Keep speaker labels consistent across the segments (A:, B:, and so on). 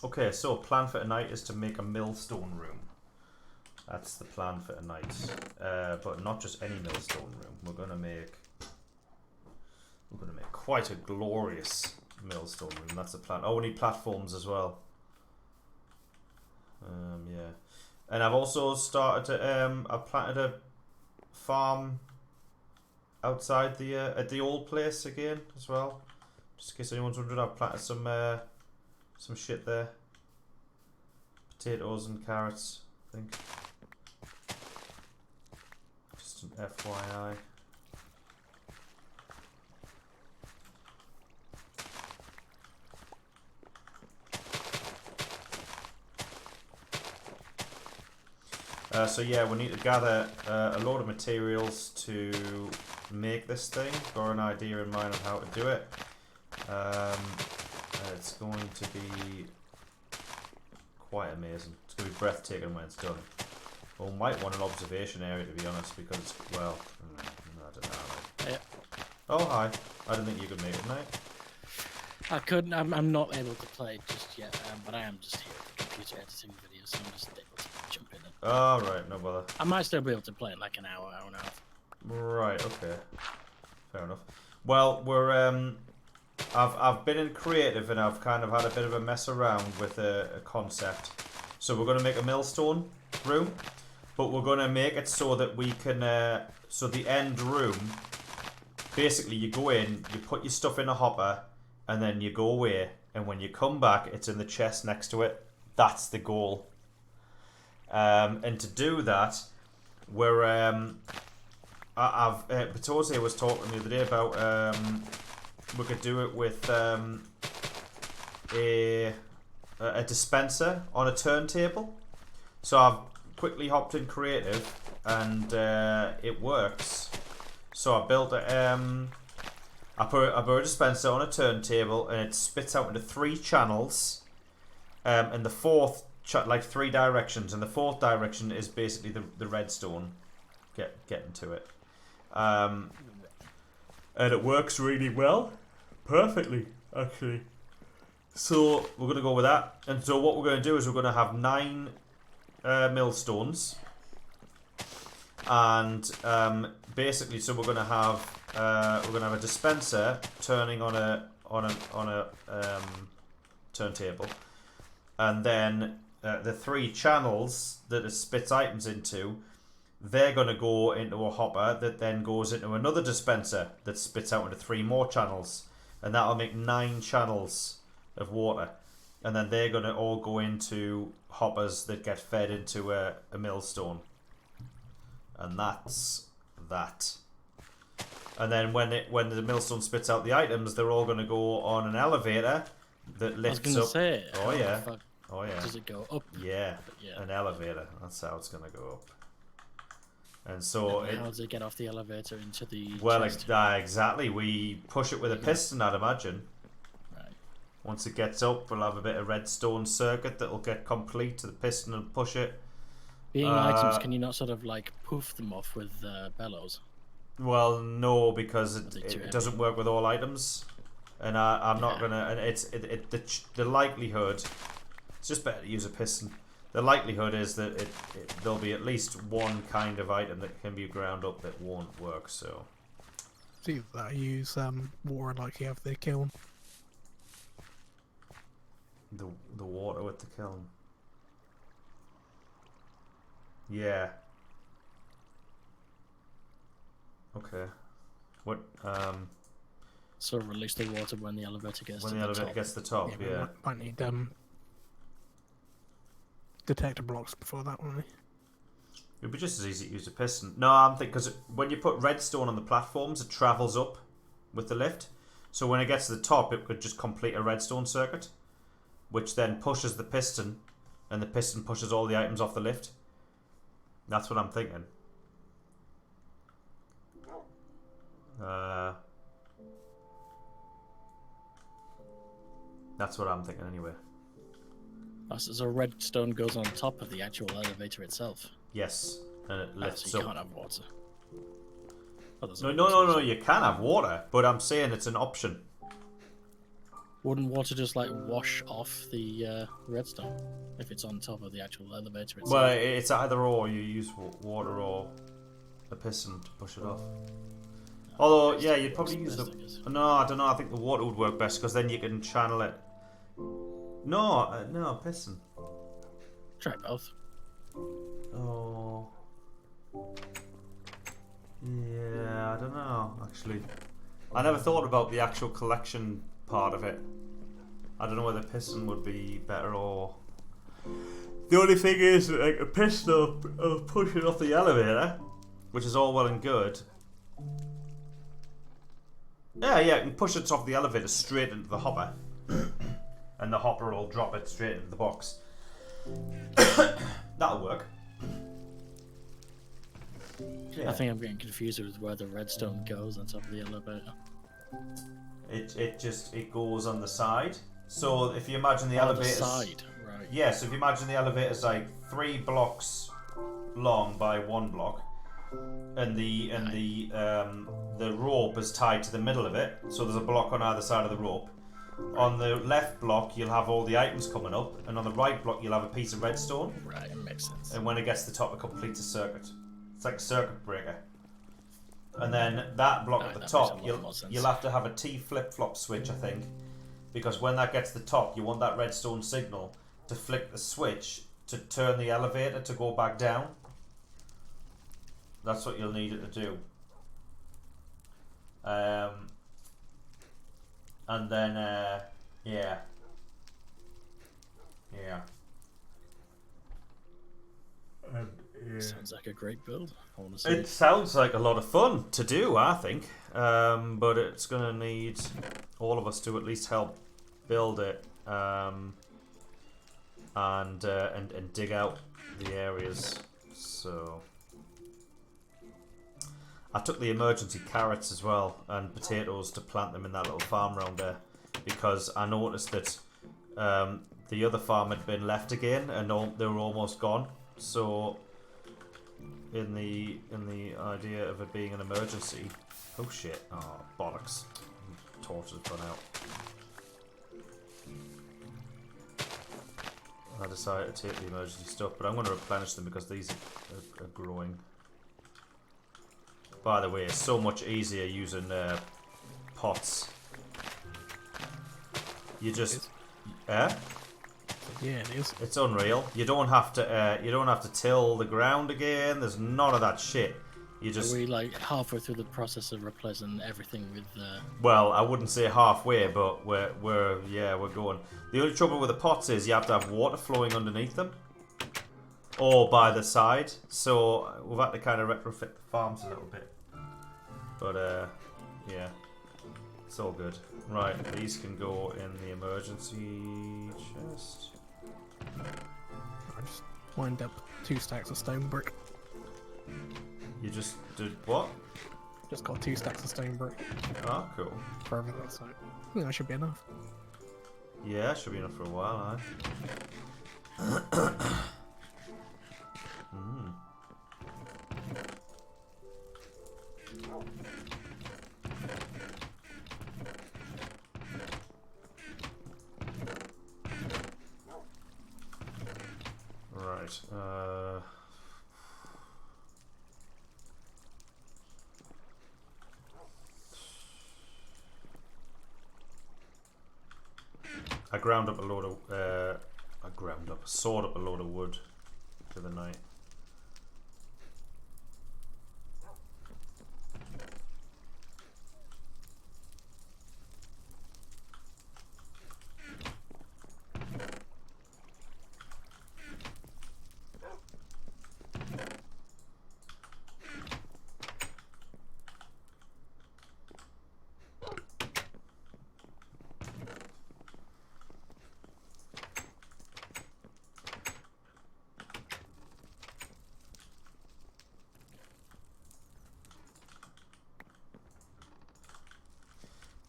A: Okay, so plan for tonight is to make a millstone room. That's the plan for tonight. But not just any millstone room. We're gonna make quite a glorious millstone room. That's the plan. Oh, we need platforms as well. Yeah. And I've also started to I've planted a farm outside the at the old place again as well. Just in case anyone's wondering, I've planted some shit there. Potatoes and carrots, I think. Just an FYI. So yeah, we need to gather a load of materials to make this thing. Got an idea in mind of how to do it. It's going to be quite amazing. It's going to be breathtaking when it's done. We might want an observation area, to be honest, because, well, I don't know.
B: Yeah.
A: Oh, hi. I didn't think you could make it tonight.
B: I couldn't. I'm not able to play just yet, but I am just here for computer editing videos, so I'm just able to jump in.
A: Oh, right, no bother.
B: I might still be able to play in like an hour and a half.
A: Right, okay. Fair enough. Well, we're I've been in creative and I've kind of had a bit of a mess around with a concept. So we're going to make a millstone room, but we're going to make it so that we can so the end room, basically you go in, you put your stuff in a hopper, and then you go away, and when you come back it's in the chest next to it. That's the goal. And to do that, we're Batose was talking the other day about we could do it with a dispenser on a turntable. So I've quickly hopped in creative and it works. So I built I put a dispenser on a turntable and it spits out into 3 channels, and the fourth like 3 directions, and the 4th direction is basically the redstone getting to it. And it works really well. Perfectly, actually. So we're going to go with that. And so what we're going to do is we're going to have 9 millstones. And basically, so we're going to have a dispenser turning on a turntable, and then the 3 channels that it spits items into, they're going to go into a hopper that then goes into another dispenser that spits out into 3 more channels, and that'll make 9 channels of water, and then they're going to all go into hoppers that get fed into a millstone, and that's that. And then when the millstone spits out the items, they're all going to go on an elevator that lifts up.
B: Say,
A: oh yeah, oh yeah.
B: Does it go up?
A: Yeah,
B: yeah.
A: An elevator. That's how it's going to go up. And so
B: how does it get off the elevator into the chest?
A: Exactly. We push it with a piston, I'd imagine.
B: Right.
A: Once it gets up, we'll have a bit of redstone circuit that'll get complete to the piston and push it.
B: Being items, can you not sort of like poof them off with bellows?
A: Well, no, because it doesn't work with all items, and I'm not gonna. And the likelihood. It's just better to use a piston. The likelihood is that there'll be at least one kind of item that can be ground up that won't work. So.
C: See that I use water like you have the kiln.
A: The water with the kiln. Yeah. Okay. What?
B: So release the water when the elevator gets
A: when
B: to
A: the elevator
B: top.
A: gets to the top. Yeah.
C: Might need detector blocks before that one.
A: It'd be just as easy to use a piston. No, I'm thinking because when you put redstone on the platforms, it travels up with the lift. So when it gets to the top, it could just complete a redstone circuit, which then pushes the piston, and the piston pushes all the items off the lift. That's what I'm thinking. That's what I'm thinking anyway.
B: So redstone goes on top of the actual elevator itself.
A: Yes, and it lifts
B: so you
A: up.
B: can't have water.
A: No, you can have water, but I'm saying it's an option.
B: Wouldn't water just like wash off the redstone if it's on top of the actual elevator itself?
A: Well, it's either or. You use water or a piston to push it off. Although, yeah, you'd probably use the... No, I don't know. I think the water would work best because then you can channel it. No, no, piston.
B: Try both.
A: Oh. Yeah, I don't know, actually. I never thought about the actual collection part of it. I don't know whether piston would be better or... The only thing is, like, a piston of pushing off the elevator, which is all well and good. Yeah, you can push it off the elevator straight into the hopper. And the hopper will drop it straight into the box. That'll work. Yeah.
B: I think I'm getting confused with where the redstone goes on top of the elevator.
A: It goes on the side. So if you imagine the
B: On
A: elevator...
B: the side, right.
A: Yeah, so if you imagine the elevator's like 3 blocks long by 1 block, and the rope is tied to the middle of it, so there's a block on either side of the rope. On the left block, you'll have all the items coming up, and on the right block, you'll have a piece of redstone.
B: Right, it makes sense.
A: And when it gets to the top, it completes a circuit. It's like a circuit breaker. And then that block at the top, you'll have to have a T flip-flop switch, I think, because when that gets to the top, you want that redstone signal to flick the switch to turn the elevator to go back down. That's what you'll need it to do. And then, yeah.
B: Sounds like a great build. I want to see
A: It sounds like a lot of fun to do, I think. But it's going to need all of us to at least help build it and dig out the areas. So I took the emergency carrots as well and potatoes to plant them in that little farm around there because I noticed that the other farm had been left again and they were almost gone. So in the idea of it being an emergency, oh shit, oh bollocks, torch has run out. I decided to take the emergency stuff, but I'm going to replenish them because these are growing. By the way, it's so much easier using pots. You just,
C: Yeah, it is.
A: It's unreal. You don't have to till the ground again. There's none of that shit. You just.
B: Are we like halfway through the process of replacing everything with?
A: Well, I wouldn't say halfway, but we're going. The only trouble with the pots is you have to have water flowing underneath them, or by the side. So we've had to kind of retrofit the farms a little bit. But yeah, it's all good. Right, these can go in the emergency chest.
C: I just wind up 2 stacks of stone brick.
A: You just did what?
C: Just got 2 stacks of stone brick
A: Oh, cool.
C: for everything, so I think that should be enough.
A: Yeah, should be enough for a while, Mm. Right, I ground up a load of, sawed up a load of wood for the night.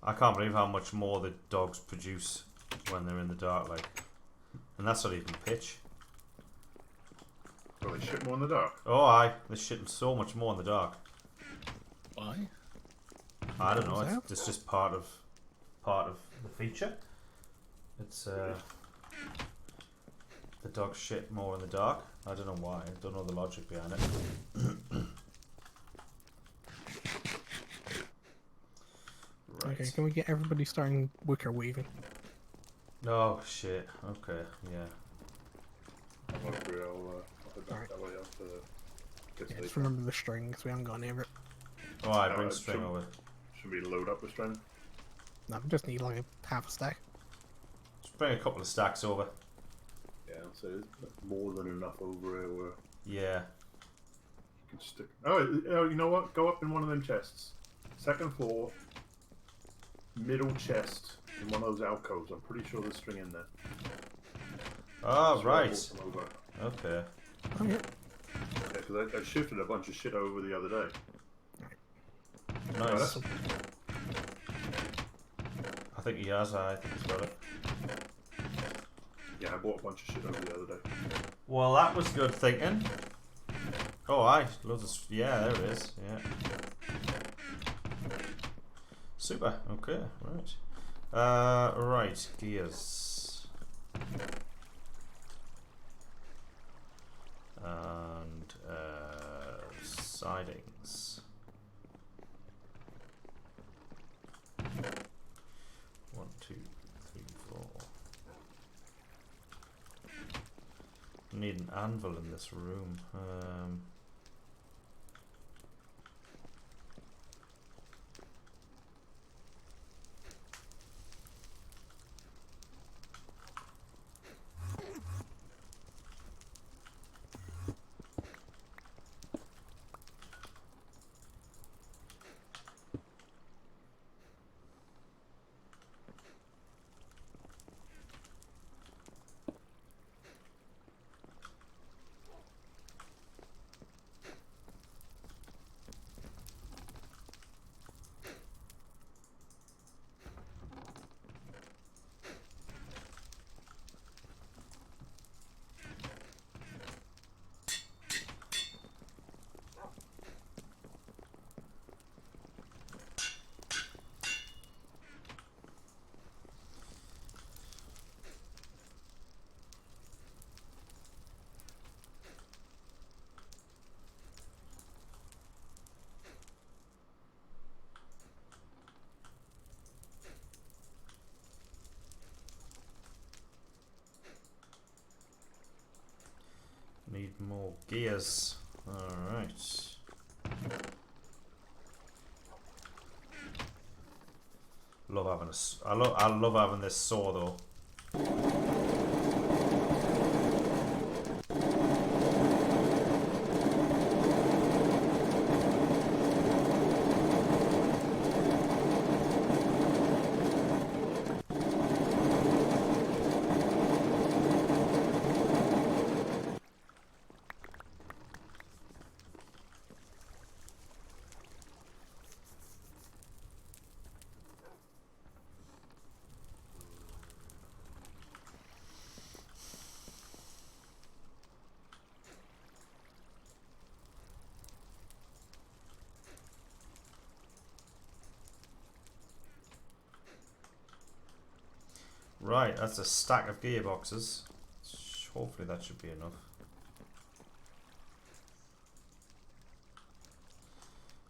A: I can't believe how much more the dogs produce when they're in the dark, like, and that's not even pitch.
D: Well, they shit more in the dark.
A: Oh, aye, they're shitting so much more in the dark.
B: Why?
A: I don't know. It's just part of the feature. It's the dog shit more in the dark. I don't know why. I don't know the logic behind it. Right.
C: Okay, can we get everybody starting wicker weaving?
A: Oh shit. Okay. Yeah.
D: I'm hungry. I'll head back
C: Alright.
D: that way after get
C: Yeah,
D: to
C: just remember the string, because we haven't got any of it.
A: Oh, I bring
D: Alright,
A: string
D: sure.
A: over.
D: Should we load up with strength?
C: No, we just need like a half a stack.
A: Just bring a couple of stacks over.
D: Yeah, so there's more than enough over here where
A: Yeah.
D: you can stick. Oh, you know what? Go up in one of them chests. Second floor, middle chest in one of those alcoves. I'm pretty sure there's string in there.
A: Oh,
D: That's where I
A: right.
D: brought some over.
A: Okay.
C: Oh yeah.
D: Yeah, because I shifted a bunch of shit over the other day.
A: Nice.
D: that's-
A: I think he has. I think he's got it.
D: Yeah, I bought a bunch of shit over the other day.
A: Well, that was good thinking. Oh, aye. Loads of... Yeah, there it is. Yeah. Super. Okay. Right. Right. Gears. And sidings. 1, 2, 3, 4. Need an anvil in this room. Need more gears. Alright. Love having I love having this saw though. Right, that's a stack of gearboxes. Hopefully that should be enough.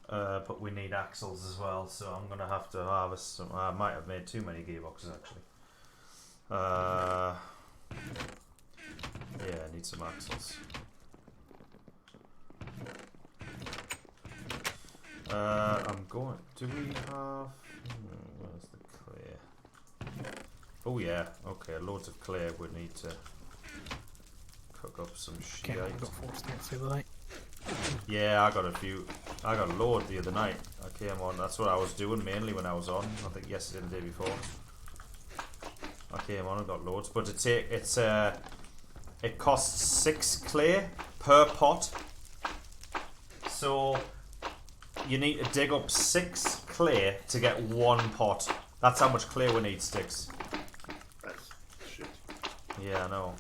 A: But we need axles as well, so I'm gonna have to harvest some. I might have made too many gearboxes actually. Yeah, I need some axles. I'm going. Do we have? Where's the clay? Oh yeah. Okay, loads of clay. We need to cook up some shit.
C: Okay, I got 4 stacks the other night.
A: Yeah, I got a few. I got a load the other night. I came on. That's what I was doing mainly when I was on. I think yesterday, the day before. I came on and got loads, but it costs 6 clay per pot. So you need to dig up 6 clay to get 1 pot. That's how much clay we need, Sticks.
D: That's shit.
A: Yeah, I know.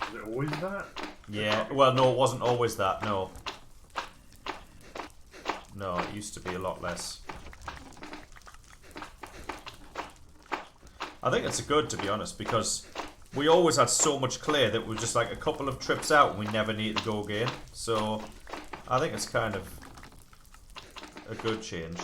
D: Is it always that?
A: Yeah, well, no, it wasn't always that, no. No, it used to be a lot less. I think it's good, to be honest, because we always had so much clear that we were just like a couple of trips out and we never need to go again. So I think it's kind of a good change.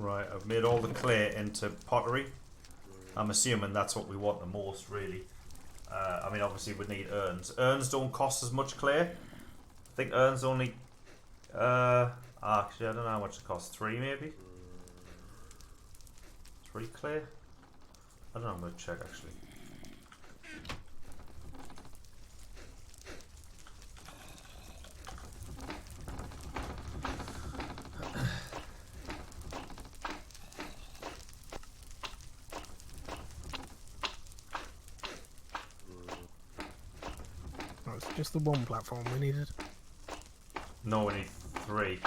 A: Right, I've made all the clay into pottery. I'm assuming that's what we want the most, really. I mean, obviously we need urns. Urns don't cost as much clay. I think urns only... actually, I don't know how much it costs. 3 maybe? 3 clay? I don't know, I'm going to check actually.
C: Oh, it's just the one platform we needed.
A: No, we need 3.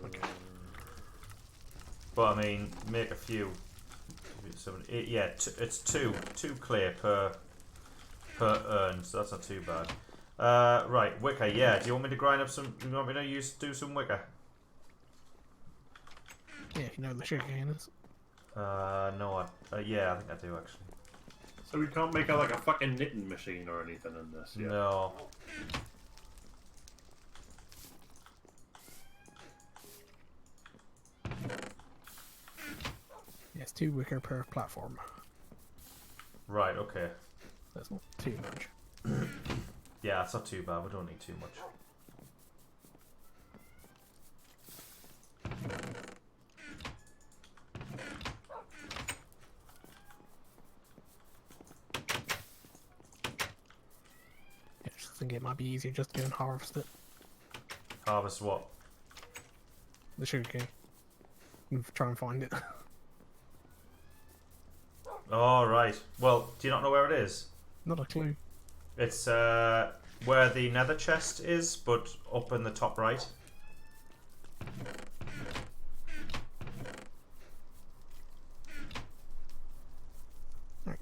C: Okay.
A: But I mean, make a few. 7, 8, yeah, it's 2 clay per urn, so that's not too bad. Right, wicker. Yeah, do you want me to grind up some? Do you want me to do some wicker?
C: Yeah, you know the sugarcane is.
A: No, yeah, I think I do actually.
D: So we can't make like a fucking knitting machine or anything in this yet?
A: No.
C: Yes, 2 wicker per platform.
A: Right, okay.
C: That's not too much.
A: Yeah, it's not too bad. We don't need too much.
C: Yeah, I just think it might be easier just to go and harvest it.
A: Harvest what?
C: The sugarcane. And try and find it.
A: Oh, right. Well, do you not know where it is?
C: Not a clue.
A: It's where the nether chest is, but up in the top right.
C: Right.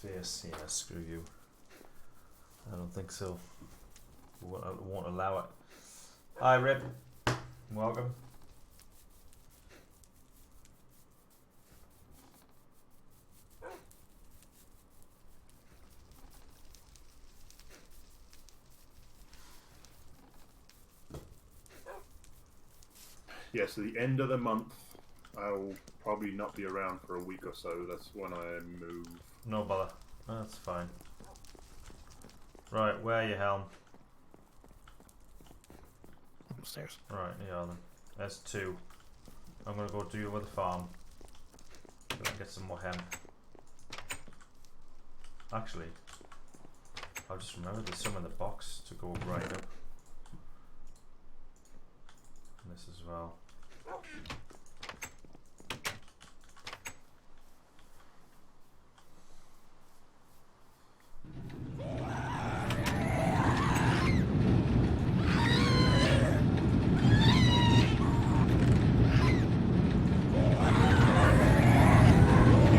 A: Face, yeah, screw you. I don't think so. We won't allow it. Hi, Rip. Welcome.
D: Yeah, so the end of the month I'll probably not be around for a week or so. That's when I move.
A: No bother. That's fine. Right, where are you, Helm?
C: Upstairs.
A: Right, yeah then. There's 2. I'm gonna go do with the farm. Get some more hemp. Actually, I'll just remember there's some in the box to go right up. And this as well.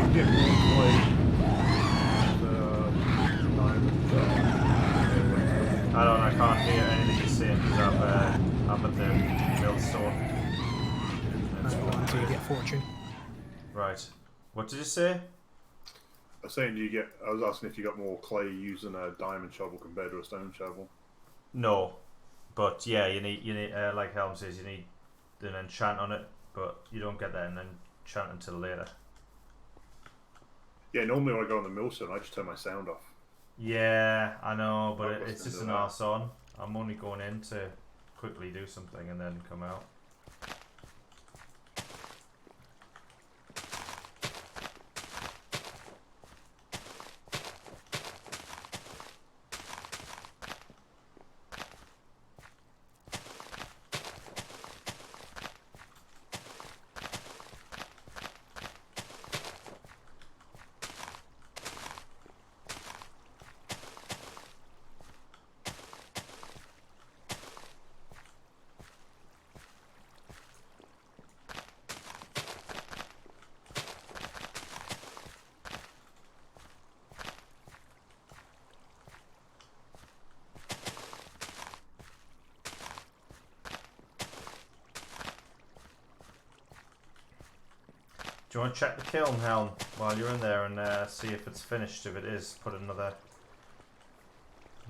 D: You get more clay.
A: I don't know, I can't hear anything you're saying because I'm at the millstone.
C: Until you get fortune.
A: Right. What did you say?
D: I was saying, I was asking if you got more clay using a diamond shovel compared to a stone shovel.
A: No. But yeah, you need like Helm says, you need an enchant on it, but you don't get that an enchant until later.
D: Yeah, normally when I go on the millstone, I just turn my sound off.
A: Yeah, I know, but
D: I
A: it's
D: wasn't
A: just
D: into
A: an
D: that.
A: arse on. I'm only going in to quickly do something and then come out. Do you want to check the kiln, Helm, while you're in there and see if it's finished? If it is, put another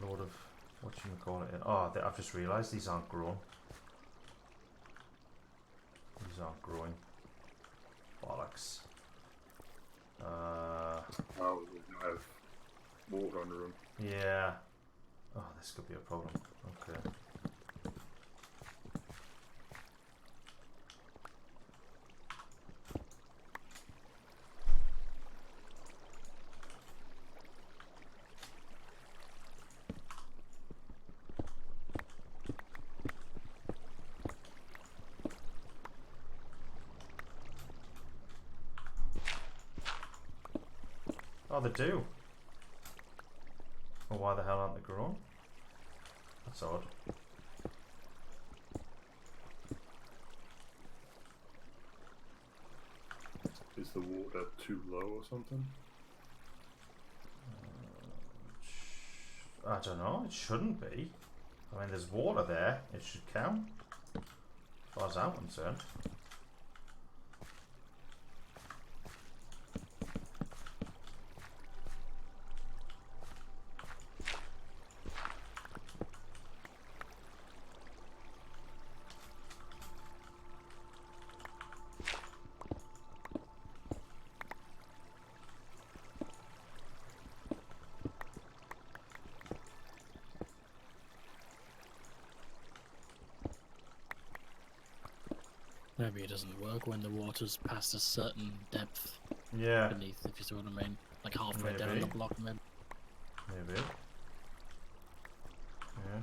A: load of whatchamacallit in. Oh, I've just realised these aren't grown. These aren't growing. Bollocks.
D: Oh, we don't have water under them.
A: Yeah. Oh, this could be a problem. Okay. Oh, they do. Well, why the hell aren't they grown? That's odd.
D: Is the water too low or something?
A: I don't know. It shouldn't be. I mean, there's water there. It should count. As far as I'm concerned.
B: Maybe it doesn't work when the water's past a certain depth
A: Yeah,
B: beneath, if you see what I mean. Like halfway down
A: Maybe.
B: the block, maybe.
A: maybe. Yeah.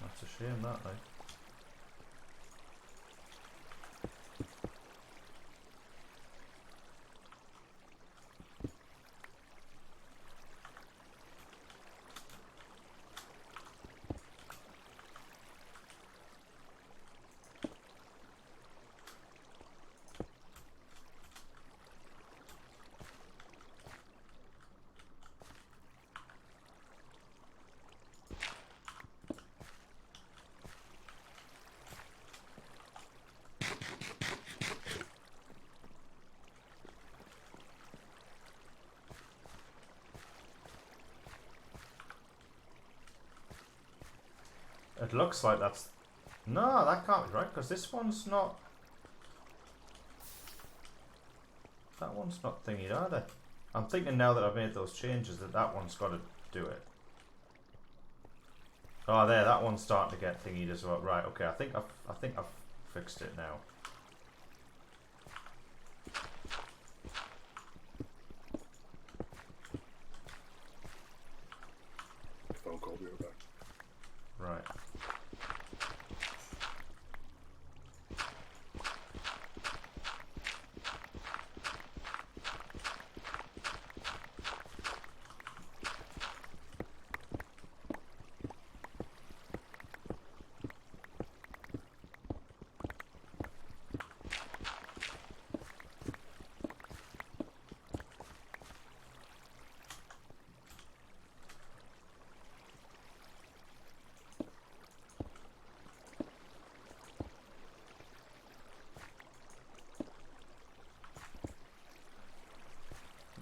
A: That's a shame, that, like. It looks like that's No, that can't be right, because this one's not... That one's not thingied either. I'm thinking now that I've made those changes that that one's got to do it. Oh, there, that one's starting to get thingied as well. Right, okay, I think I've fixed it now.
D: Phone call, be right back.
A: Right.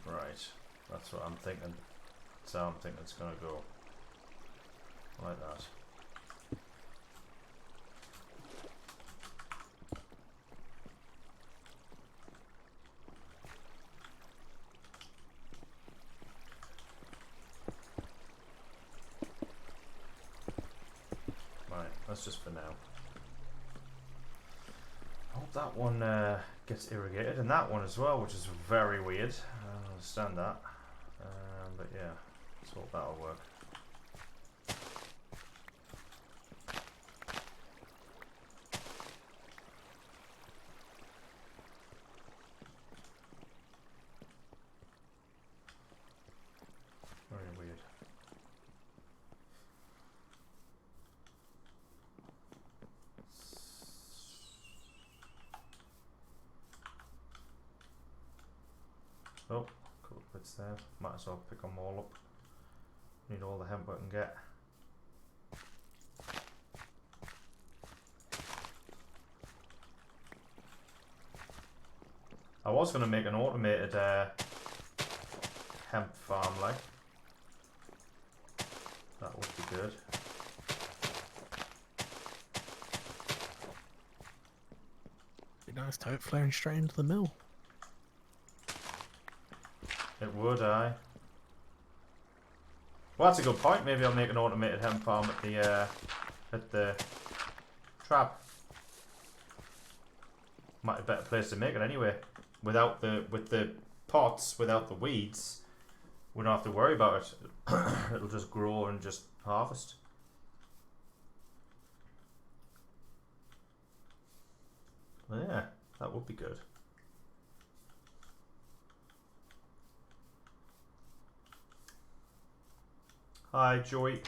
A: Right, that's what I'm thinking. That's how I'm thinking it's gonna go. Like that. Right, that's just for now. I hope that one gets irrigated, and that one as well, which is very weird. I don't understand that. But yeah, let's hope that'll work. Very weird. Oh, couple of bits there. Might as well pick them all up. Need all the hemp I can get. I was going to make an automated hemp farm, like. That would be good.
C: Be nice to have it flowing straight into the mill.
A: It would, aye. Well, that's a good point. Maybe I'll make an automated hemp farm at the trap. Might be a better place to make it anyway. With the pots, without the weeds, we don't have to worry about it. It'll just grow and just harvest. Well, yeah, that would be good. Hi, Joey.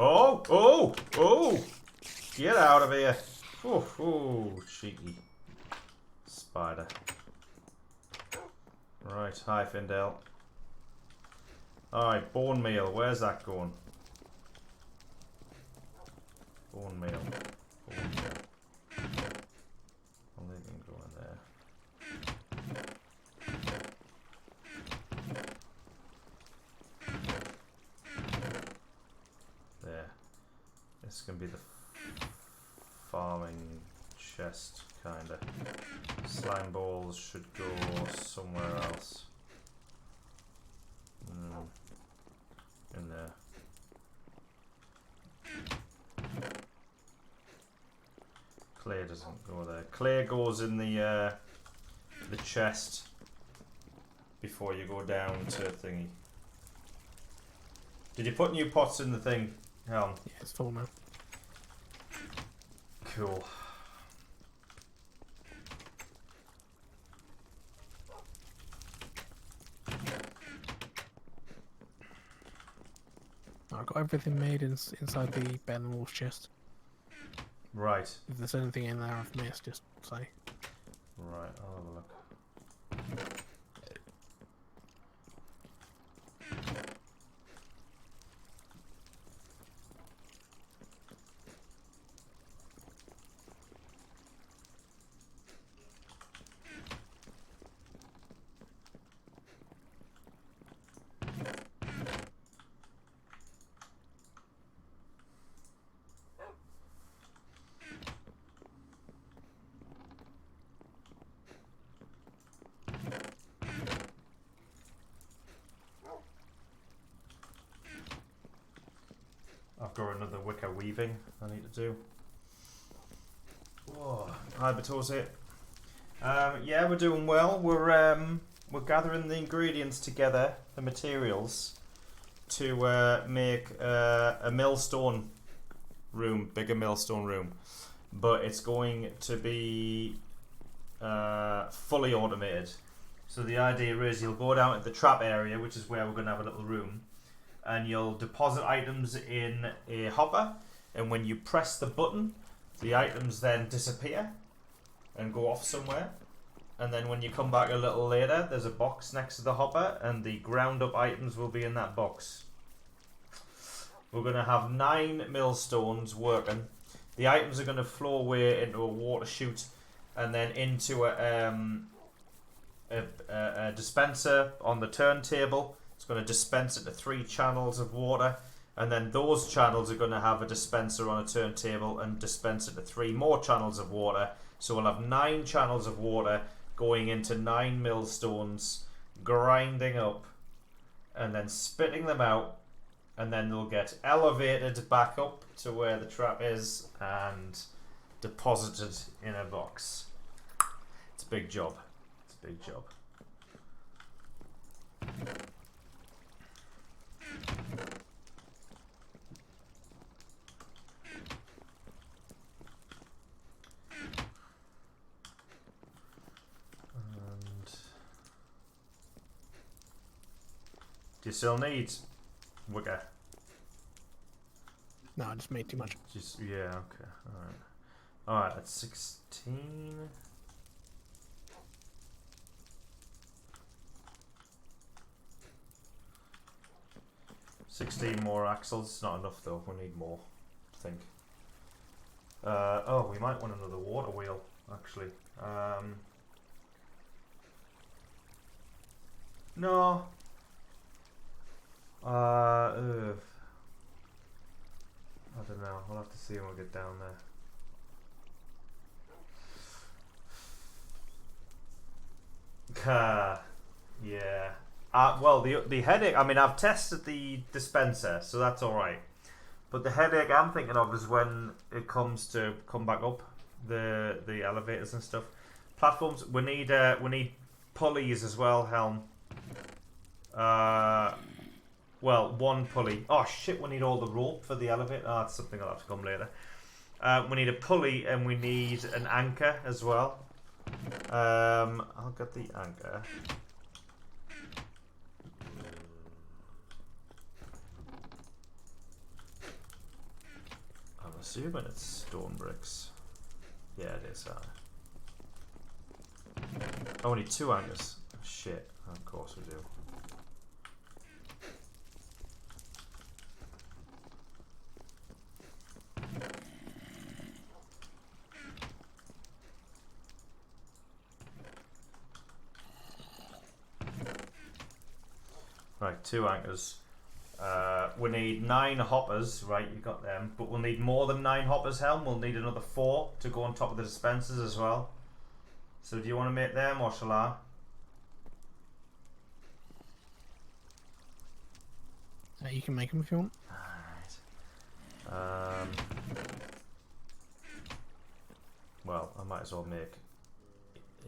A: Oh, oh, oh! Get out of here! Oh, oh, cheeky spider. Right, hi Findale. Alright, bone meal, where's that going? Bone meal. Bone meal. Only can go in there. There. This can be the farming chest, kinda. Slime balls should go somewhere else. In there. Clay doesn't go there. Clay goes in the chest before you go down to thingy. Did you put new pots in the thing, Helm?
C: Yeah, it's full now.
A: Cool.
C: I've got everything made inside the Ben and Wolf chest.
A: Right.
C: If there's anything in there I've missed, just say.
A: Right, I'll have a look. I've got another wicker weaving I need to do. Whoa, hi Batose. Yeah, we're doing well. We're gathering the ingredients together, the materials, to make a millstone room, bigger millstone room. But it's going to be fully automated. So the idea is you'll go down to the trap area, which is where we're going to have a little room, and you'll deposit items in a hopper, and when you press the button, the items then disappear and go off somewhere, and then when you come back a little later, there's a box next to the hopper, and the ground up items will be in that box. We're going to have 9 millstones working. The items are going to flow away into a water chute and then into a dispenser on the turntable. It's going to dispense it to 3 channels of water, and then those channels are going to have a dispenser on a turntable and dispense it to 3 more channels of water. So we'll have 9 channels of water going into 9 millstones, grinding up, and then spitting them out, and then they'll get elevated back up to where the trap is and deposited in a box. It's a big job. It's a big job. Do you still need wicker?
C: No, I just made too much.
A: Just yeah, okay, alright, that's 16. More axles. It's not enough though. We need more, I think. Oh, we might want another water wheel actually. No. I don't know. We'll have to see when we get down there. Yeah. Well, the headache. I mean, I've tested the dispenser, so that's all right. But the headache I'm thinking of is when it comes to come back up the elevators and stuff. Platforms. We need pulleys as well, Helm. Well, 1 pulley. Oh shit, we need all the rope for the elevator. Oh, that's something I'll have to come later. We need a pulley and we need an anchor as well. I'll get the anchor. I'm assuming it's stone bricks. Yeah, it is. Oh, we need 2 anchors. Oh, shit, of course we do. Right, 2 anchors. We need 9 hoppers, right, you got them. But we'll need more than 9 hoppers, Helm. We'll need another 4 to go on top of the dispensers as well. So do you want to make them or shall I?
C: You can make them if you want.
A: Alright. Well, I might as well make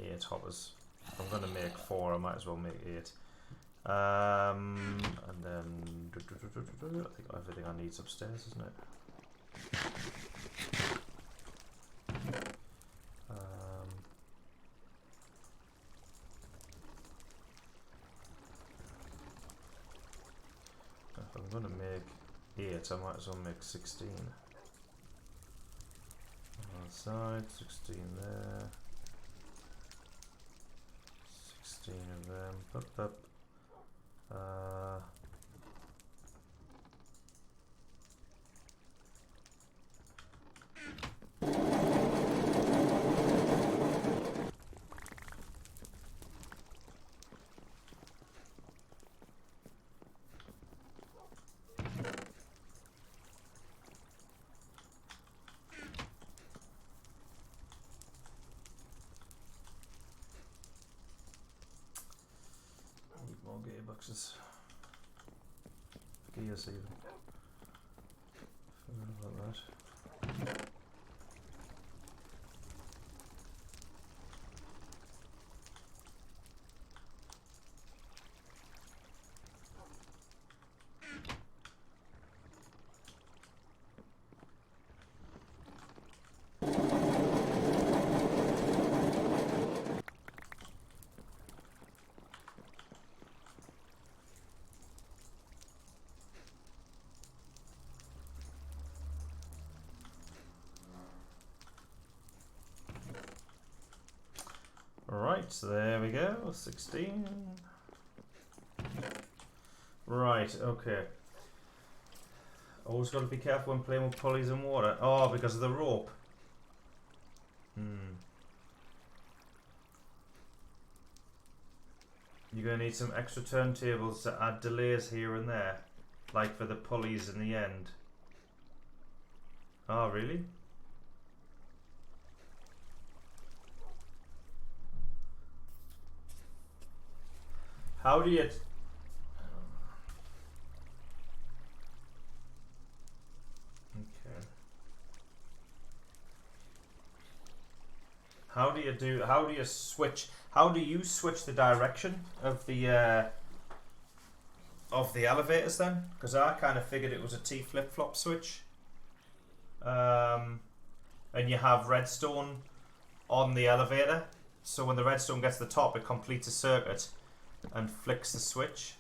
A: 8 hoppers. If I'm going to make 4, I might as well make 8. And then I think everything I need's upstairs, isn't it? If I'm going to make 8, I might as well make 16. On the side, 16 there. 16 of them. Up, up. Need more gearboxes. Gears even. Forgot about that. Right, so there we go, 16. Right, okay. Always got to be careful when playing with pulleys and water. Oh, because of the rope. You're going to need some extra turntables to add delays here and there. Like for the pulleys in the end. Oh, really? How do you... Okay. How do you switch the direction of the elevators then? Because I kind of figured it was a T flip-flop switch. And you have redstone on the elevator. So when the redstone gets to the top, it completes a circuit and flicks the switch,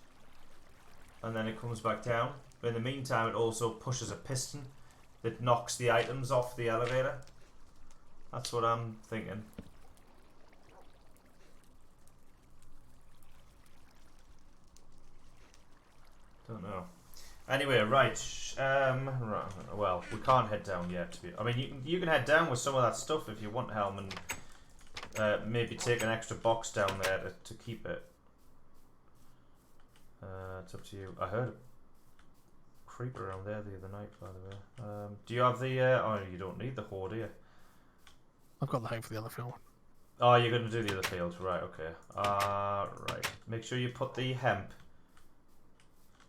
A: and then it comes back down. But in the meantime, it also pushes a piston that knocks the items off the elevator. That's what I'm thinking. Don't know. Anyway, right. Well, we can't head down yet. I mean, you can head down with some of that stuff if you want, Helm, and maybe take an extra box down there to keep it. It's up to you. I heard a creeper around there the other night, by the way. Do you have the... oh, you don't need the hoe, do you?
C: I've got the hoe for the other field.
A: Oh, you're going to do the other field. Right, okay. Right. Make sure you put the hemp...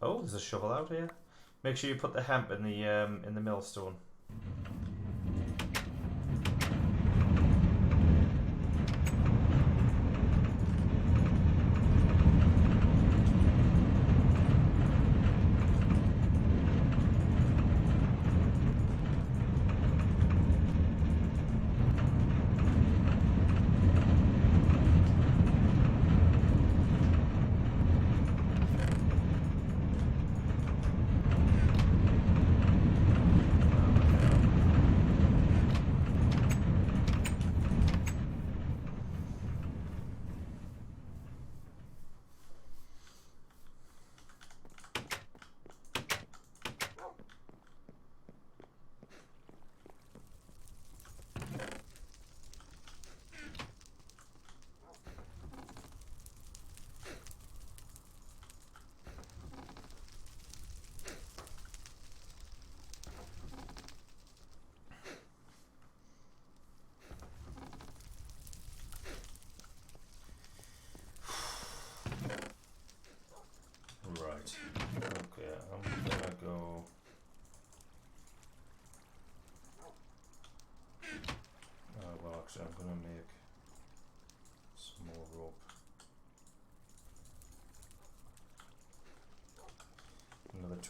A: Oh, there's a shovel out here. Make sure you put the hemp in the millstone.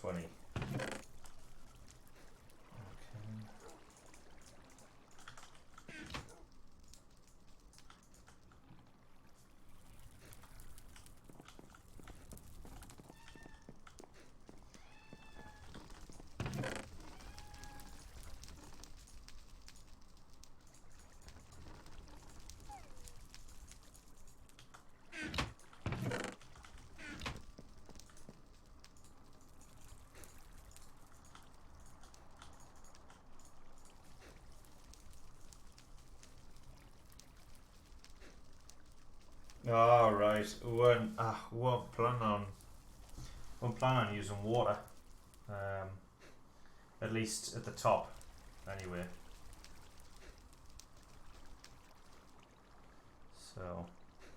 A: 20. Okay. All right. Won't plan on using water. At least at the top, anyway. So,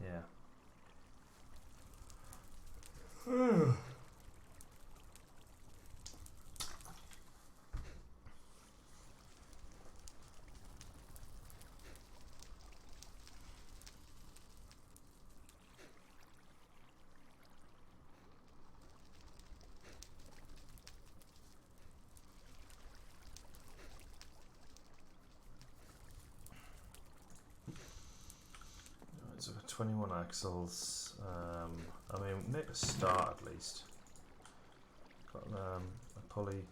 A: yeah. So 21 axles. I mean, make a start at least. Got a pulley.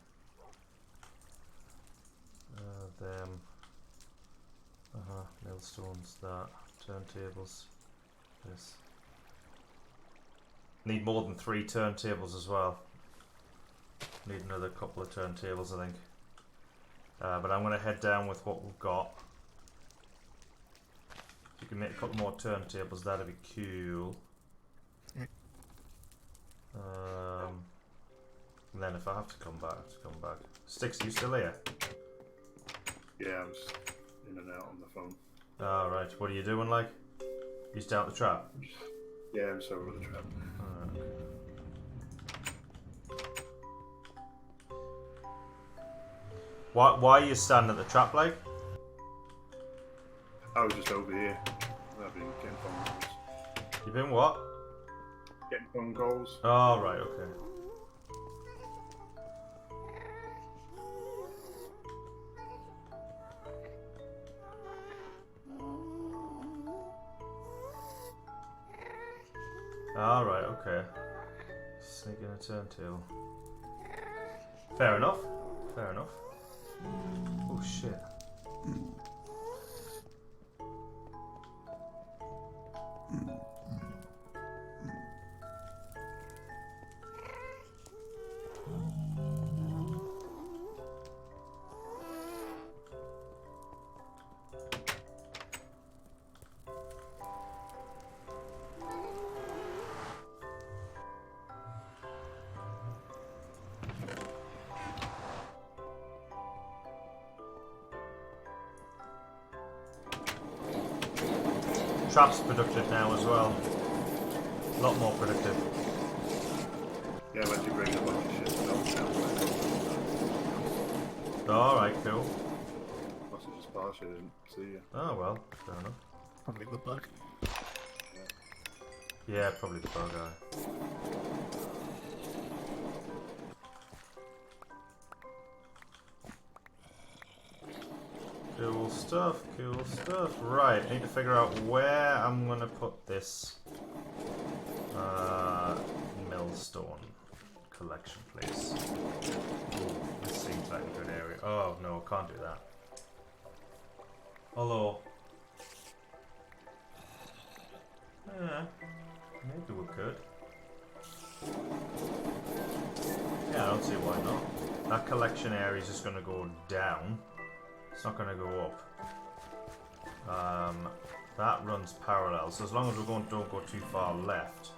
A: Them. Millstones. That. Turntables. This. Need more than 3 turntables as well. Need another couple of turntables, I think. But I'm going to head down with what we've got. If you can make a couple more turntables, that'd be cool. And then if I have to come back, I have to come back. Sticks, are you still here?
D: Yeah, I'm just in and out on the phone.
A: Alright, what are you doing, like? You start the trap?
D: Yeah, I'm just over the trap.
A: Okay. Why are you standing at the trap, like?
D: I was just over here. I've been getting phone calls.
A: You been what?
D: Getting phone calls.
A: Oh, right, okay. Alright, okay. Sneaking a turntable. Fair enough. Fair enough. Oh shit. Trap's productive now as well. A lot more productive.
D: Yeah, I'm actually bringing a bunch of shit down.
A: Alright, cool.
D: Must have just passed you, I didn't see you.
A: Oh well, fair enough.
C: Probably the bug.
A: Yeah, probably the bug guy. Cool stuff, cool stuff. Right, need to figure out where I'm gonna put this millstone collection place. Ooh, this seems like a good area. Oh no, can't do that. Although, maybe we could. Yeah, I don't see why not. That collection area is just gonna go down. It's not going to go up. That runs parallel, so as long as we don't go too far left.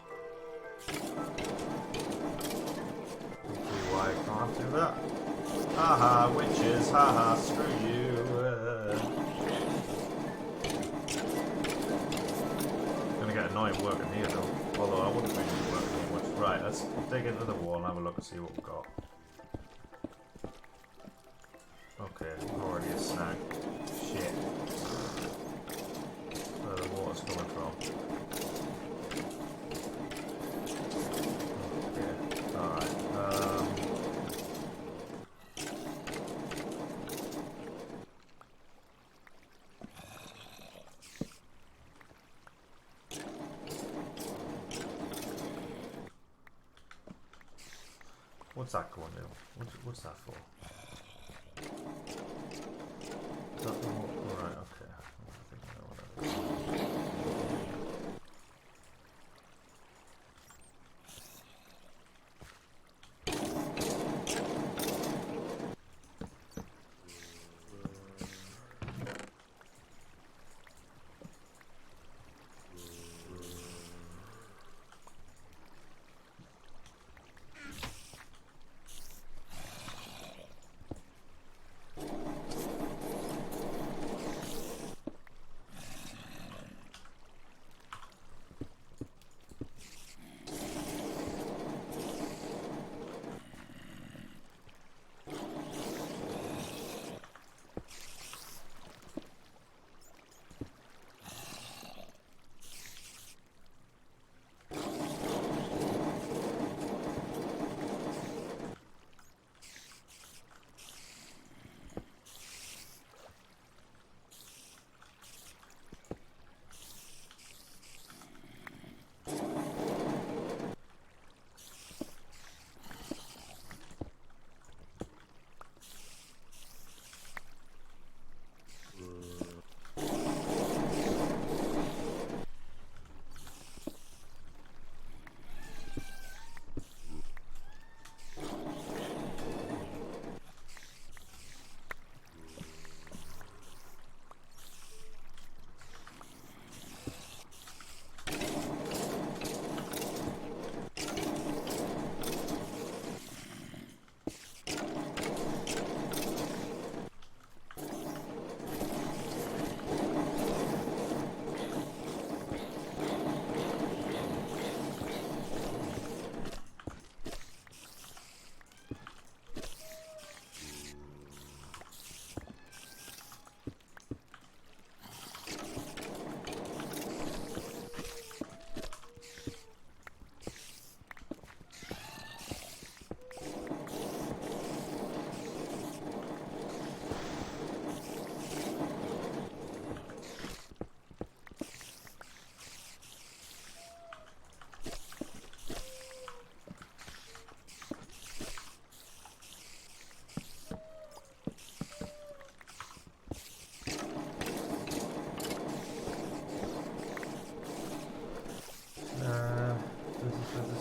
A: Hopefully, why I can't do that. Haha, witches, haha, screw you. Gonna get annoying working here though. Although I wouldn't really be working here much. Right, let's dig into the wall and have a look and see what we've got. Okay, already a snag. Shit. Where the water's coming from. Okay, alright. that going to? What's that for? Is that the whole... Right, okay. I think I know what that is.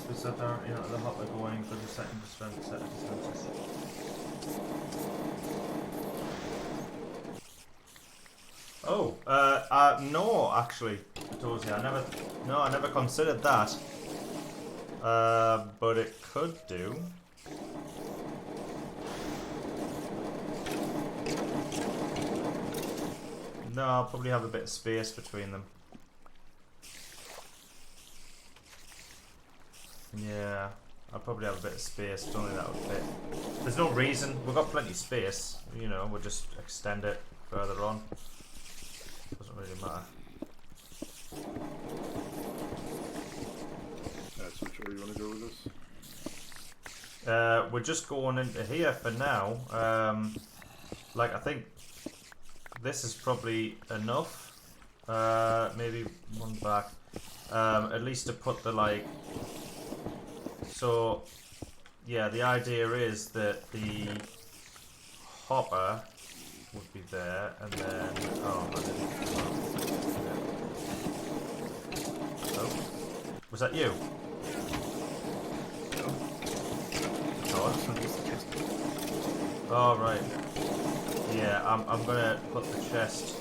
A: We set down, the hopper going for the second set of dispensers. Oh, no, actually, Dozy, I never considered that. But it could do. No, I'll probably have a bit of space between them. Yeah, I'll probably have a bit of space. Don't think that would fit. There's no reason. We've got plenty of space. We'll just extend it further on. Doesn't really matter.
D: Which way you want to go with this?
A: We're just going into here for now. I think this is probably enough. Maybe one back. At least to put the So, yeah, the idea is that the hopper would be there, and then oh, was that you? Oh, right. Yeah, I'm gonna put the chest.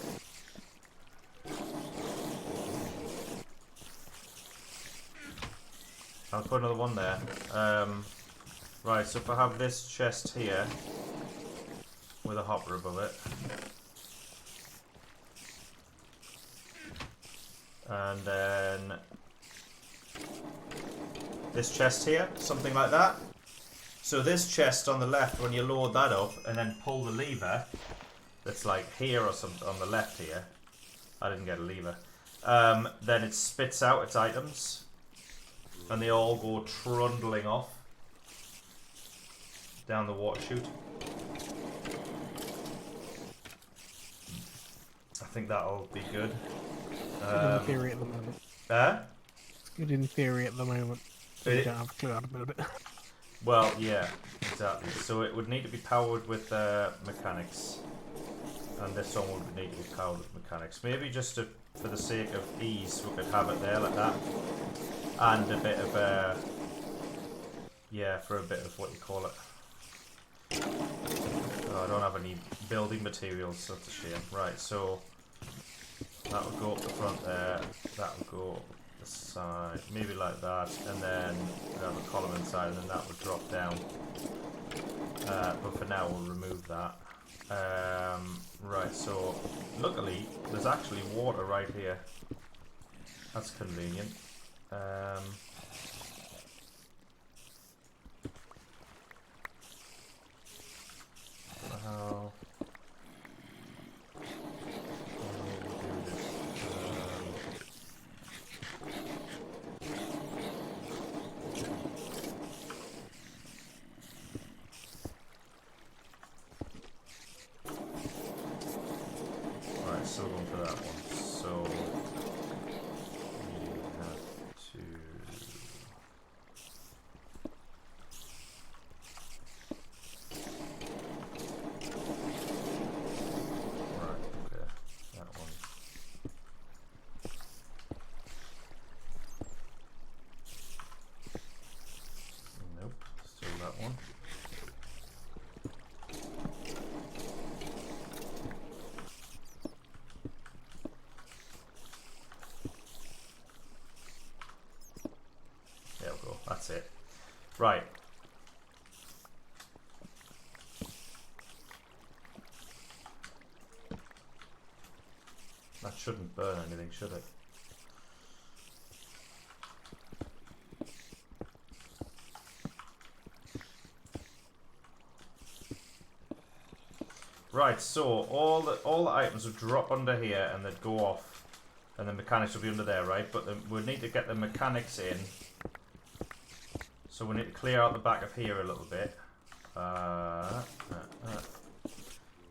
A: I'll put another one there. Right, so if I have this chest here with a hopper above it, and then this chest here, something like that. So this chest on the left, when you load that up and then pull the lever, that's like here or something on the left here. I didn't get a lever. Then it spits out its items, and they all go trundling off down the water chute. I think that'll be good.
C: In theory at the moment.
A: Huh?
C: It's good in theory at the moment. So you don't have a clue how to build it.
A: Well, yeah, exactly. So it would need to be powered with mechanics, and this one would need to be powered with mechanics. Maybe just for the sake of ease, we could have it there like that, and a bit of yeah, for a bit of what you call it. Oh, I don't have any building materials, so that's a shame. Right, so that would go up the front there. That would go up the side, maybe like that, and then we'd have a column inside, and then that would drop down. But for now, we'll remove that. Right, so luckily there's actually water right here. That's convenient. How do we do this? Right, still going for that one. So we have to. Right, okay, that one. Nope, still that one. There we go, that's it. Right. That shouldn't burn anything, should it? Right, so all the items would drop under here and they'd go off, and the mechanics will be under there, right? But we need to get the mechanics in, so we need to clear out the back of here a little bit.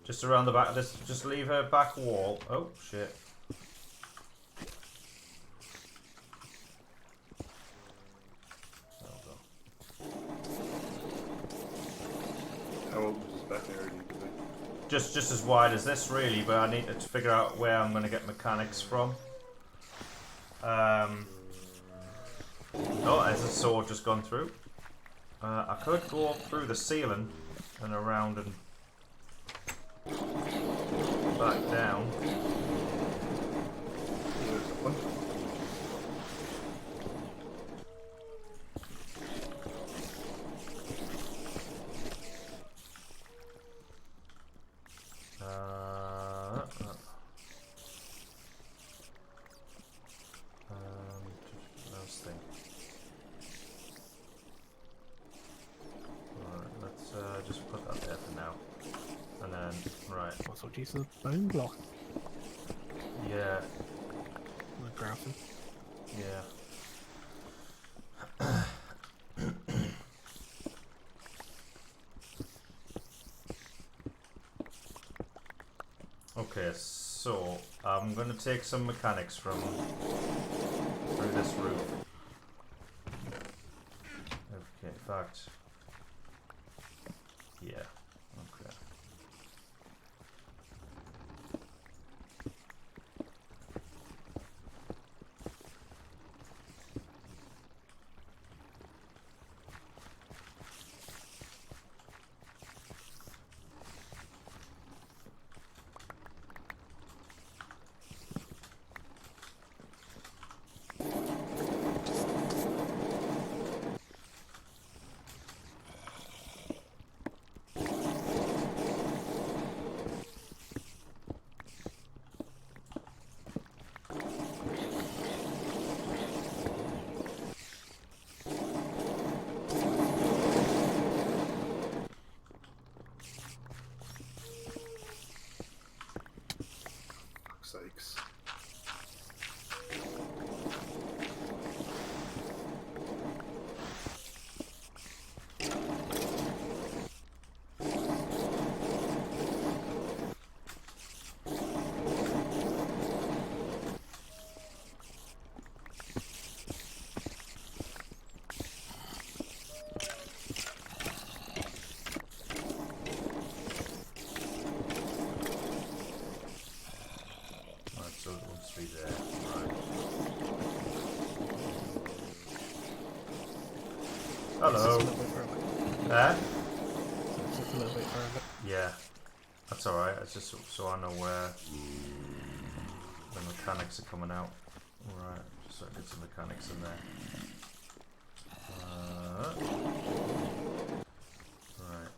A: Just around the back of this, just leave her back wall. Oh shit! There we go.
D: How old is this back area? Do you think?
A: Just as wide as this, really, but I need to figure out where I'm going to get mechanics from. Oh, there's a sword just gone through. I could go up through the ceiling and around and back down.
D: There's a bunch of them.
A: Last thing. Alright, let's just put that there for now. And then, right.
C: Also, use the bone block.
A: Yeah,
C: The grafting.
A: yeah. Okay, so I'm gonna take some mechanics from through this roof. Okay, in fact, yeah. Okay.
D: Fuck's sakes.
A: Hello.
C: It's just a little bit further. It's just a little bit further.
A: Yeah. That's alright. It's just so I know where the mechanics are coming out. Alright. Just so I get some mechanics in there. Right.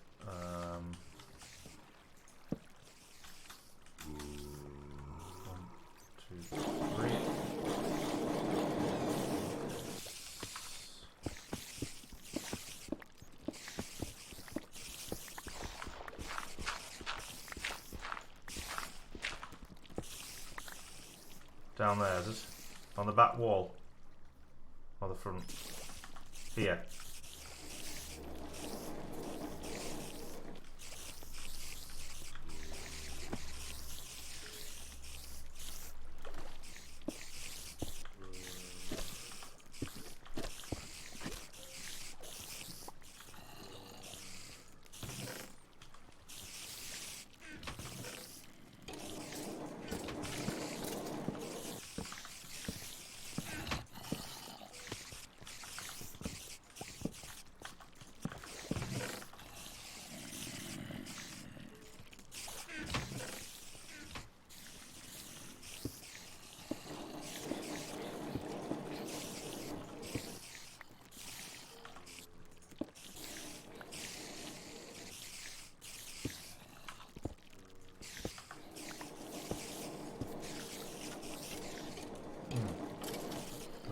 A: One, two, three. Down there, is it? On the back wall? Or the front? Here.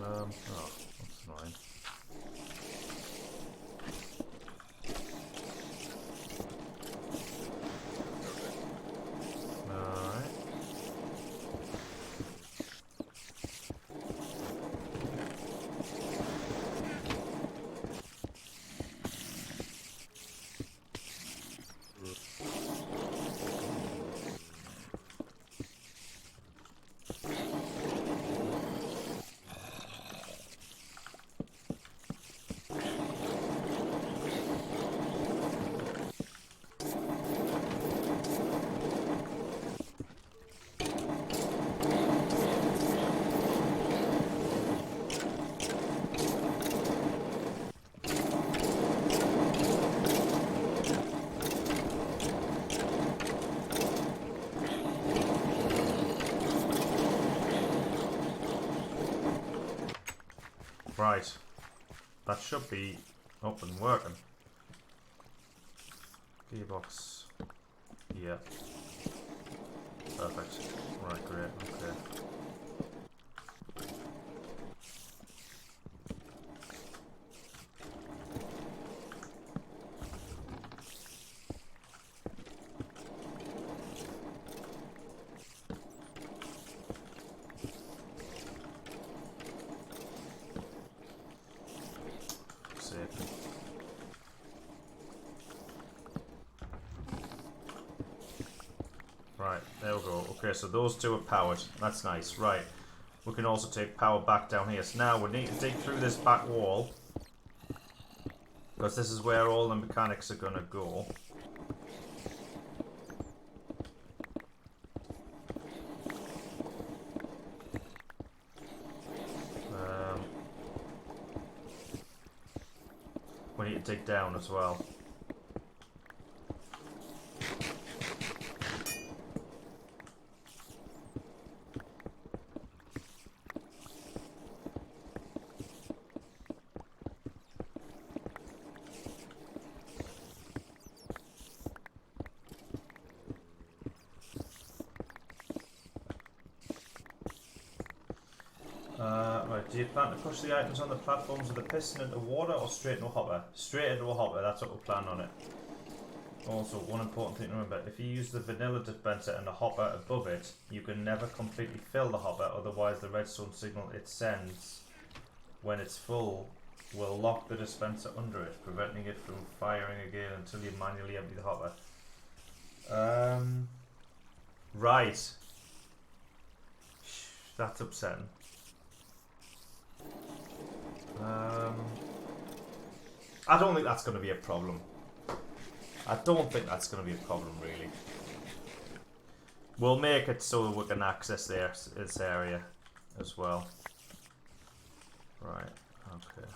A: Oh, that's annoying. Alright. Right. That should be up and working. Gearbox. Yeah. Perfect. Right, great. Okay. Right, there we go. Okay, so those two are powered. That's nice. Right. We can also take power back down here. So now we need to dig through this back wall. Because this is where all the mechanics are going to go. We need to dig down as well. Right, do you plan to push the items on the platforms with a piston into water or straight into a hopper? Straight into a hopper, that's what we're planning on it. Also, one important thing to remember, if you use the vanilla dispenser and the hopper above it, you can never completely fill the hopper, otherwise the redstone signal it sends when it's full will lock the dispenser under it, preventing it from firing again until you manually empty the hopper. Right. That's upsetting. I don't think that's going to be a problem. I don't think that's going to be a problem, really. We'll make it so we can access this area as well. Right, okay.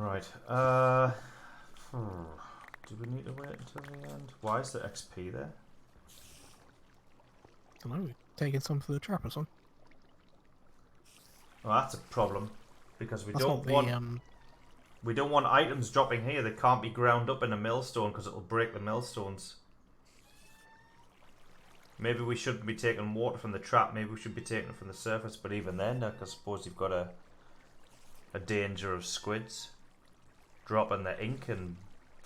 A: Right. Do we need to wait until the end? Why is the XP there?
C: I don't know. We're taking some for the trap or something.
A: Well, that's a problem because we
C: That's
A: don't
C: not
A: want
C: the
A: we don't want items dropping here that can't be ground up in a millstone because it'll break the millstones. Maybe we shouldn't be taking water from the trap. Maybe we should be taking it from the surface. But even then, I suppose you've got a danger of squids dropping the ink and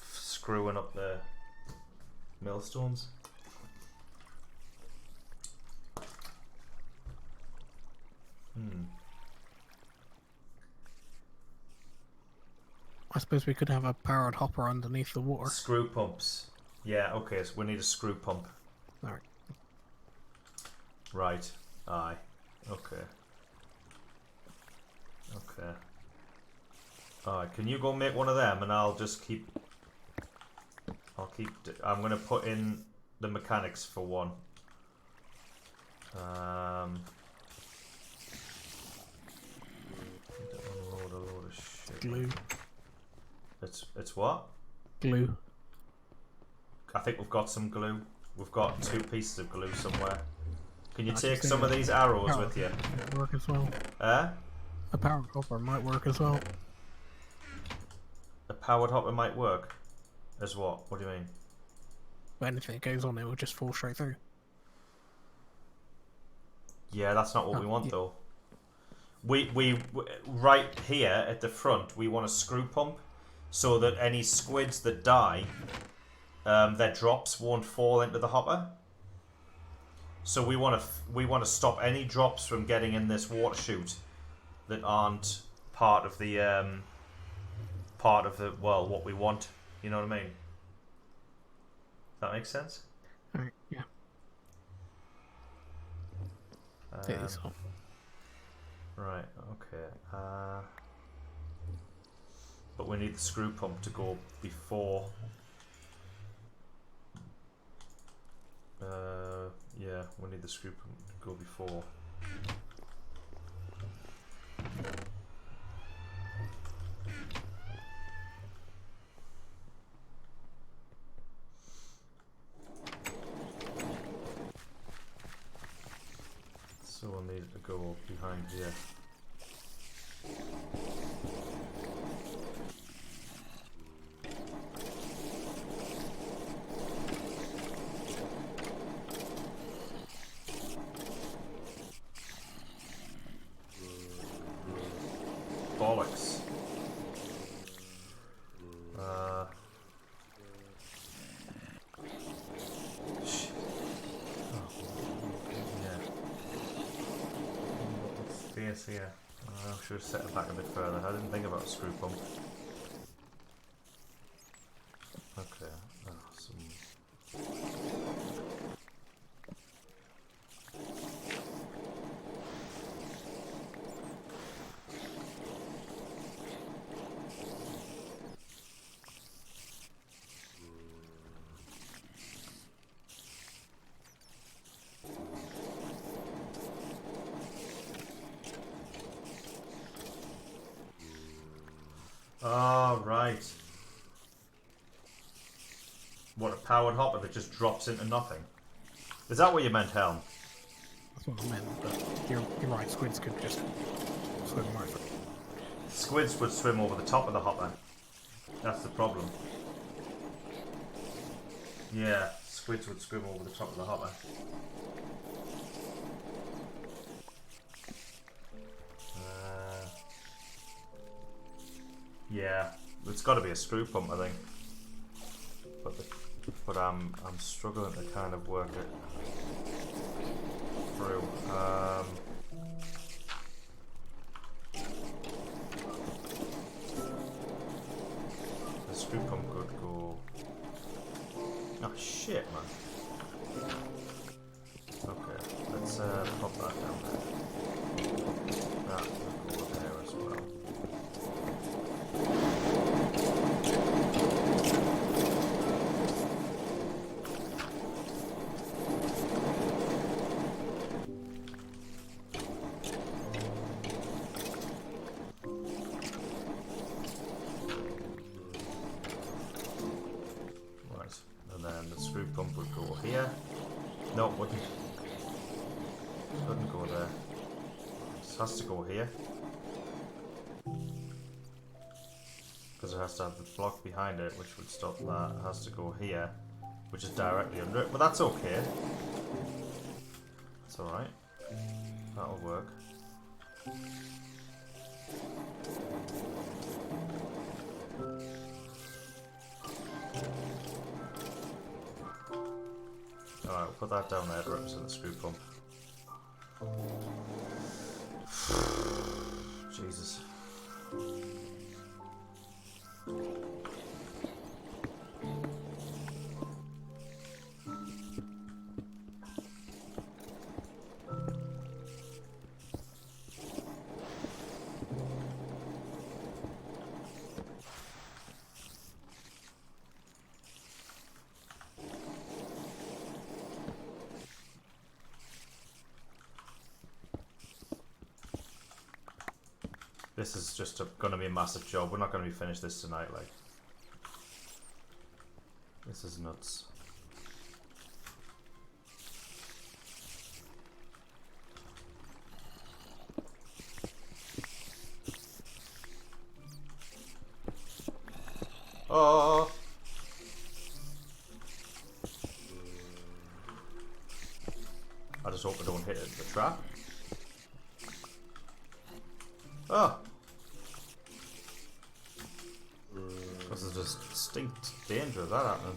A: screwing up the millstones.
C: I suppose we could have a powered hopper underneath the water.
A: Screw pumps. Yeah, okay, so we need a screw pump.
C: Alright.
A: Right. Aye. Okay. Okay. Alright, can you go make one of them and I'll just keep... I'm going to put in the mechanics for one. Unload a load of shit.
C: Glue.
A: It's what?
C: Glue.
A: I think we've got some glue. We've got 2 pieces of glue somewhere. Can you
C: I
A: take
C: can
A: some
C: see
A: of these arrows
C: power
A: with you?
C: might work as well.
A: Eh?
C: A powered hopper might work as well.
A: A powered hopper might work. As what? What do you mean?
C: But anything that goes on, it will just fall straight through.
A: Yeah, that's not what we
C: Oh,
A: want
C: yeah.
A: though. We right here at the front, we want a screw pump so that any squids that die, their drops won't fall into the hopper. So we want to stop any drops from getting in this water chute that aren't part of the well, what we want. You know what I mean? That makes sense.
C: Alright, yeah. Take these off.
A: Right, okay. But we need the screw pump to go before. Yeah, we need the screw pump to go before. So we'll need it to go behind here. Bollocks. Shit. Oh, yeah. Space here. I should have set it back a bit further. I didn't think about a screw pump. Okay. Oh, right. What, a powered hopper that just drops into nothing? Is that what you meant, Helm?
C: That's what I meant, but you're right, squids could just swim right through.
A: Squids would swim over the top of the hopper. That's the problem. Yeah, squids would swim over the top of the hopper. Yeah, it's got to be a screw pump, I think. But I'm struggling to kind of work it through. The screw pump could go. Oh shit, man. Okay, let's pop that down there. That will go there as well. Couldn't go there. This has to go here. Because it has to have the block behind it, which would stop that. It has to go here, which is directly under it. But that's okay. That's alright. That'll work. Alright, we'll put that down there to represent the screw pump. Jesus. This is just going to be a massive job. We're not going to be finished this tonight, like. This is nuts. Oh! I just hope I don't hit it in the trap. Oh! This is just distinct danger of that happening.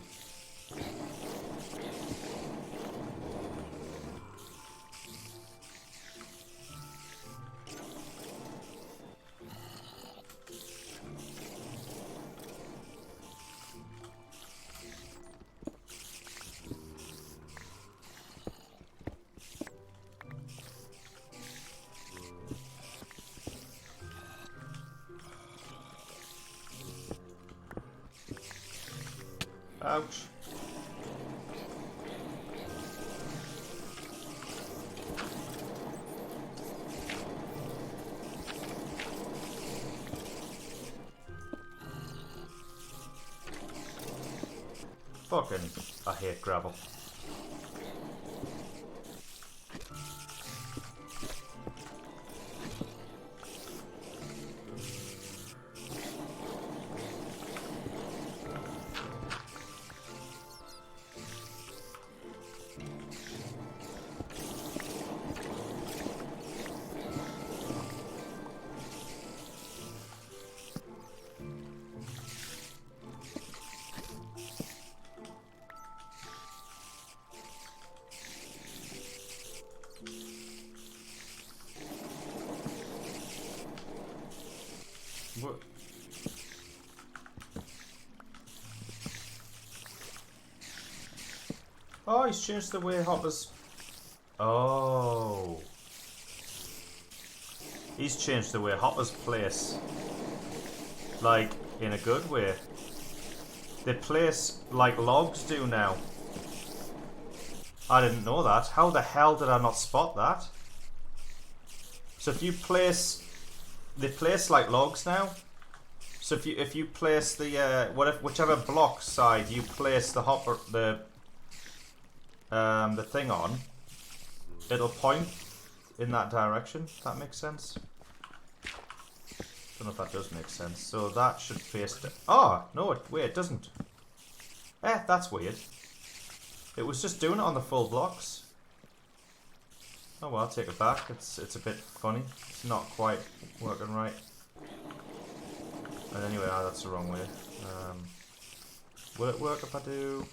A: Ouch. Fucking, I hate gravel. What? Oh, he's changed the way hoppers. Oh. He's changed the way hoppers place. Like, in a good way. They place like logs do now. I didn't know that. How the hell did I not spot that? So if you place... They place like logs now. So if you place the whichever block side you place the hopper the thing on, it'll point in that direction. If that makes sense. Don't know if that does make sense. So that should face the... Oh no! Wait, it doesn't. That's weird. It was just doing it on the full blocks. Oh well, I'll take it back. It's a bit funny. It's not quite working right. And anyway, that's the wrong way. Will it work if I do...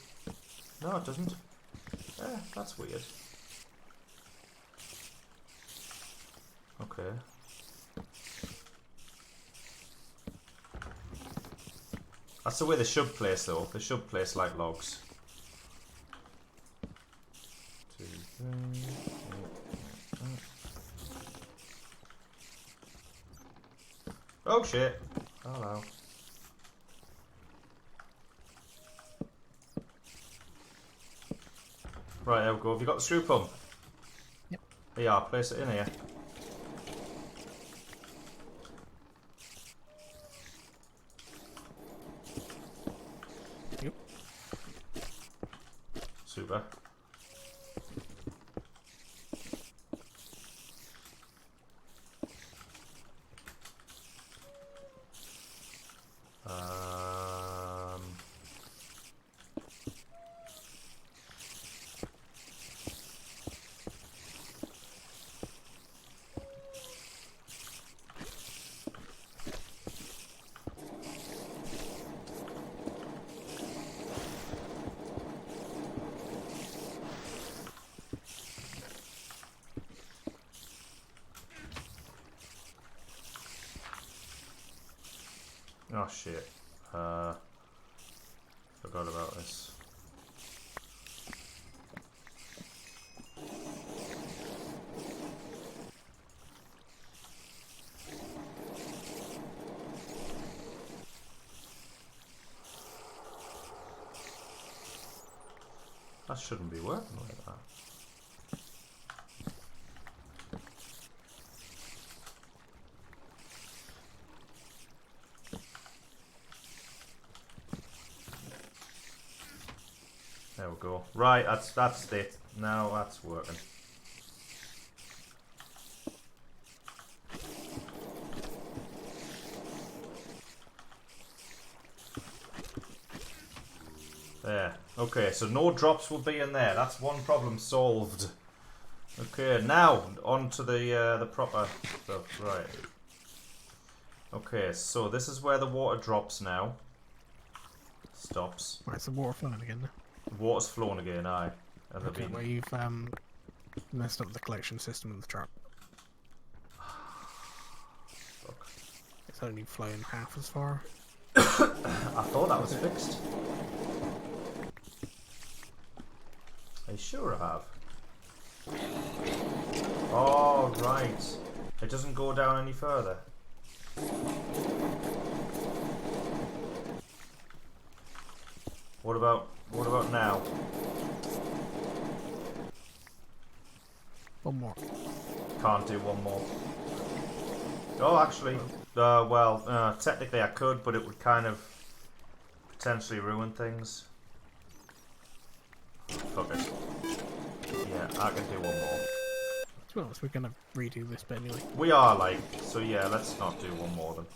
A: No, it doesn't. That's weird. Okay. That's the way they should place though. They should place like logs. 2, 3... Oh shit! Hello. Right, there we go. Have you got the screw pump?
C: Yep.
A: Yeah, place it in here. Super. Oh shit. Forgot about this. That shouldn't be working like that. There we go. Right, that's it. Now that's working. There. Okay, so no drops will be in there. That's one problem solved. Okay, now on to the proper stuff. Right. Okay, so this is where the water drops now. Stops.
C: Right, so water flowing again now.
A: Water's flowing again, aye. And
C: Okay, well you've messed up the collection system of the truck.
A: Fuck.
C: It's only flowing half as far.
A: I thought that was fixed. Are you sure I have? Oh, right. It doesn't go down any further. What about now?
C: One more.
A: Can't do one more. Oh, actually, technically I could, but it would kind of potentially ruin things. Fuck it. Yeah, I can do one more.
C: To be honest, we're gonna redo this bit anyway.
A: We are like, so yeah, let's not do one more then.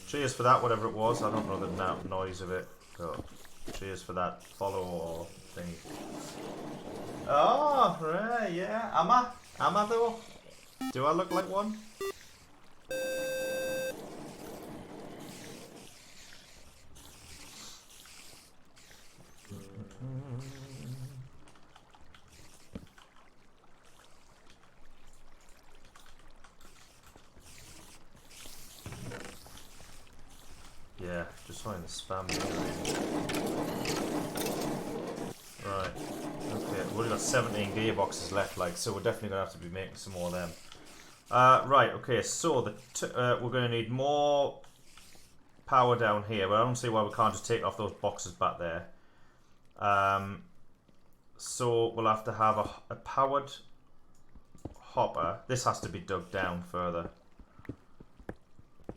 A: Cheers for that, whatever it was. I don't know the noise of it. So, cheers for that follow or thing. Oh, right, yeah. Am I though? Do I look like one? Yeah, just trying to spam it. Right. Okay, we've only got 17 gearboxes left, like, so we're definitely gonna have to be making some more of them. Right. Okay. So we're gonna need more power down here, but I don't see why we can't just take off those boxes back there. So we'll have to have a powered hopper. This has to be dug down further,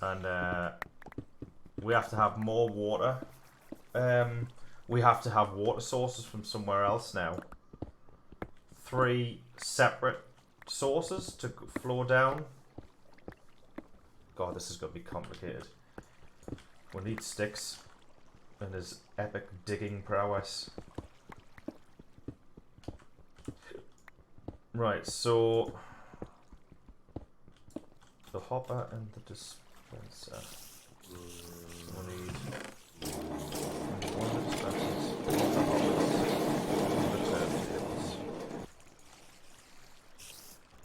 A: and we have to have more water. We have to have water sources from somewhere else now. 3 separate sources to flow down. God, this is going to be complicated. We need sticks and his epic digging prowess. Right, so the hopper and the dispenser. We need one of the dispensers, one of the hoppers, and the turntables.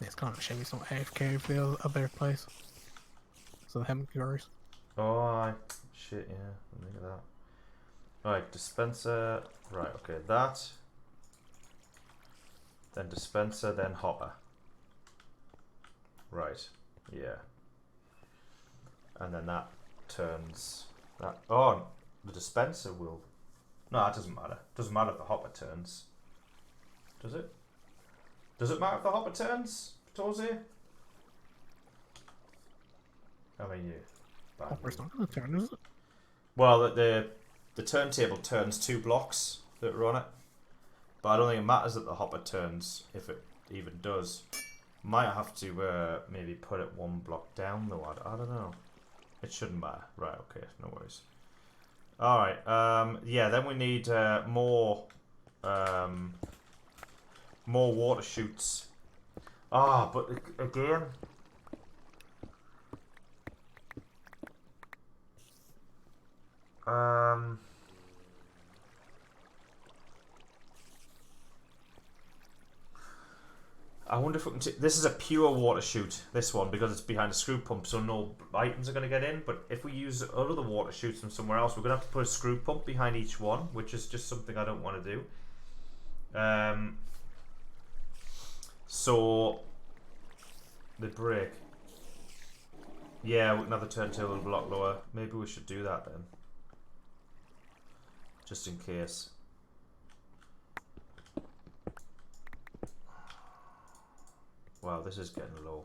C: It's kind of a shame it's not AFK for the other place. So the hemorrhoids.
A: Oh, aye. Shit, yeah. Look at that. Right, dispenser. Right, okay, that. Then dispenser, then hopper. Right, yeah. And then that turns that. Oh, the dispenser will. No, that doesn't matter. Doesn't matter if the hopper turns. Does it? Does it matter if the hopper turns, Tozy? I mean, you.
C: Hopper's not going to turn, is it?
A: Well, the turntable turns 2 blocks that are on it, but I don't think it matters that the hopper turns if it even does. Might have to maybe put it 1 block down though. I don't know. It shouldn't matter. Right? Okay. No worries. All right. Yeah. Then we need more water chutes. Ah, but again. I wonder if we can. This is a pure water chute. This one because it's behind a screw pump, so no items are going to get in. But if we use other water chutes from somewhere else, we're going to have to put a screw pump behind each one, which is just something I don't want to do. So the brick. Yeah, another turntable and block lower. Maybe we should do that then, just in case. Wow, this is getting low.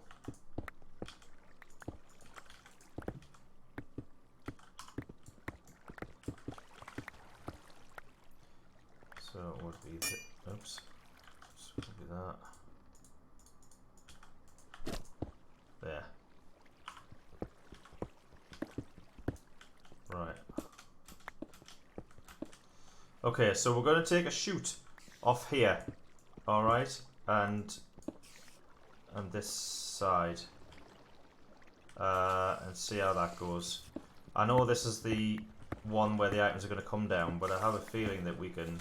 A: So it would be, oops, so it would be that. There. Right. Okay, so we're going to take a chute off here. Alright, and this side. And see how that goes. I know this is the one where the items are going to come down, but I have a feeling that we can...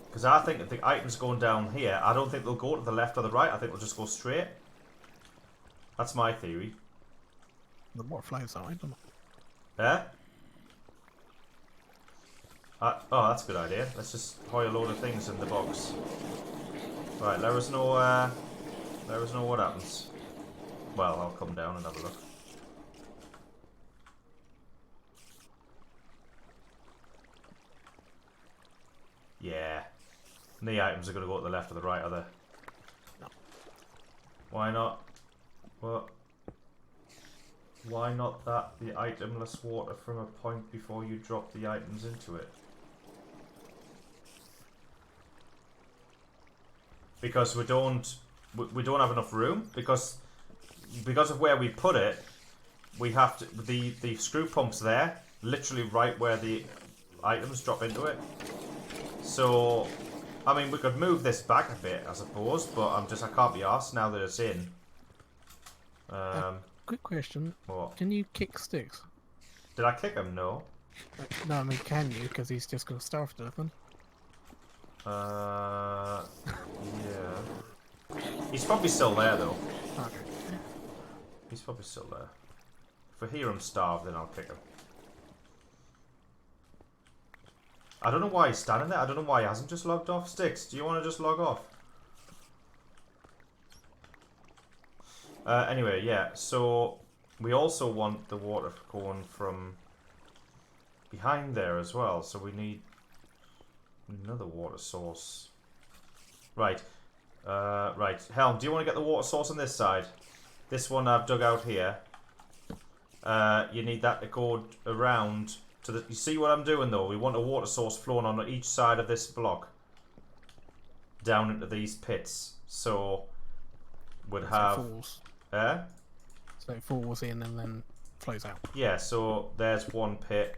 A: Because I think if the items going down here, I don't think they'll go to the left or the right. I think they'll just go straight. That's my theory.
C: The more flows out, isn't it?
A: Yeah? Oh, that's a good idea. Let's just hoy a load of things in the box. Right, let us know what happens. Well, I'll come down and have a look. Yeah. The items are going to go to the left or the right, are they?
C: No.
A: Why not? What? Why not that the itemless water from a point before you drop the items into it? Because we don't have enough room, because of where we put it, we have to the screw pump's there, literally right where the items drop into it. So I mean, we could move this back a bit, I suppose, but I can't be arsed now that it's in.
C: Quick question.
A: What?
C: Can you kick sticks?
A: Did I kick him? No.
C: No, I mean, can you? Because he's just going to starve to death.
A: Yeah. He's probably still there, though.
C: Okay.
A: He's probably still there. If I hear him starve, then I'll kick him. I don't know why he's standing there. I don't know why he hasn't just logged off. Sticks, do you want to just log off? Anyway, yeah, so we also want the water going from behind there as well, so we need another water source. Right. Right. Helm, do you want to get the water source on this side? This one I've dug out here. You need that to go around to the... You see what I'm doing, though? We want a water source flowing on each side of this block. Down into these pits. So... would have...
C: So it falls.
A: So
C: it falls in and then flows out.
A: Yeah, so there's one pit.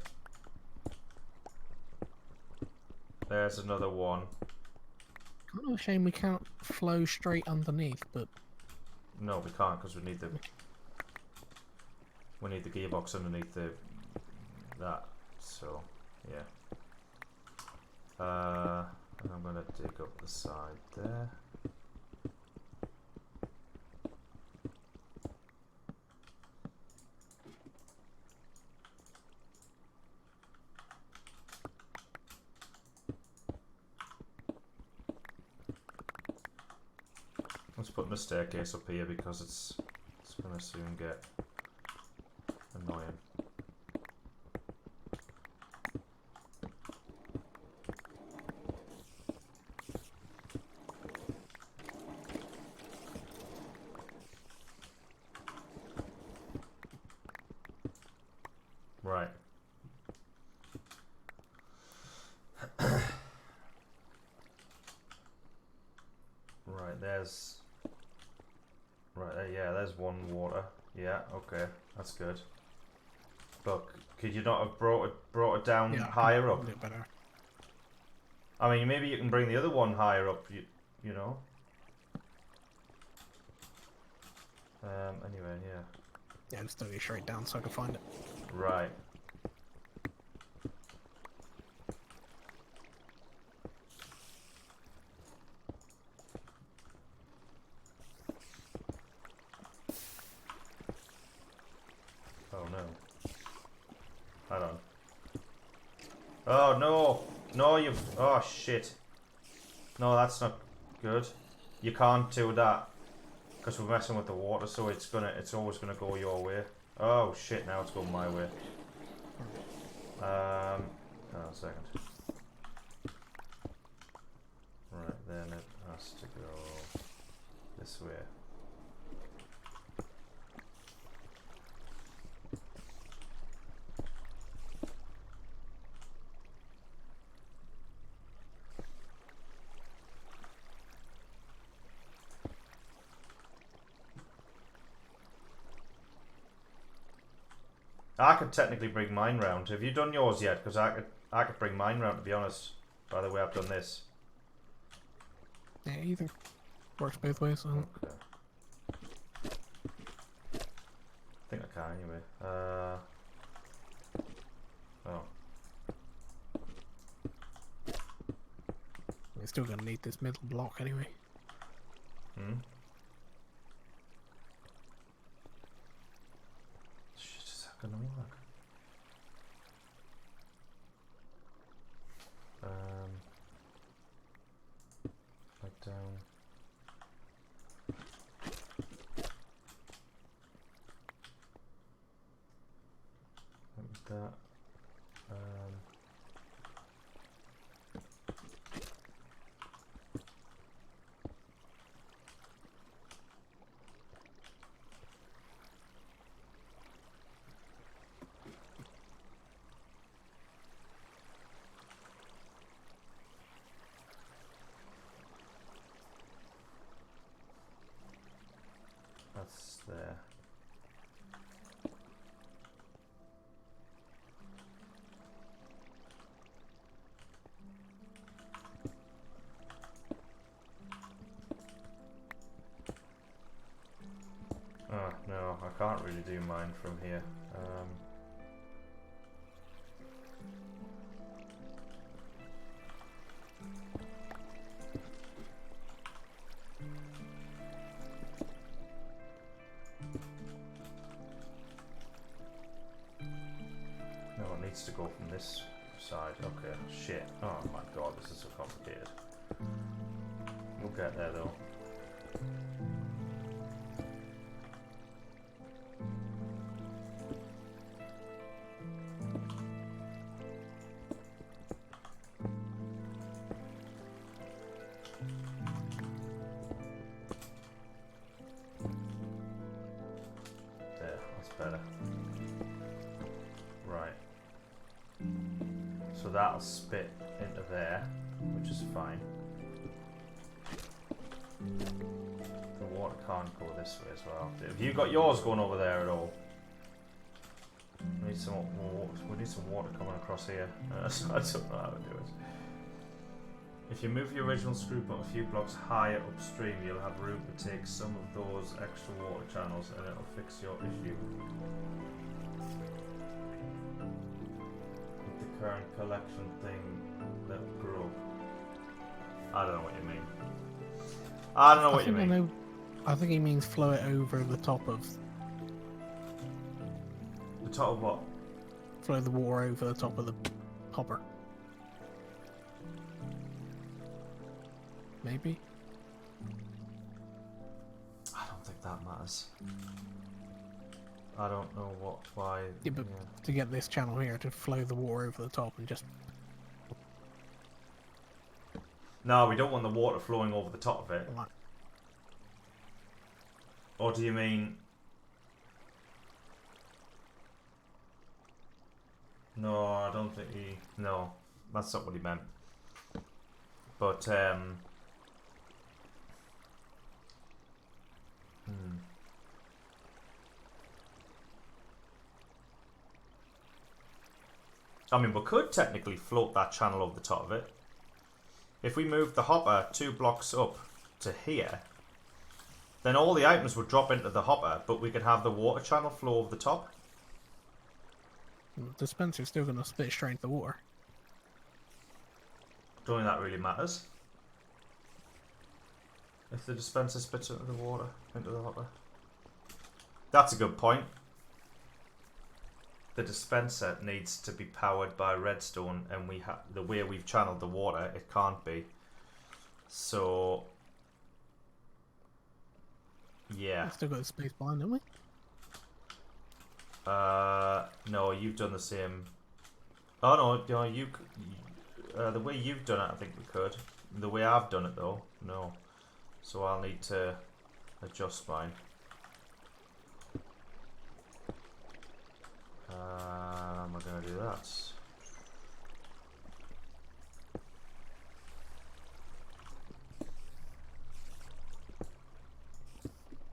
A: There's another one.
C: Kind of a shame we can't flow straight underneath, but...
A: No, we can't because we need the gearbox underneath that. So yeah. And I'm gonna dig up the side there. Let's put the staircase up here because it's gonna soon get annoying. Right. Right, there's... Right, yeah, there's one water. Yeah, okay, that's good. But could you not have brought it down higher up?
C: A bit better.
A: I mean, maybe you can bring the other one higher up, you know? Anyway, yeah.
C: Yeah, just do it straight down so I can find it.
A: Right. Oh no! No, you've. Oh shit! No, that's not good. You can't do that because we're messing with the water, so it's always gonna go your way. Oh shit! Now it's going my way. Hang on a second. Right, then it has to go this way. I could technically bring mine round. Have you done yours yet? Because I could bring mine round, to be honest. By the way, I've done this.
C: Yeah, either works both ways. So.
A: Okay. I think I can anyway. Oh.
C: We're still gonna need this middle block anyway.
A: Hmm? Shit, is that gonna work? Like down. Like that. That's there. Oh, no, I can't really do mine from here. No, it needs to go from this side. Okay, shit. Oh my god, this is so complicated. We'll get there though. There, that's better. Right. So that'll spit into there, which is fine. The water can't go this way as well. Have you got yours going over there at all? We need some more. We need some water coming across here. So I don't know how to do it. If you move your original screw pump a few blocks higher upstream, you'll have room to take some of those extra water channels, and it'll fix your issue. With the current collection thing that grew. I don't know what you mean. I don't know what you mean.
C: I think he means flow it over the top of.
A: The top of what?
C: Flow the water over the top of the hopper. Maybe?
A: I don't think that matters. I don't know why.
C: Yeah, but to get this channel here to flow the water over the top and just.
A: No, we don't want the water flowing over the top of it.
C: Like,
A: Or do you mean? No, I don't think he. No, that's not what he meant. But I mean, we could technically float that channel over the top of it. If we move the hopper 2 blocks up to here, then all the items would drop into the hopper, but we could have the water channel flow over the top.
C: the dispenser's still going to spit straight into the water.
A: Don't think that really matters. If the dispenser spits into the water, into the hopper. That's a good point. the dispenser needs to be powered by redstone, and the way we've channeled the water, it can't be. So yeah.
C: I still got the space behind, don't we?
A: No, you've done the same. Oh no, the way you've done it, I think we could. The way I've done it though, no. So I'll need to adjust mine. How am I going to do that?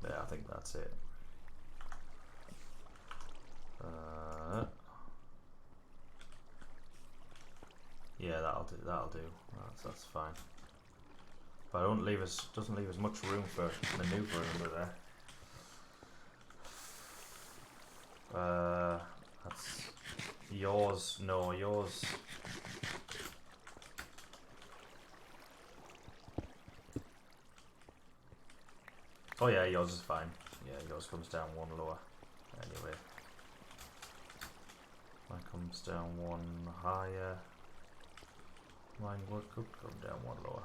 A: Yeah, I think that's it. Yeah, that'll do. That's fine. But doesn't leave us much room for manoeuvring under there. That's yours. No, yours. Oh yeah, yours is fine. Yeah, yours comes down one lower. Anyway, mine comes down one higher. Mine could come down one lower.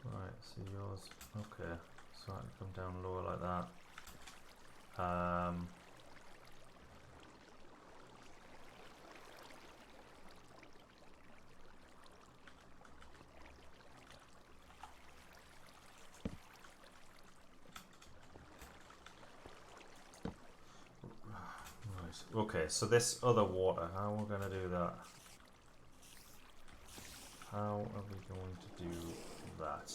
A: Right, so yours, okay, so I can come down lower like that. Right, okay, so this other water, how are we going to do that? How are we going to do that?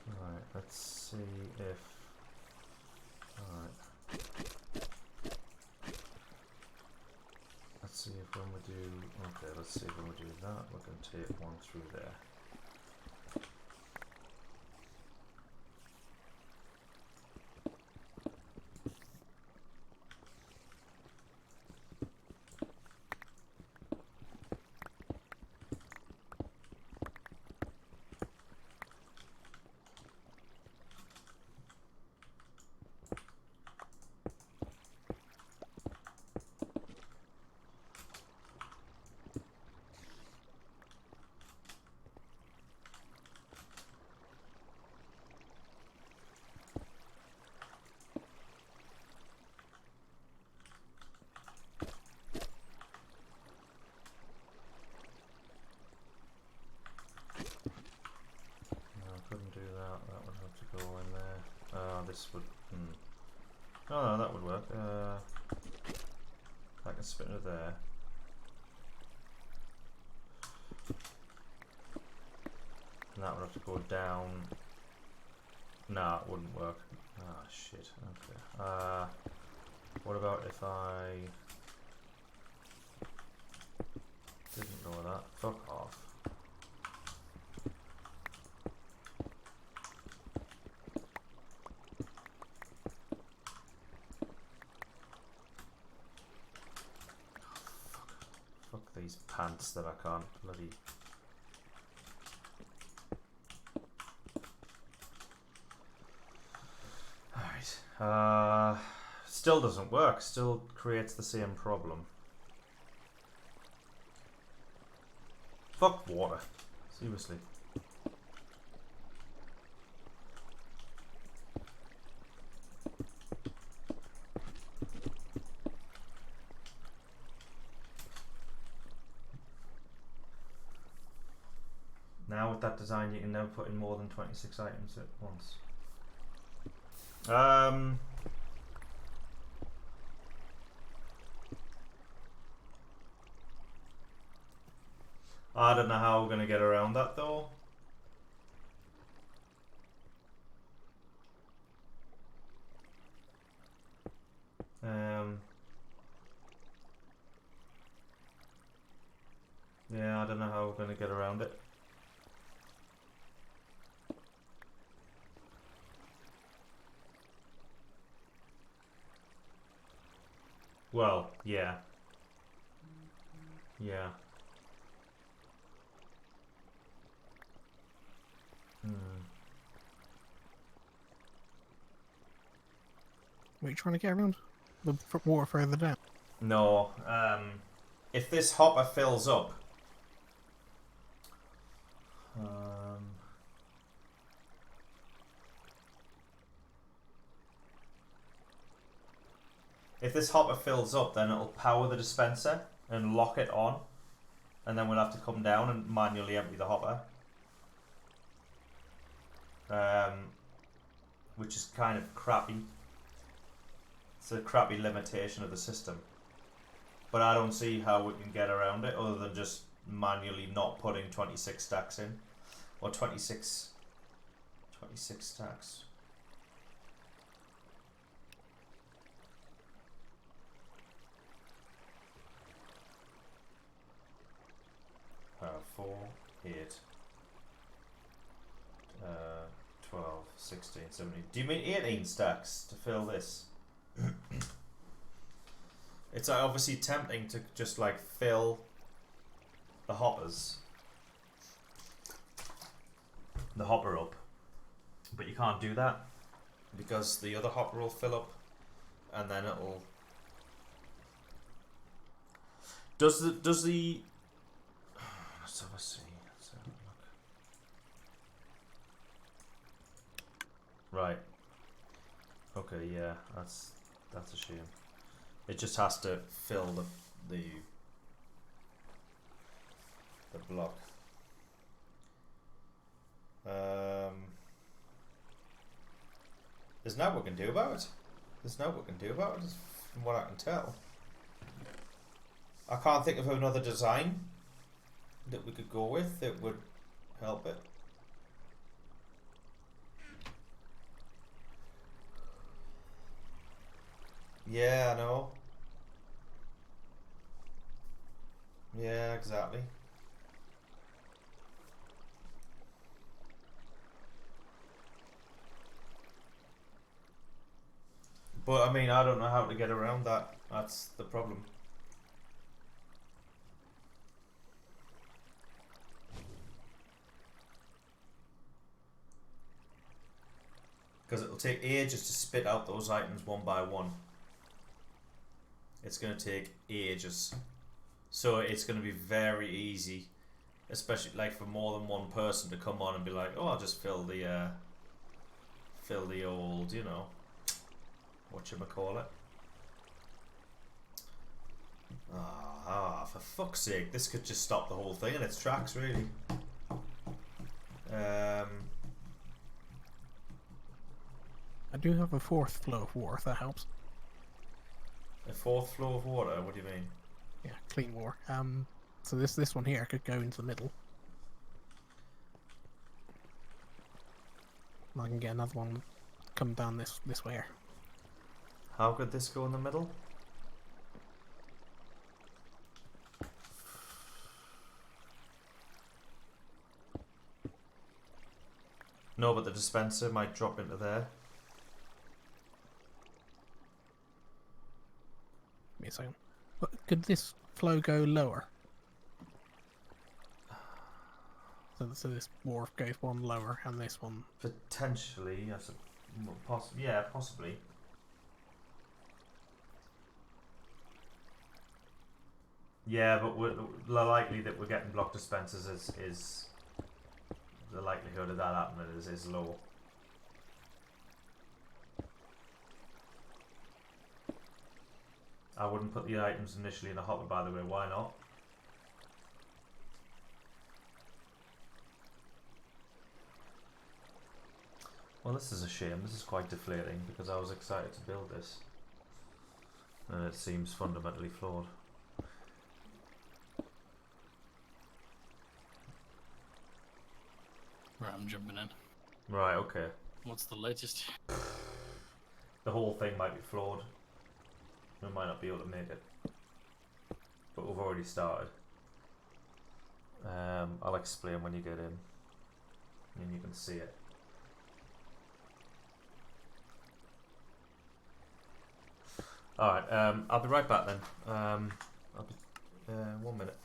A: Right, let's see if... Alright. Let's see if when we do... Okay, let's see if when we do that, we can take one through there. This would... Oh, no, that would work. I can spin it there. And that would have to go down. Nah, it wouldn't work. Ah, shit. Okay. What about if I... didn't lower that? Fuck off. These pants that I can't bloody... Alright. Still doesn't work. Still creates the same problem. Fuck water. Seriously. Now with that design you can never put in more than 26 items at once. I don't know how we're going to get around that though. Yeah, I don't know how we're going to get around it. Well, yeah. Yeah.
C: What are you trying to get around? The water further down.
A: No. If this hopper fills up, if this hopper fills up, then it'll power the dispenser and lock it on, and then we'll have to come down and manually empty the hopper. Which is kind of crappy. It's a crappy limitation of the system. But I don't see how we can get around it other than just manually not putting 26 stacks in. Or 26 stacks. 4, 8, 12, 16, 17. Do you mean 18 stacks to fill this? It's obviously tempting to just like fill the hoppers, the hopper up, but you can't do that because the other hopper will fill up, and then it'll. Does the let's have a see. Let's have a look. Right. Okay. Yeah. That's a shame. It just has to fill the block. There's nothing we can do about it. There's nothing we can do about it, from what I can tell. I can't think of another design that we could go with that would help it. Yeah, I know. Yeah, exactly. But I mean, I don't know how to get around that. That's the problem. Because it'll take ages to spit out those items one by one. It's going to take ages. So it's going to be very easy, especially like for more than one person to come on and be like, oh, I'll just fill the old, you know, whatchamacallit. For fuck's sake, this could just stop the whole thing in its tracks, really.
C: I do have a fourth flow of water, if that helps.
A: A fourth flow of water? What do you mean?
C: Yeah, clean water. So this one here could go into the middle. And I can get another one come down this way here.
A: How could this go in the middle? No, but the dispenser might drop into there.
C: Give me a second. But could this flow go lower? So this wharf goes one lower and this one.
A: Potentially, yes. Yeah, possibly. Yeah, but the likely that we're getting block dispensers is the likelihood of that happening is low. I wouldn't put the items initially in the hopper, by the way. Why not? Well, this is a shame. This is quite deflating because I was excited to build this, and it seems fundamentally flawed.
B: Right, I'm jumping in.
A: Right, okay.
B: What's the latest?
A: The whole thing might be flawed. We might not be able to make it. But we've already started. I'll explain when you get in. And you can see it. Alright, I'll be right back then. I'll be 1 minute.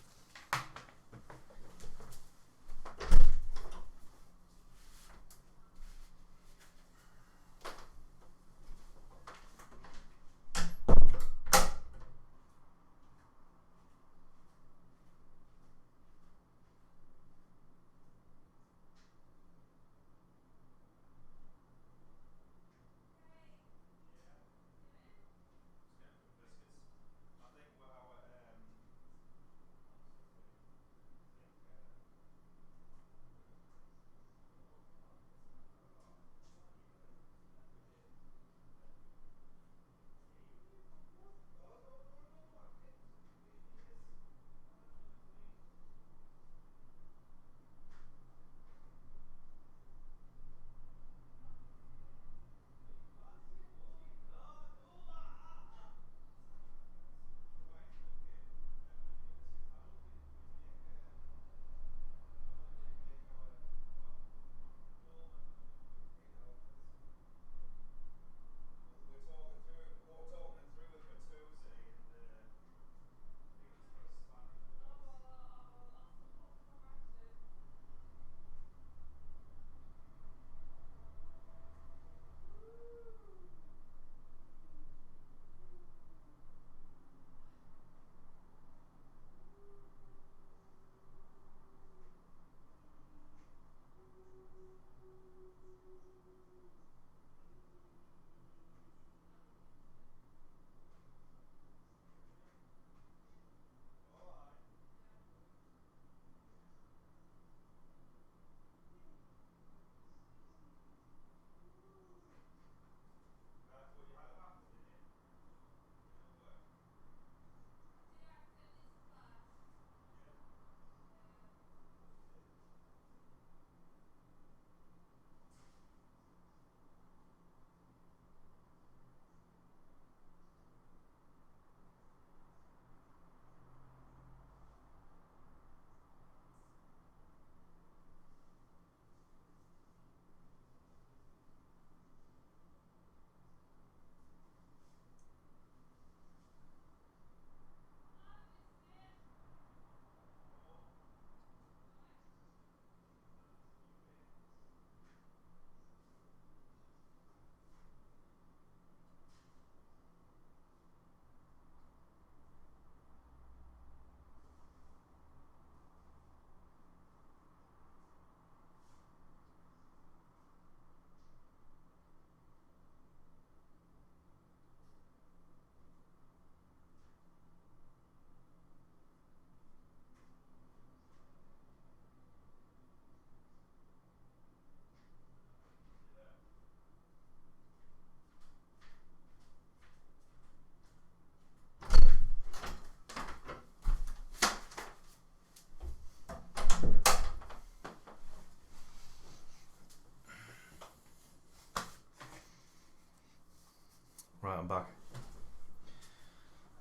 A: Right, I'm back.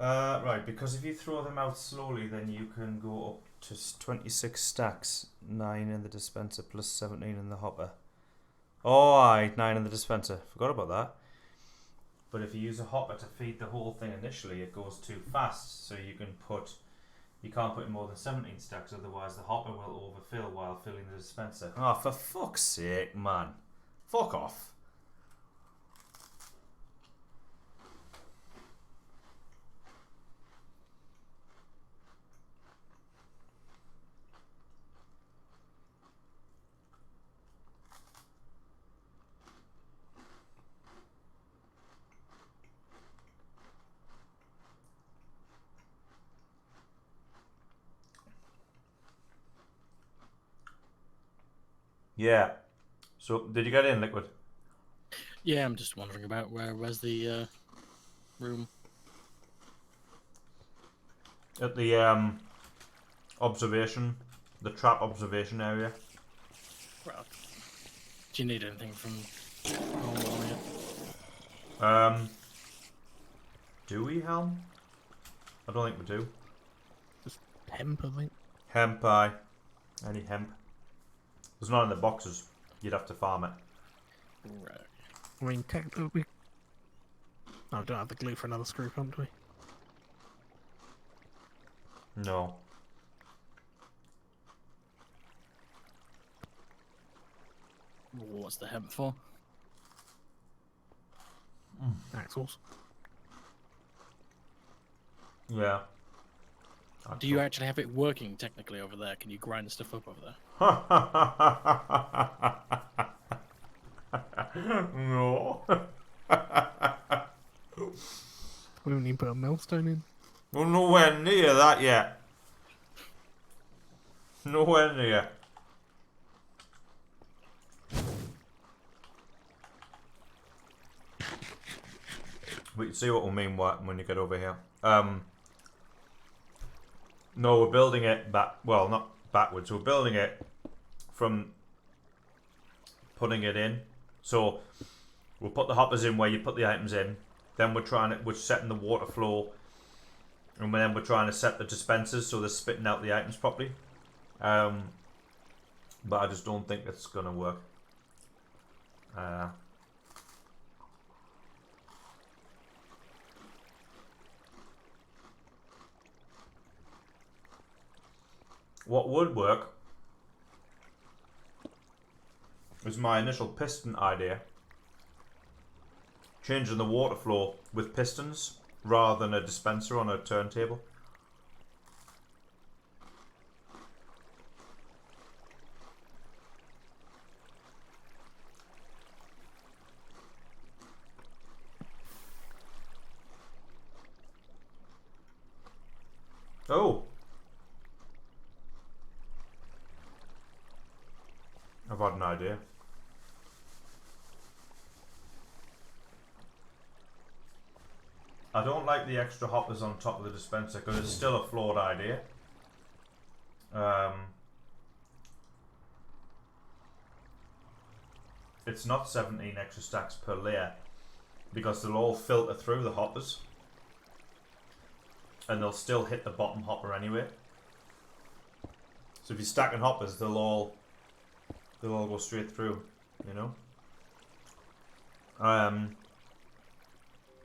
A: Right, because if you throw them out slowly, then you can go up to 26 stacks, 9 in the dispenser plus 17 in the hopper. Oh, aye, 9 in the dispenser. Forgot about that. But if you use a hopper to feed the whole thing initially, it goes too fast. So you can't put in more than 17 stacks, otherwise the hopper will overfill while filling the dispenser. Oh, for fuck's sake, man. Fuck off. Yeah. So, did you get in, Liquid?
B: Yeah, I'm just wondering about where's the room?
A: At the observation, the trap observation area.
B: Well, do you need anything from normal on here?
A: Do we, Helm? I don't think we do.
C: Just hemp, I think.
A: Hemp, aye. Any hemp. There's none in the boxes. You'd have to farm it.
B: Right.
C: I mean, technically, Oh, we don't have the glue for another screw pump, do we?
A: No.
B: What's the hemp for?
C: Axles.
A: Yeah.
B: Do you actually have it working technically over there? Can you grind stuff up over there?
A: No.
C: We don't need to put a millstone in.
A: Well, nowhere near that yet. Nowhere near. We can see what we mean when you get over here. No, we're building it back. Well, not backwards. We're building it from putting it in. So we'll put the hoppers in where you put the items in. Then we're setting the water flow, and then we're trying to set the dispensers so they're spitting out the items properly. But I just don't think it's gonna work. What would work is my initial piston idea. Changing the water flow with pistons rather than a dispenser on a turntable. Oh! I've had an idea. I don't like the extra hoppers on top of the dispenser because it's still a flawed idea. It's not 17 extra stacks per layer because they'll all filter through the hoppers and they'll still hit the bottom hopper anyway. So if you're stacking hoppers, they'll all go straight through, you know.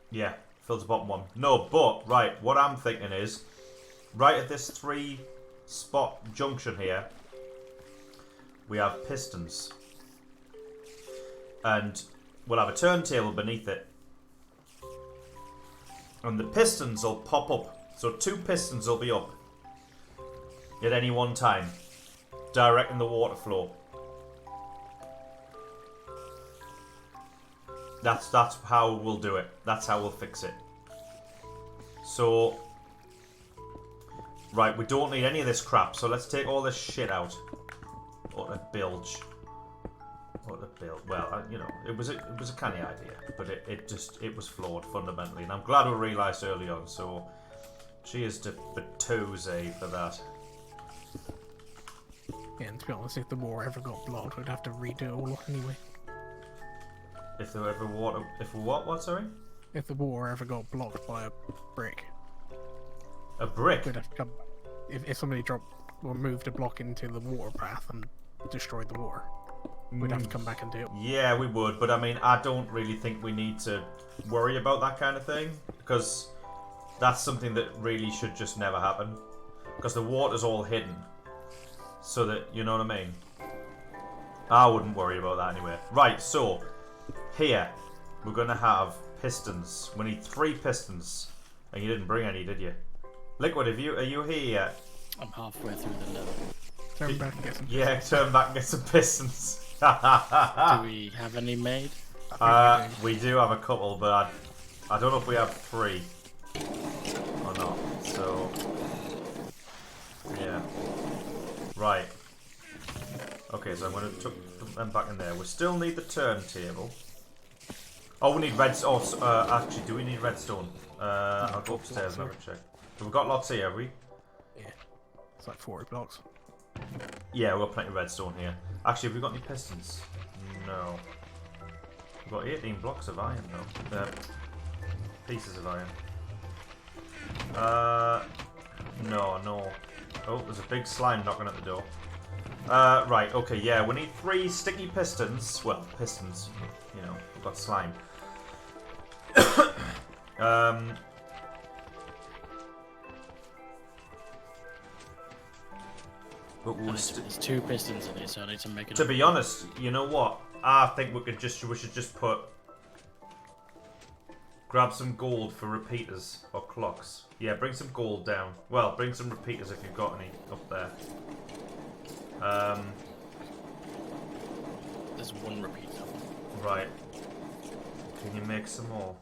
A: Yeah. Fills the bottom one. No, but, right, what I'm thinking is, right at this 3-spot junction here, we have pistons. And we'll have a turntable beneath it. And the pistons will pop up. So 2 pistons will be up at any one time, directing the water flow. That's how we'll do it. That's how we'll fix it. So, right, we don't need any of this crap. So let's take all this shit out. What a bilge. What a build. Well, you know, it was a canny idea, but it was flawed fundamentally, and I'm glad we realised early on. So, cheers to Batoze for that.
C: Yeah, and to be honest, if the war ever got blocked, we'd have to redo it all anyway.
A: If there ever what, sorry?
C: If the war ever got blocked by a brick.
A: A brick?
C: We'd have to come... If somebody dropped or moved a block into the water path and destroyed the water, we'd have to come back and do it.
A: Yeah, we would, but I mean, I don't really think we need to worry about that kind of thing, because that's something that really should just never happen. Because the water's all hidden. So that, you know what I mean? I wouldn't worry about that anyway. Right, so... Here, we're going to have pistons. We need 3 pistons. And you didn't bring any, did you? Liquid, are you here yet?
B: I'm halfway through the level.
C: Turn back and get some
A: Yeah, turn back and get some pistons.
B: Do we have any made?
A: We do have a couple, but I don't know if we have 3 or not. So, yeah. Right. Okay, so I'm going to put them back in there. We still need the turntable. Oh, we need redstone. Actually, do we need redstone? I'll go upstairs and have a check. We've got lots here, have we?
C: Yeah. It's like 40 blocks.
A: Yeah, we've got plenty of redstone here. Actually, have we got any pistons? No. We've got 18 blocks of iron, though. Pieces of iron. No. Oh, there's a big slime knocking at the door. Right, okay, yeah, we need 3 sticky pistons. Well, pistons, you know, we've got slime. But we'll
B: There's 2 pistons in here, so I need to make it.
A: to be honest, you know what? I think we should just grab some gold for repeaters or clocks. Yeah, bring some gold down. Well, bring some repeaters if you've got any up there.
B: There's 1 repeater.
A: Right. Can you make some more?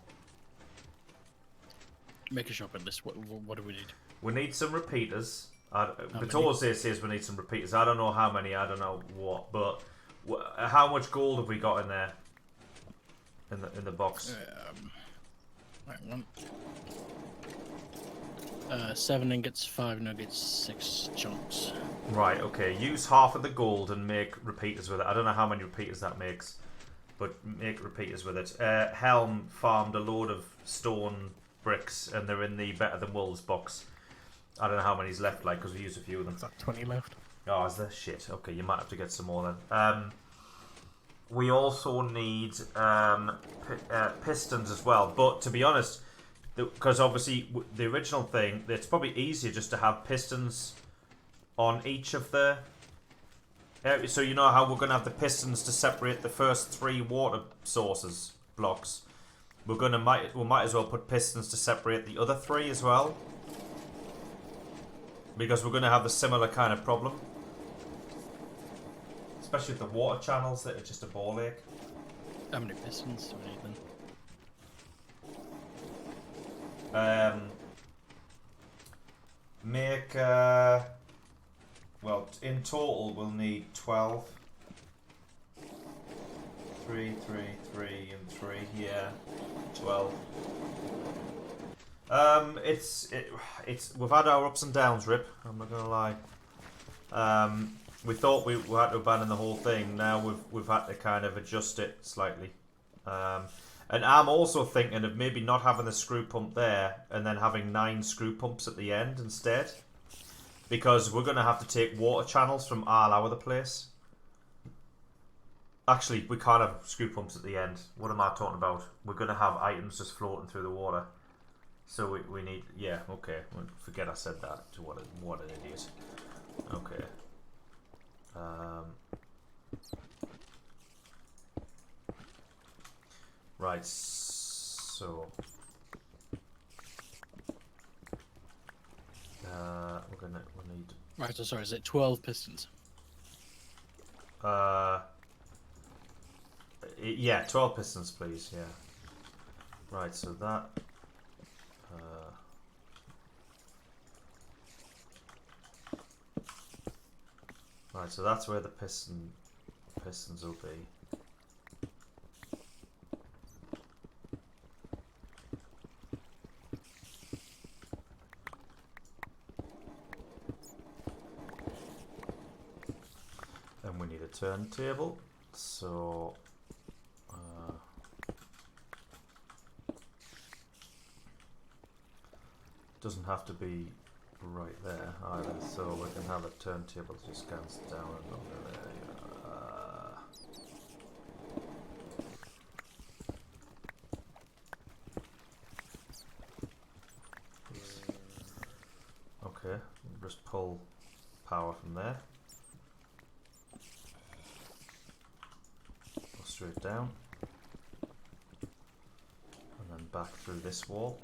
B: Make a shopping list. What do we need?
A: We need some repeaters.
B: many?
A: Batose says we need some repeaters. I don't know how many. I don't know what. But how much gold have we got in there? In the box.
B: Hang on. 7 ingots, 5 nuggets, 6 chunks.
A: Right. Okay. Use half of the gold and make repeaters with it. I don't know how many repeaters that makes, but make repeaters with it. Helm farmed a load of stone bricks, and they're in the Better Than Wolves box. I don't know how many's left, like, because we used a few of them.
C: Is that 20 left?
A: Oh, is there? Shit. Okay, you might have to get some more then. We also need pistons as well. But to be honest, because obviously the original thing, it's probably easier just to have pistons on each of the... so you know how we're going to have the pistons to separate the first 3 water sources blocks. We might as well put pistons to separate the other 3 as well. Because we're going to have a similar kind of problem. Especially with the water channels that are just a ball ache.
B: How many pistons do we need then?
A: Make well, in total we'll need 12. 3, 3, and 3. Yeah, 12. It's we've had our ups and downs, Rip. I'm not gonna lie. We thought we had to abandon the whole thing. Now we've had to kind of adjust it slightly. And I'm also thinking of maybe not having the screw pump there and then having 9 screw pumps at the end instead, because we're gonna have to take water channels from all over the place. Actually, we can't have screw pumps at the end. What am I talking about? We're gonna have items just floating through the water. So we need, yeah, okay. Forget I said that. What an idiot. Okay. Right. So we'll need.
B: Right. So sorry. Is it 12 pistons?
A: Yeah, 12 pistons, please. Yeah. Right. So that. Right, so that's where the pistons will be. Then we need a turntable, so doesn't have to be right there either, so we can have a turntable that just scans down and under there. Okay, just pull power from there. Go straight down. And then back through this wall.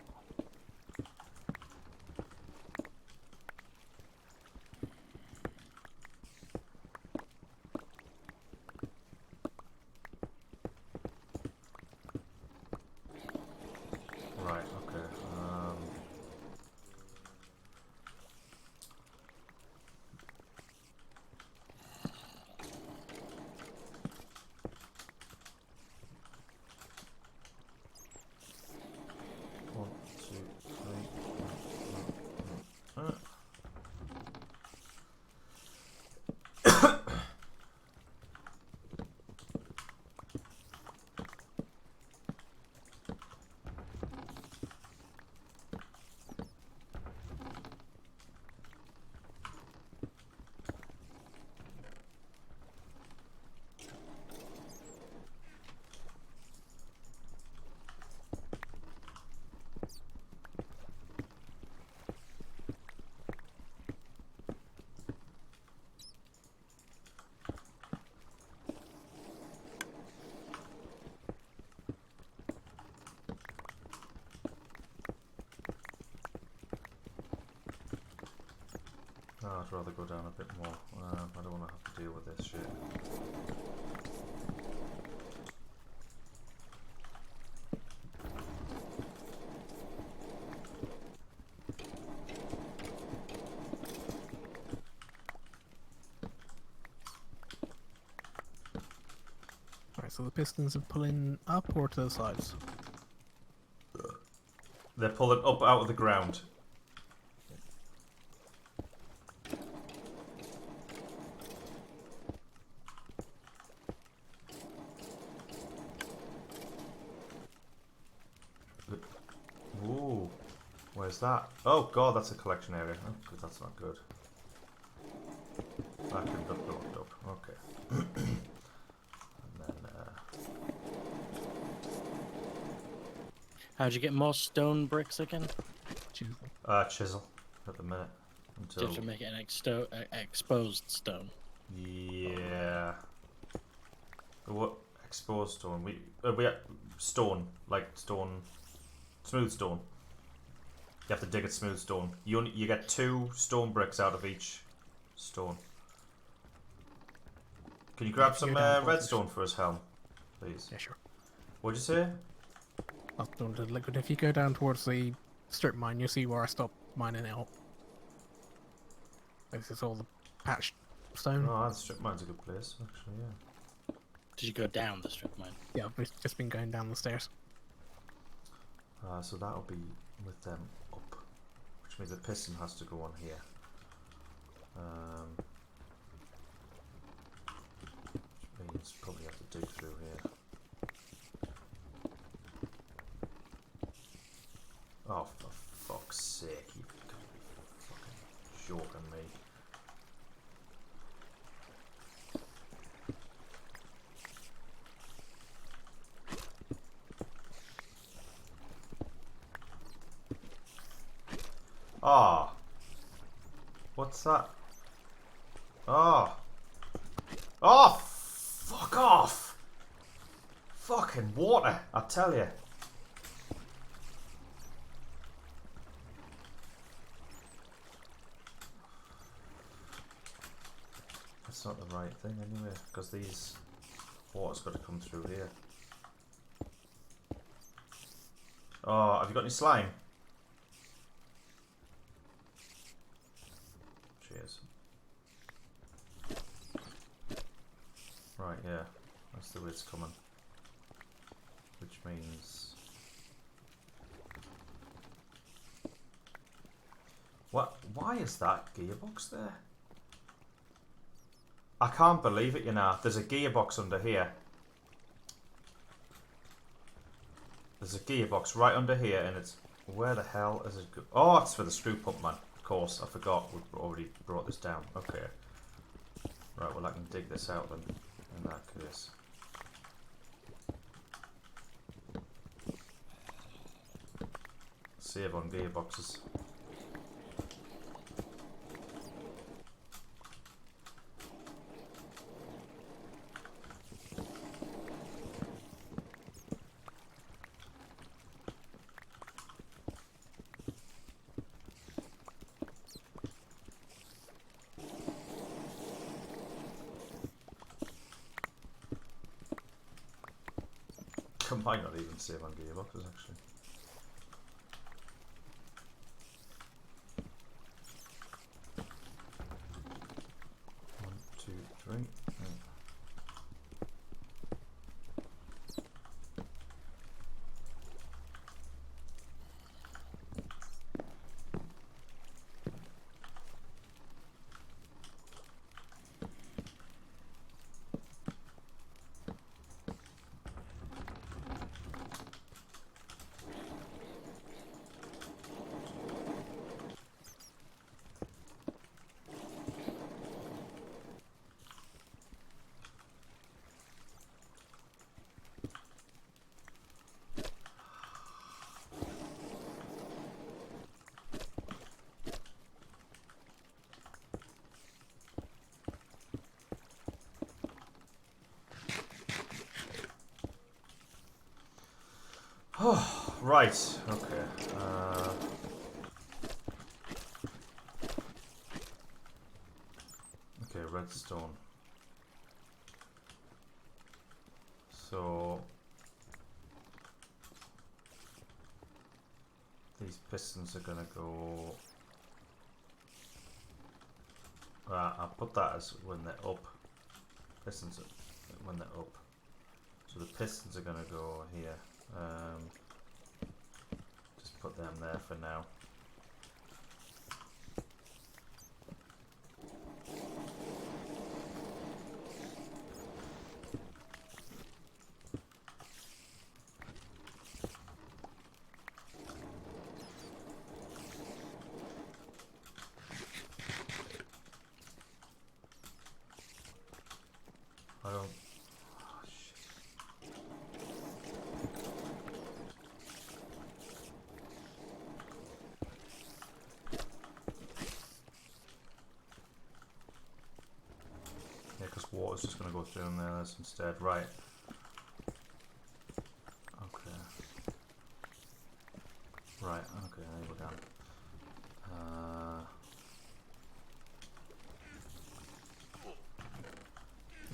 A: Oh, I'd rather go down a bit more. I don't want to have to deal with this shit.
C: Right, so the pistons are pulling up or to the sides?
A: They're pulling up out of the ground. Ooh, where's that? Oh god, that's a collection area. Oh, good, that's not good. That can be blocked up. Okay. And then,
B: How'd you get more stone bricks again?
C: Chisel.
A: chisel at the minute.
B: Do you
A: Until
B: have to make it an exposed stone?
A: yeah. What exposed stone? We stone, like stone, smooth stone. You have to dig at smooth stone. You get 2 stone bricks out of each stone. Can you grab
C: if you
A: some
C: go down
A: redstone for us, Helm, please?
C: Yeah, sure.
A: What'd you say?
C: I'll go to the liquid. If you go down towards the strip mine, you'll see where I stopped mining out. This is all the patched stone.
A: Oh, that strip mine's a good place, actually. Yeah.
B: Did you go down the strip mine?
C: Yeah, I've just been going down the stairs.
A: So that'll be with them up, which means the piston has to go on here. Which means probably have to dig through here. Oh, for fuck's sake, you've got to be fucking joking me. Ah, what's that? Ah, oh, fuck off! Fucking water, I tell you. That's not the right thing anyway, because these water's got to come through here. Oh, have you got any slime? Cheers. Right, yeah, that's the way it's coming. Which means... What? Why is that gearbox there? I can't believe it, you know. There's a gearbox under here. There's a gearbox right under here, and it's... Where the hell is it go? Oh, it's for the screw pump, man. Of course, I forgot. We've already brought this down. Okay. Right, well, I can dig this out then, in that case. Save on gearboxes. I might not even save on gearboxes actually. One, two, three. Oh, right. Okay. redstone. So these pistons are gonna go. Right, I'll put that as when they're up. Pistons are when they're up. So the pistons are gonna go here. Just put them there for now. I don't. Oh, shit. Yeah, because water's just going to go through in there instead. Right. Okay. Right, okay, there we go.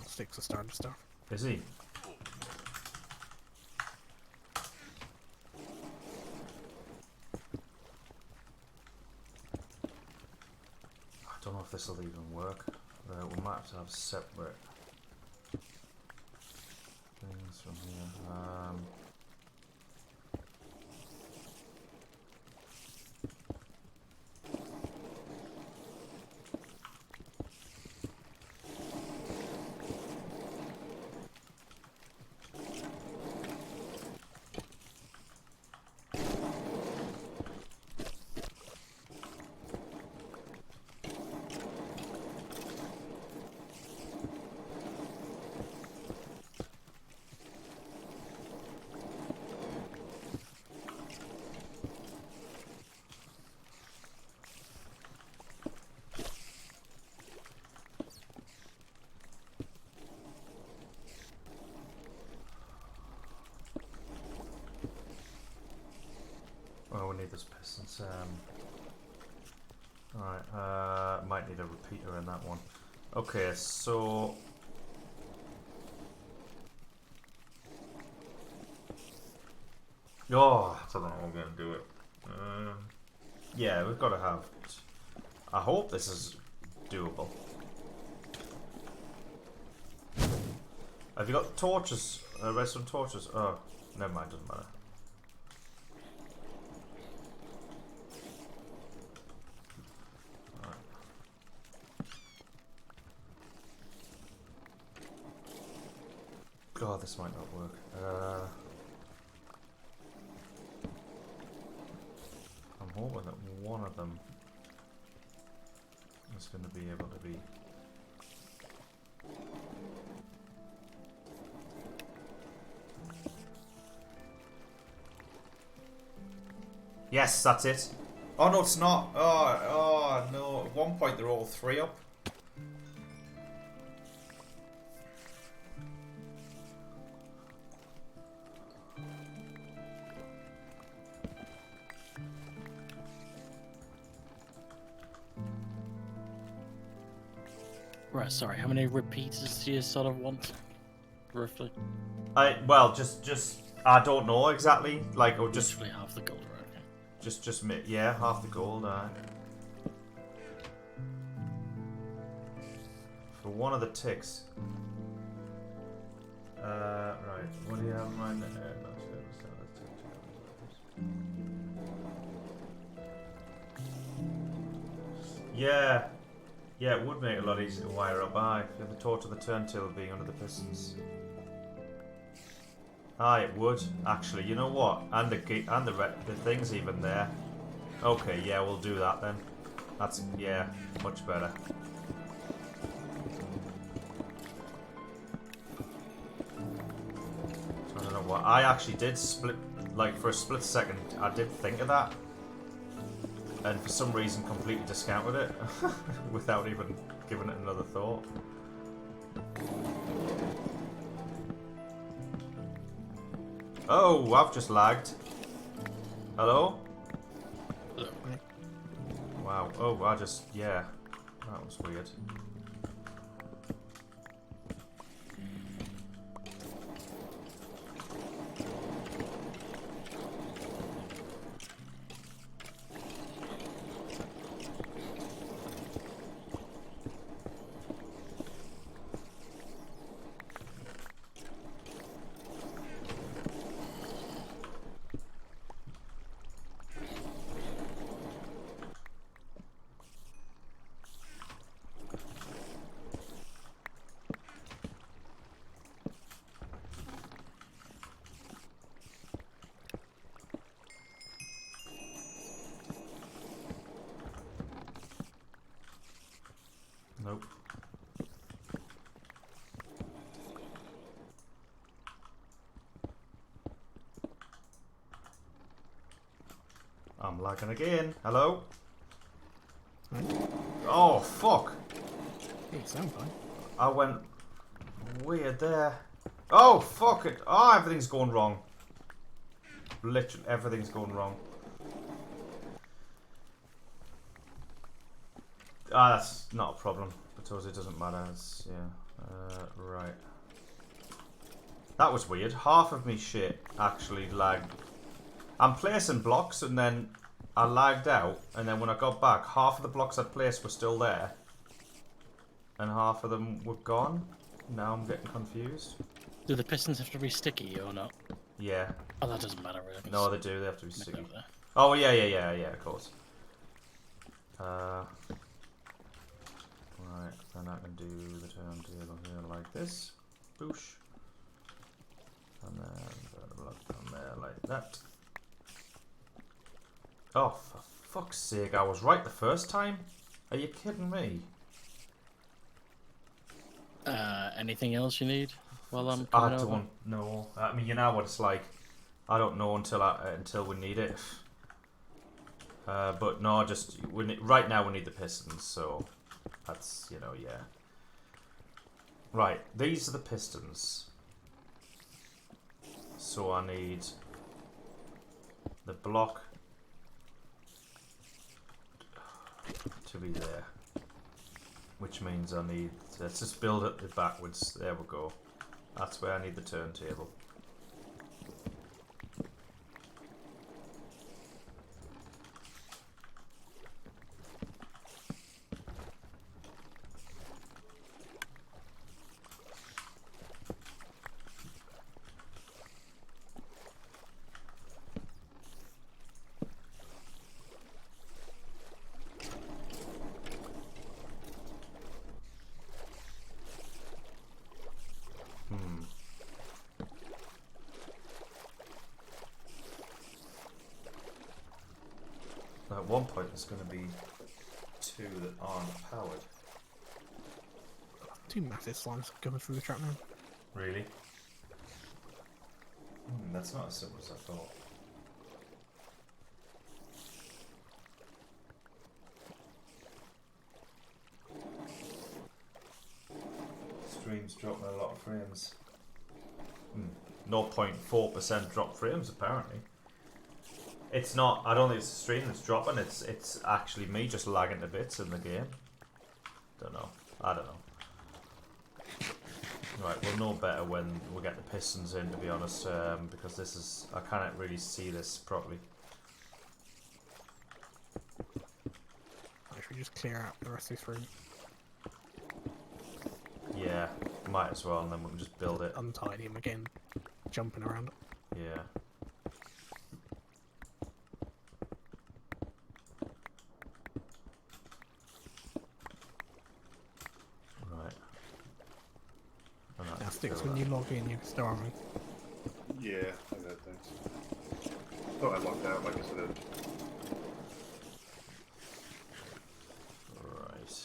C: Sticks are starting to stuff.
A: Is he? I don't know if this will even work. We might have to have separate things from here. Oh, we need those pistons. Alright, might need a repeater in that one. Okay, so oh, I don't know how we're gonna do it. Yeah, we've got to have. I hope this is doable. Have you got torches? Redstone torches? Oh, never mind, doesn't matter. God, this might not work. I'm hoping that one of them is going to be able to be. Yes, that's it. Oh no, it's not. Oh no. At one point, they're all three up.
B: Right, sorry, how many repeaters do you sort of want? Roughly?
A: Well, just I don't know exactly. Like, or just
B: Literally half the gold, right? Okay.
A: just yeah, half the gold. For one of the ticks. Right. What do you have in mind? Yeah. Yeah, it would make it a lot easier to wire up. The torch of the turntable being under the pistons. It would actually. You know what? And the things even there. Okay, yeah, we'll do that then. That's much better. I don't know what. I actually did split. Like for a split second, I did think of that. And for some reason completely discounted it without even giving it another thought. Oh, I've just lagged. Hello?
B: Hello.
A: Wow. Oh, that was weird. Lagging again. Hello?
C: Right.
A: Oh, fuck.
C: Hey, you sound fine.
A: I went weird there. Oh, fuck it. Oh, everything's going wrong. Literally, everything's going wrong. Ah, that's not a problem. Because it doesn't matter. It's, yeah. Right. That was weird. Half of me shit actually lagged. I'm placing blocks and then I lagged out. And then when I got back, half of the blocks I'd placed were still there. And half of them were gone. Now I'm getting confused.
B: Do the pistons have to be sticky or not?
A: Yeah.
B: Oh, that doesn't matter really.
A: No, they do. They have to be
B: Make it
A: sticky.
B: over there.
A: Oh, yeah, of course. Right, then I can do the turntable here like this. Boosh. And then put a block on there like that. Oh, for fuck's sake, I was right the first time? Are you kidding me?
B: Anything else you need while I'm
A: I
B: coming over?
A: don't know. I mean, you know what it's like. I don't know until we need it. But no, just right now we need the pistons, so that's, you know, yeah. Right, these are the pistons. So I need the block to be there, which means I need, let's just build it backwards. There we go. That's where I need the turntable. At one point there's going to be two that aren't powered.
C: Two massive slimes coming through the trap now.
A: Really? That's not as simple as I thought. Stream's dropping a lot of frames. 0.4% drop frames apparently. It's not, I don't think it's the stream that's dropping, it's actually me just lagging to bits in the game. Don't know. I don't know. Right, we'll know better when we get the pistons in, to be honest, because this is, I can't really see this properly.
C: Should we just clear out the rest of this room?
A: Yeah, might as well, and then we can just build it.
C: Untidy him again, jumping around.
A: Yeah.
C: Now, Sticks, when you log in, you can still have me.
D: Yeah, I got thanks. Thought I logged out, like I said.
A: Right.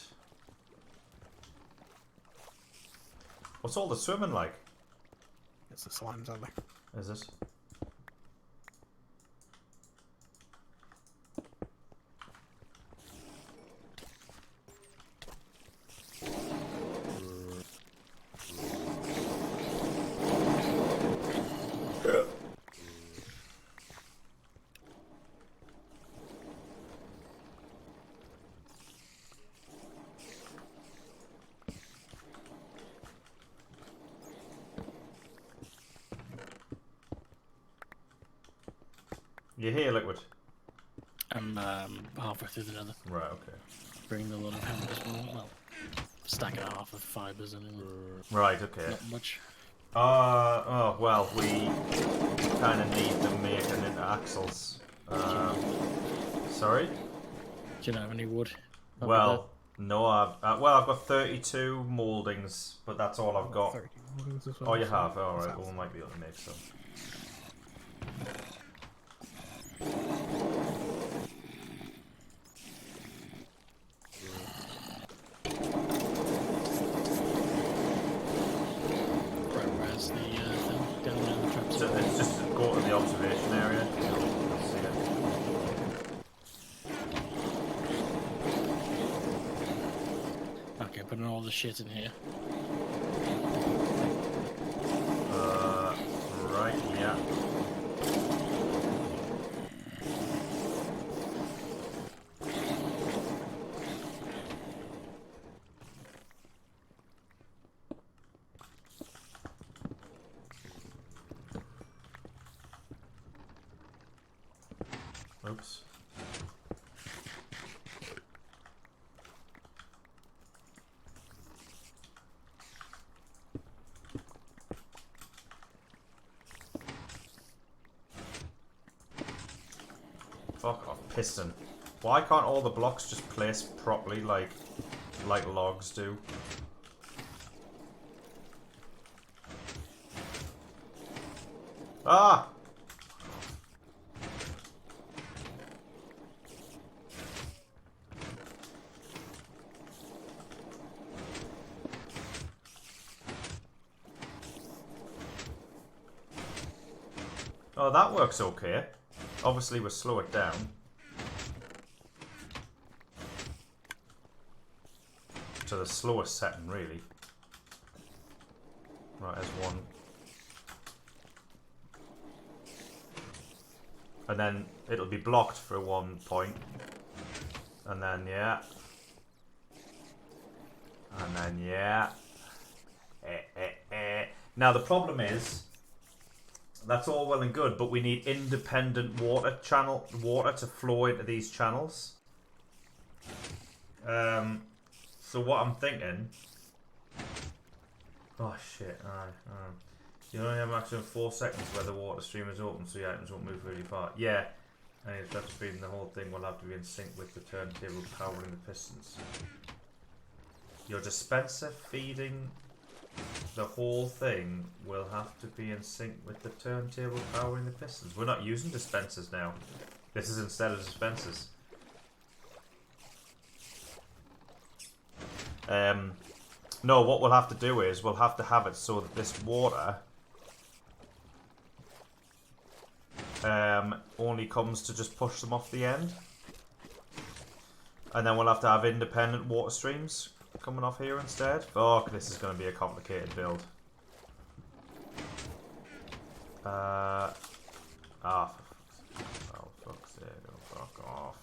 A: What's all the swimming like?
C: It's the slimes out there.
A: Is it? You here, Liquid?
B: I'm halfway through the nether.
A: Right, okay.
B: Bring the lot of hammers more. Well, stack and a half of fibres and
A: Right, okay.
B: not much.
A: Oh, well, we kind of need them making into axles. Sorry?
B: Do you not have any wood?
A: Well, no, I've got 32 mouldings, but that's all I've got.
C: 30 buildings as well,
A: Oh, you
C: so
A: have? Alright,
C: that's
A: well, we might be able to make some.
B: Right, where's the thing? Down there in the traps.
A: So it's just go to the observation area. You'll see it.
B: opening all the shit in here.
A: Right, yeah. Oops. Fuck off, piston. Why can't all the blocks just place properly like logs do? Ah! Oh, that works okay. Obviously, we'll slow it down. To the slowest setting, really. Right, there's one. And then it'll be blocked for one point. And then, yeah. And then, yeah. Now, the problem is, that's all well and good, but we need independent water to flow into these channels. So what I'm thinking... Oh shit, alright. You only have maximum 4 seconds where the water stream is open, so your items won't move really far. Yeah, and if that's feeding the whole thing, will have to be in sync with the turntable powering the pistons. Your dispenser feeding the whole thing will have to be in sync with the turntable powering the pistons. We're not using dispensers now. This is instead of dispensers. No, what we'll have to do is we'll have to have it so that this water only comes to just push them off the end. And then we'll have to have independent water streams coming off here instead. Oh, this is going to be a complicated build. Oh, fuck's sake, oh, fuck off.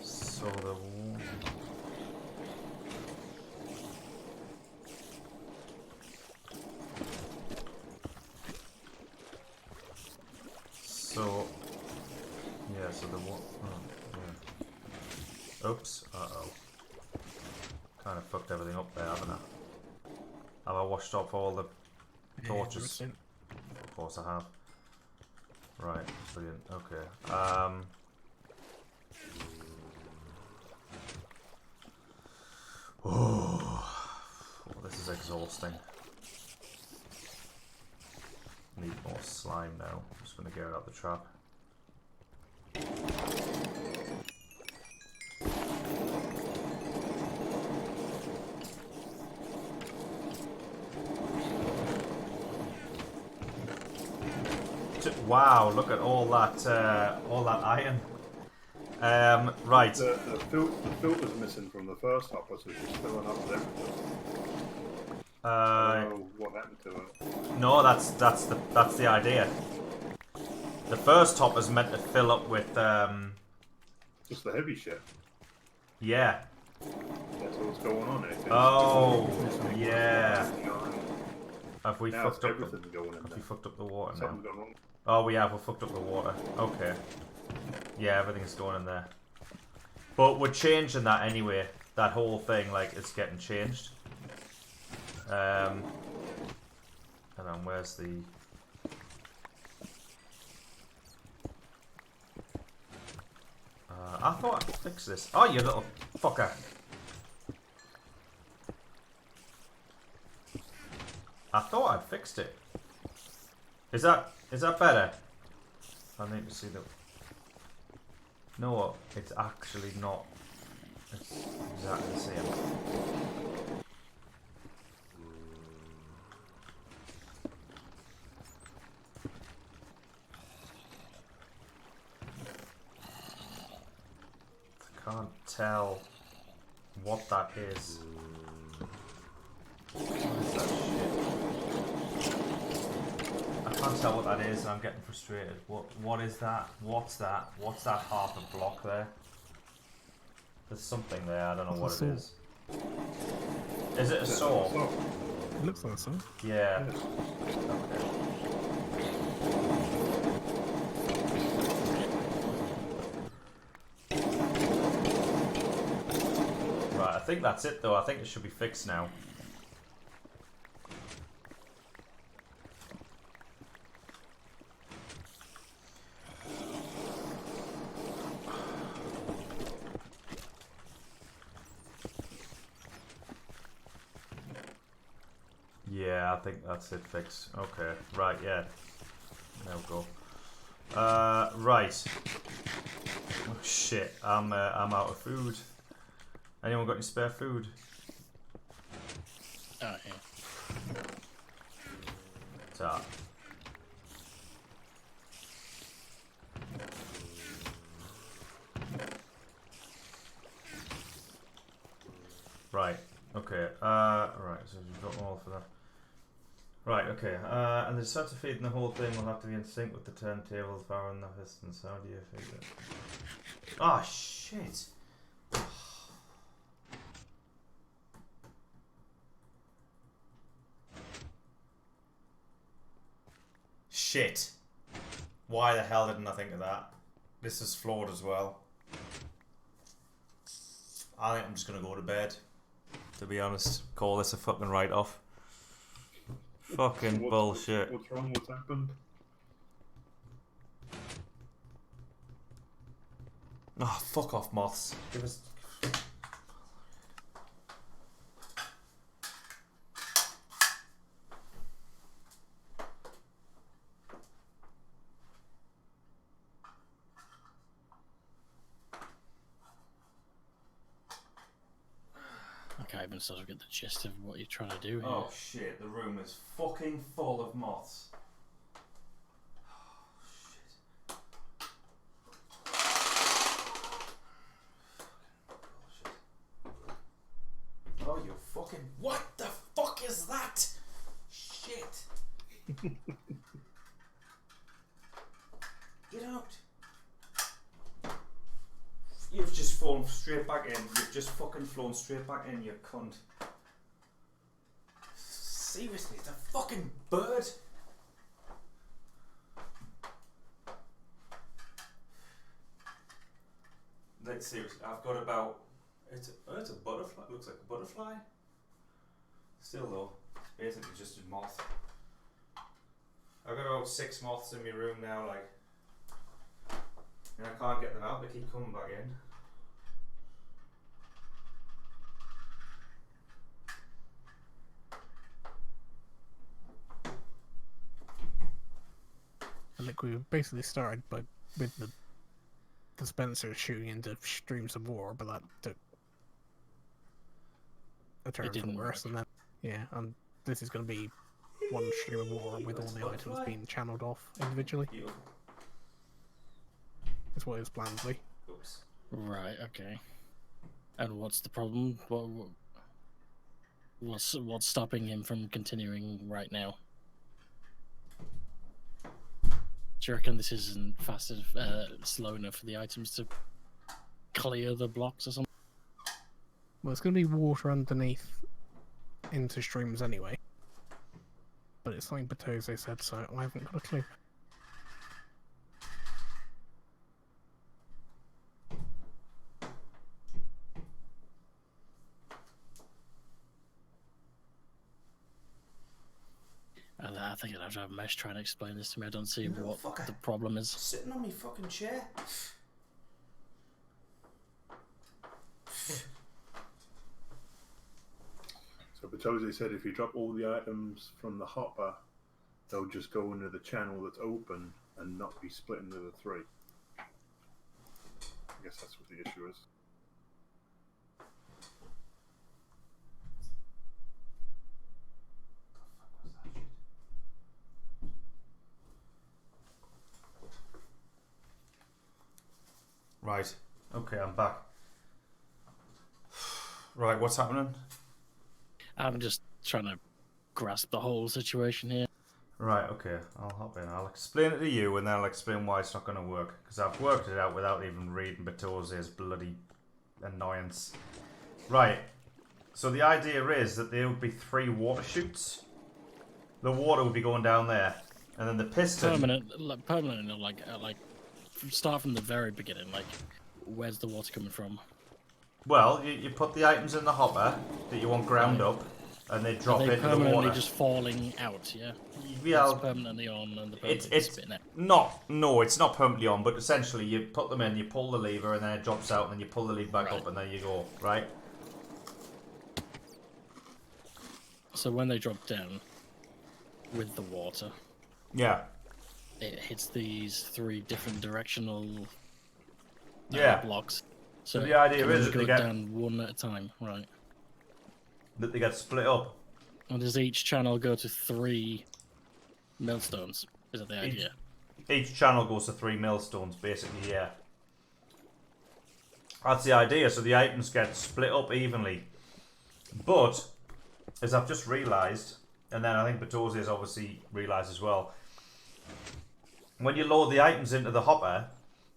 A: So the... So... Yeah, so the one... Oh, yeah. Oops, uh-oh. Kind of fucked everything up there, haven't I? Have I washed off all the torches?
C: Yeah,
A: of course I have. Right, brilliant, okay. Oh, this is exhausting. Need more slime now. I'm just going to get out the trap. Wow, look at all that iron. Right.
D: The filter's missing from the first hopper, so it's just filling up with everything. I don't know what happened to it.
A: No, that's the idea. The first hopper's meant to fill up with
D: Just the heavy shit.
A: yeah.
D: That's what's going on there.
A: Oh, yeah. Have we
D: now
A: fucked up?
D: everything's going in
A: Have
D: there.
A: we fucked up the water now?
D: Something's gone wrong.
A: Oh, we have. We fucked up the water. Okay. Yeah, everything's going in there. But we're changing that anyway. That whole thing, like, it's getting changed. And then where's the... I thought I'd fix this. Oh, you little fucker. I thought I'd fixed it. Is that better? I need to see the... You know what? It's actually not. It's exactly the same. can't tell what that is. What is that shit? I can't tell what that is, and I'm getting frustrated. What is that? What's that? What's that half a block there? There's something there. I don't know what it is. Is it a saw?
C: It looks like so.
A: Yeah.
D: Yes.
A: Okay. Right, I think that's it though. I think it should be fixed now. Yeah, I think that's it fixed. Okay, right, yeah. Now go. Right. Oh shit, I'm out of food. Anyone got any spare food?
B: Oh, yeah.
A: Ta. Right. Okay. Right. So you've got all for that. Right. Okay. And the sort of feeding the whole thing will have to be in sync with the turntables, power, and the pistons. How do you feed it? Ah, shit. Shit. Why the hell didn't I think of that? This is flawed as well. I think I'm just gonna go to bed. To be honest, call this a fucking write-off. Fucking bullshit.
D: What's wrong? What's happened?
A: Oh, fuck off, moths. Give us.
B: I can't even sort of get the gist of what you're trying to do here.
A: Oh shit, the room is fucking full of moths. Oh, you fucking. What the fuck is that? Shit. Get out. You've just flown straight back in. You've just fucking flown straight back in, you cunt. Seriously, it's a fucking bird. Like, seriously, I've got about. It's a butterfly. It looks like a butterfly. Still though, it's basically just a moth. I've got about 6 moths in my room now, like, and I can't get them out. They keep coming back in.
C: And like we basically started with the dispenser shooting into streams of water, but that took a turn for the
B: didn't
C: worse.
B: work.
C: And then and this is going to be one stream of water with all the items being channeled off individually.
A: Beautiful.
C: That's what it was planned to be.
A: Oops.
B: Right, okay. And what's the problem? What's stopping him from continuing right now? Do you reckon this isn't fast enough, slow enough for the items to clear the blocks or something?
C: Well, it's going to be water underneath into streams anyway. But it's something Batose said, so I haven't got a clue.
B: I think I'd have to have Mesh trying to explain this to me. I don't see
A: You little
B: what
A: fucker.
B: the problem is.
A: Sitting on me fucking chair.
D: So Batose said if you drop all the items from the hopper, they'll just go into the channel that's open and not be split into the 3. I guess that's what the issue is.
A: Right. Okay, I'm back. Right, what's happening?
B: I'm just trying to grasp the whole situation here.
A: Right, okay, I'll hop in. I'll explain it to you, and then I'll explain why it's not going to work. Because I've worked it out without even reading Batose's bloody annoyance. Right, so the idea is that there would be 3 water chutes. The water would be going down there, and then the piston...
B: Permanent, like, start from the very beginning, like, where's the water coming from?
A: Well, you put the items in the hopper that you want ground up, and they drop
B: Are they
A: into the
B: permanently
A: water.
B: just falling out, yeah?
A: Yeah,
B: It's permanently on and the permanently
A: it's
B: spitting out.
A: no, it's not permanently on, but essentially you put them in, you pull the lever, and then it drops out, and then you pull the lever back up, and there you go, right?
B: So when they drop down with the water,
A: Yeah.
B: it hits these 3 different directional blocks.
A: So the idea
B: can
A: is
B: only
A: that they
B: go
A: get
B: down one at a time, right?
A: that they get split up.
B: And does each channel go to 3 millstones? Is that the idea?
A: Each channel goes to 3 millstones, basically. Yeah. That's the idea. So the items get split up evenly. But as I've just realised, and then I think Batose has obviously realised as well, when you load the items into the hopper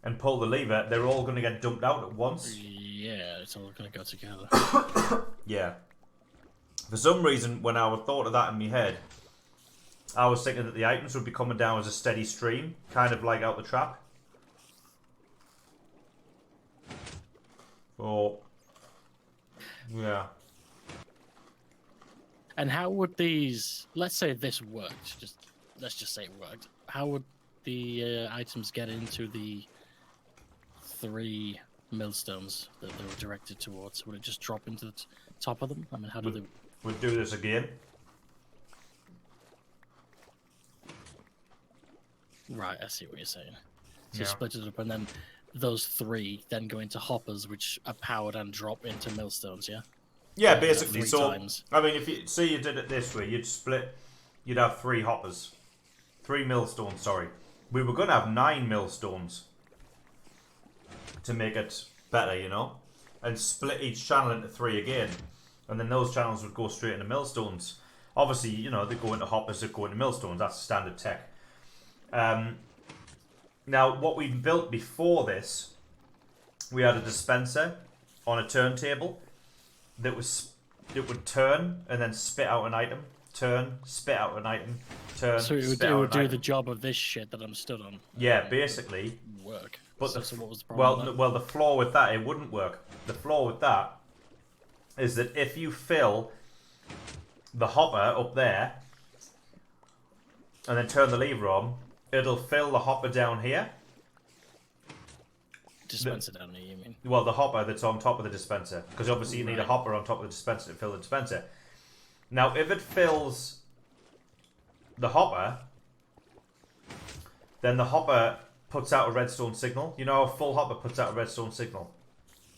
A: and pull the lever, they're all going to get dumped out at once.
B: Yeah, it's all going to go together.
A: Yeah. For some reason, when I thought of that in my head, I was thinking that the items would be coming down as a steady stream, kind of like out the trap. Oh, yeah.
B: And how would these? Let's say this worked. Let's just say it worked. How would the items get into the 3 millstones that they were directed towards? Would it just drop into the top of them? I mean, how do they?
A: We'll do this again.
B: Right, I see what you're saying. So
A: Yeah.
B: split it up, and then those 3 then go into hoppers, which are powered and drop into millstones. Yeah.
A: Yeah, basically.
B: 3
A: So,
B: times.
A: I mean, if you say you did it this way, you'd have 3 hoppers. 3 millstones, sorry. We were going to have 9 millstones to make it better, you know? And split each channel into 3 again. And then those channels would go straight into millstones. Obviously, you know, they go into hoppers, they go into millstones. That's standard tech. Now, what we built before this, we had a dispenser on a turntable that would turn and then spit out an item. Turn, spit out an item. Turn,
B: So it would,
A: spit
B: it
A: out
B: would
A: an
B: do
A: item.
B: the job of this shit that I'm stood on.
A: Yeah, basically.
B: Work.
A: But
B: So what was the problem? with that?
A: well, the flaw with that, it wouldn't work. The flaw with that is that if you fill the hopper up there and then turn the lever on, it'll fill the hopper down here.
B: Dispenser down there, you mean?
A: Well, the hopper that's on top of the dispenser, because obviously you need a
B: Right.
A: hopper on top of the dispenser to fill the dispenser. Now, if it fills the hopper, then the hopper puts out a redstone signal. You know, a full hopper puts out a redstone signal.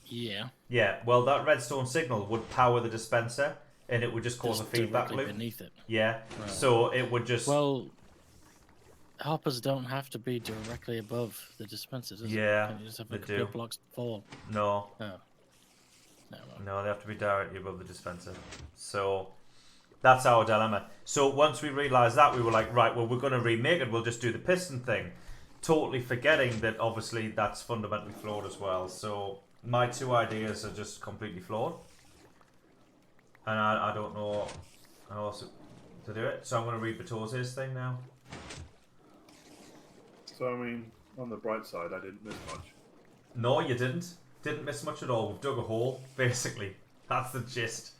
B: Yeah.
A: Yeah, well, that redstone signal would power the dispenser, and it would just cause a feedback
B: directly
A: loop.
B: beneath it.
A: Yeah,
B: Right.
A: so it would just...
B: Well, hoppers don't have to be directly above the dispenser, does
A: Yeah,
B: it? Can't you just have
A: they
B: a couple of
A: do.
B: blocks fall?
A: No,
B: Oh. No, well.
A: no, they have to be directly above the dispenser. So that's our dilemma. So once we realised that, we were like, right, well, we're going to remake it. We'll just do the piston thing. Totally forgetting that obviously that's fundamentally flawed as well. So my 2 ideas are just completely flawed. And I don't know how else to do it. So I'm going to read Batose's thing now.
D: So, I mean, on the bright side, I didn't miss much.
A: No, you didn't. Didn't miss much at all. We've dug a hole, basically. That's the gist.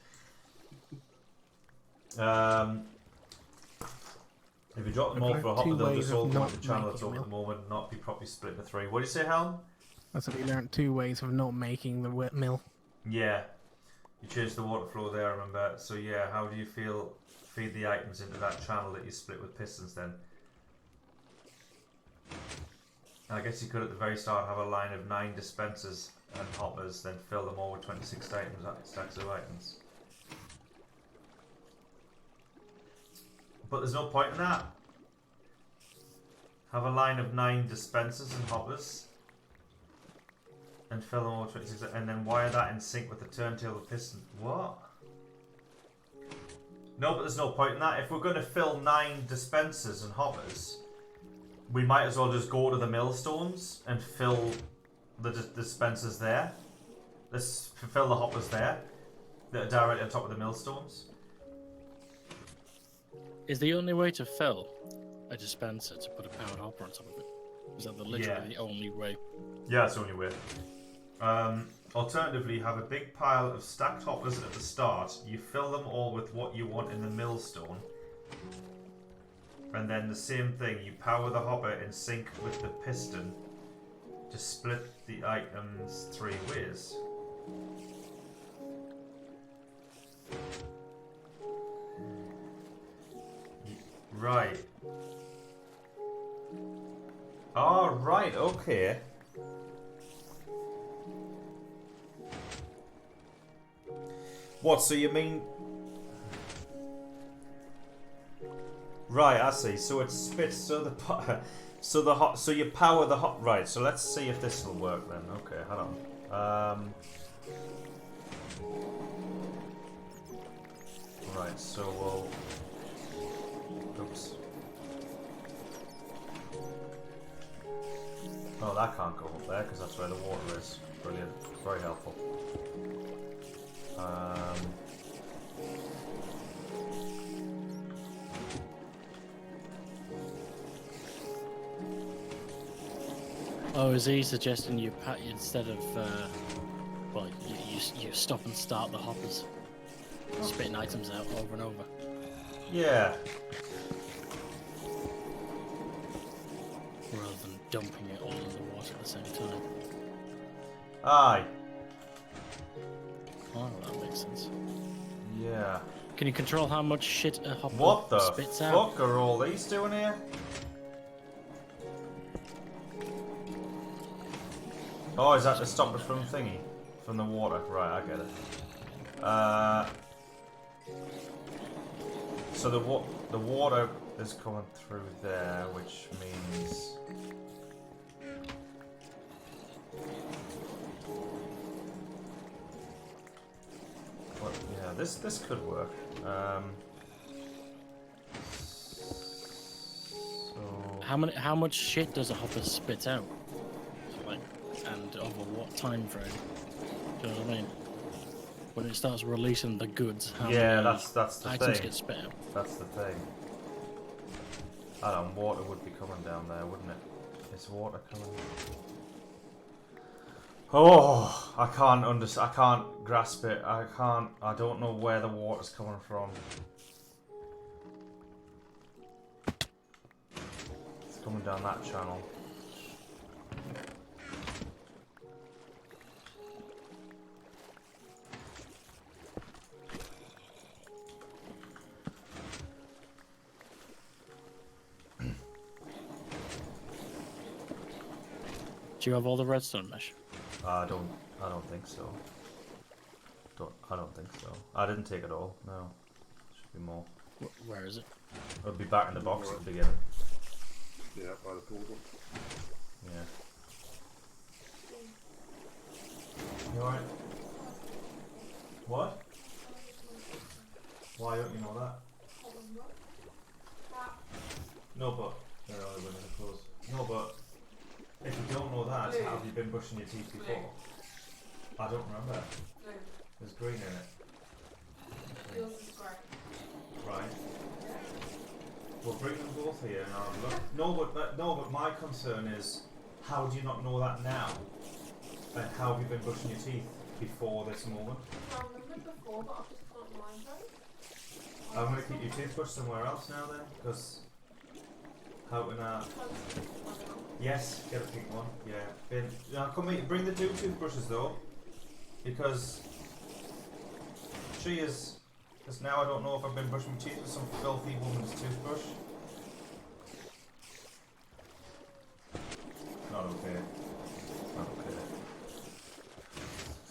A: If you drop them all
C: I've
A: for a
C: learned
A: hopper,
C: 2
A: they'll
C: ways
A: just
C: of
A: all go
C: not
A: into the channel
C: making
A: that's open
C: milk.
A: at the moment and not be properly split into 3. What do you say, Helen?
C: I said we learned 2 ways of not making the wet mill.
A: Yeah. You changed the water flow there, I remember. So yeah, how do you feed the items into that channel that you split with pistons then? I guess you could at the very start have a line of 9 dispensers and hoppers, then fill them all with 26 items, stacks of items. But there's no point in that. Have a line of 9 dispensers and hoppers. And fill them all 26, and then wire that in sync with the turntable piston. What? No, but there's no point in that. If we're going to fill 9 dispensers and hoppers, we might as well just go to the millstones and fill the dispensers there. Let's fill the hoppers there, that are directly on top of the millstones.
B: Is the only way to fill a dispenser to put a powered hopper on top of it? Is that literally the only way?
A: Yeah, it's the only way. Alternatively, have a big pile of stacked hoppers at the start. You fill them all with what you want in the millstone. And then the same thing, you power the hopper in sync with the piston to split the items 3 ways. Right. Oh, right, okay. What, so you mean... Right, I see. So it spits, so the so you power the hot. Right, so let's see if this will work then. Okay, hold on. Right, so we'll... Oops. Oh, that can't go up there because that's where the water is. Brilliant. Very helpful.
B: Oh, is he suggesting you instead of well, you stop and start the hoppers, spitting items out over and over?
A: Yeah.
B: Rather than dumping it all in the water at the same time.
A: Aye.
B: Oh, that makes sense.
A: Yeah.
B: Can you control how much shit a hopper
A: What the
B: spits out?
A: fuck are all these doing here? Oh, is that to stop it from thingy? From the water? Right, I get it. So the water is coming through there, which means... Well, yeah, this could work. So...
B: How much shit does a hopper spit out? Like, and over what time frame? Do you know what I mean? When it starts releasing the goods, how
A: Yeah,
B: many
A: that's the
B: items
A: thing.
B: get spit out?
A: That's the thing. I don't know, water would be coming down there, wouldn't it? Is water coming? Oh, I can't grasp it. I don't know where the water's coming from. It's coming down that channel.
B: Do you have all the redstone mesh?
A: I don't think so. I don't think so. I didn't take it all. No, should be more.
B: Where is it?
A: It'll be back in the box at the beginning.
D: Yeah, by the portal.
A: Yeah. You alright? What? Why don't you know that? No, but they're all the women, of course. No, but if you don't know that, have you been brushing your teeth before? I don't remember.
E: No,
A: There's green in it.
E: yours is grey.
A: Right. We'll bring them both here and I'll have a look. No, but my concern is, how do you not know that now? And how have you been brushing your teeth before this moment?
E: I remembered before, but I've just not mind though.
A: I'm going to keep your toothbrush somewhere else now then, because how can I... Yes, get a pink one, yeah. Now come here, bring the 2 toothbrushes though, because because now I don't know if I've been brushing my teeth with some filthy woman's toothbrush. Not okay. Not okay.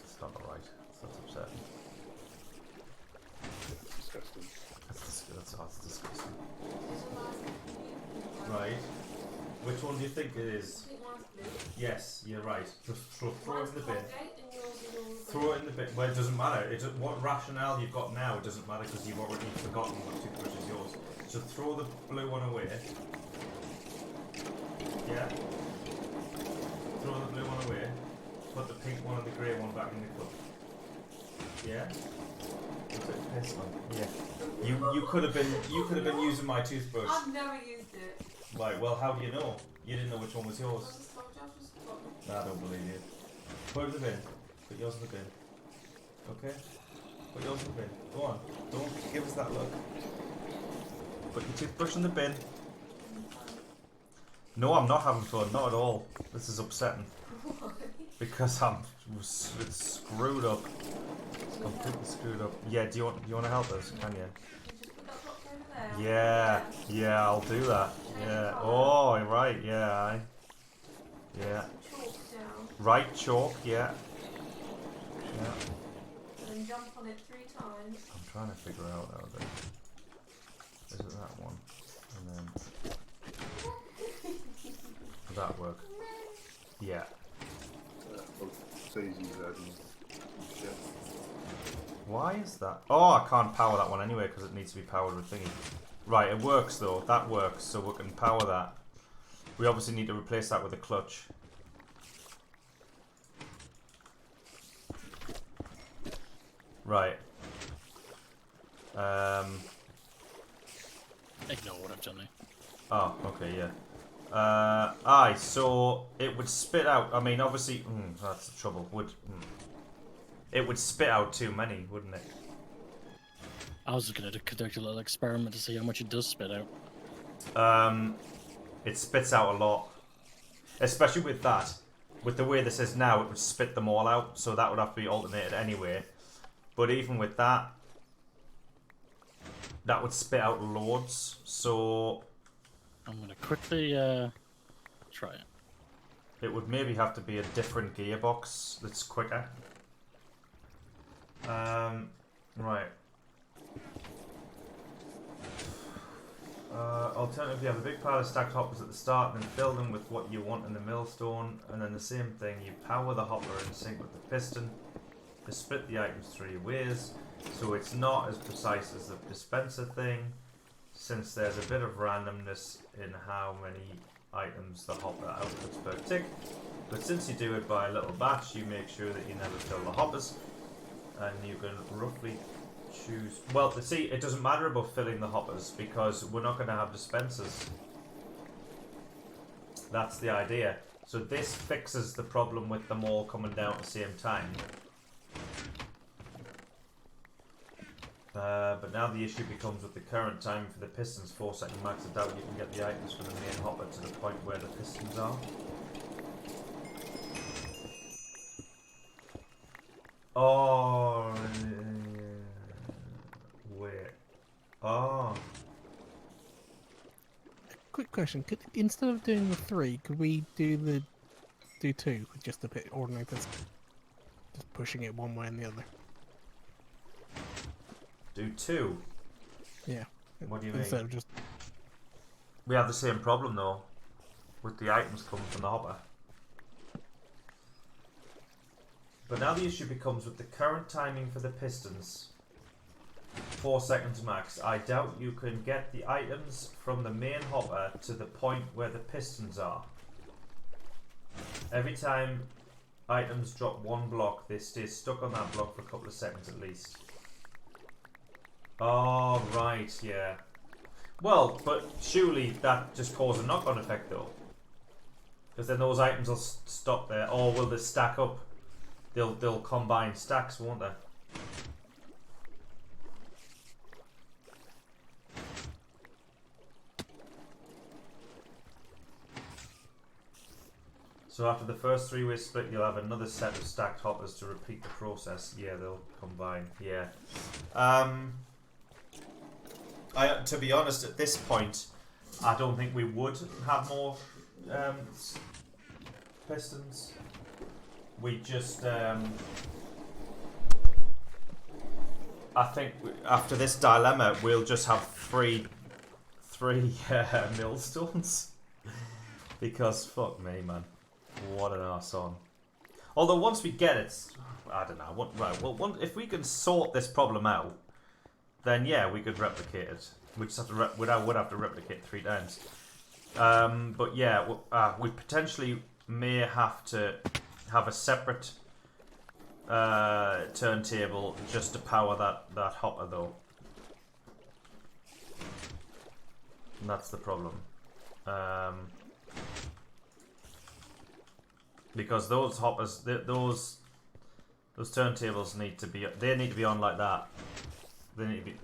A: It's not alright. That's upsetting.
D: It's disgusting.
A: That's disgusting. Right. Which one do you think it is? Yes, you're right. Just throw it
E: Mine's
A: in the bin.
E: Colgate and yours is all the
A: Throw it in the bin. Well, it doesn't matter. What rationale you've got now, it doesn't matter because you've already forgotten what toothbrush is yours. So throw the blue one away. Yeah. Throw the blue one away. Put the pink one and the grey one back in the cup. Yeah. That's it. This one. Yeah. You could have been using my toothbrush.
E: I've never used it.
A: Right. Well, how do you know? You didn't know which one was
E: I
A: yours.
E: just told you, I've just forgotten.
A: Nah, I don't believe you. Put it in the bin. Put yours in the bin. Okay? Put yours in the bin. Go on. Don't give us that look. Put your toothbrush in the bin. No, I'm not having fun. Not at all. This is upsetting.
E: Why?
A: Because it's screwed up. It's completely screwed up. Yeah, do you want to help us? Can you?
E: You just put that box over there.
A: Yeah, I'll do that. Yeah. Oh, right, yeah. Yeah.
E: Chalk down.
A: Right, chalk, yeah. Yeah.
E: And then jump on it 3 times.
A: I'm trying to figure out how to. Is it that one? And then. Does that work? Yeah.
D: Both Daisy's and shit.
A: Why is that? Oh, I can't power that one anyway because it needs to be powered with thingy. Right, it works though. That works, so we can power that. We obviously need to replace that with a clutch. Right.
B: Ignore what I've done there.
A: Oh, okay, yeah. So it would spit out. I mean, obviously, that's the trouble. It would spit out too many, wouldn't it?
B: I was going to conduct a little experiment to see how much it does spit out.
A: It spits out a lot, especially with that. With the way this is now, it would spit them all out, so that would have to be alternated anyway. But even with that, that would spit out loads. So
B: I'm going to quickly try it.
A: it would maybe have to be a different gearbox that's quicker. Right. Alternatively, you have a big pile of stacked hoppers at the start and then fill them with what you want in the millstone, and then the same thing, you power the hopper in sync with the piston to split the items 3 ways, so it's not as precise as the dispenser thing, since there's a bit of randomness in how many items the hopper outputs per tick, but since you do it by a little batch, you make sure that you never fill the hoppers, and you can roughly choose. Well, see, it doesn't matter about filling the hoppers because we're not going to have dispensers. That's the idea. So this fixes the problem with them all coming down at the same time. But now the issue becomes with the current time for the pistons 4 second max. I doubt you can get the items from the main hopper to the point where the pistons are. Oh, wait. Oh.
C: Quick question: instead of doing the 3, could we do 2 with just a bit ordinary piston, just pushing it one way and the other?
A: Do 2?
C: Yeah.
A: What do you mean?
C: Instead of just
A: We have the same problem though, with the items coming from the hopper. But now the issue becomes with the current timing for the pistons, 4 seconds max. I doubt you can get the items from the main hopper to the point where the pistons are. Every time items drop 1 block, they stay stuck on that block for a couple of seconds at least. Oh, right, yeah. Well, but surely that just causes a knock-on effect though. Because then those items will stop there. Or will they stack up? They'll combine stacks, won't they? So after the first 3-way split, you'll have another set of stacked hoppers to repeat the process. Yeah, they'll combine. Yeah. To be honest, at this point, I don't think we would have more pistons. We just, I think after this dilemma, we'll just have three millstones. Because fuck me, man. What an arse on. Although once we get it, I don't know. Right. Well, if we can sort this problem out, then yeah, we could replicate it. We just have to would have to replicate 3 times. But yeah, we potentially may have to have a separate turntable just to power that hopper though. And that's the problem. Because those hoppers, those turntables need to be on like that. They need to be.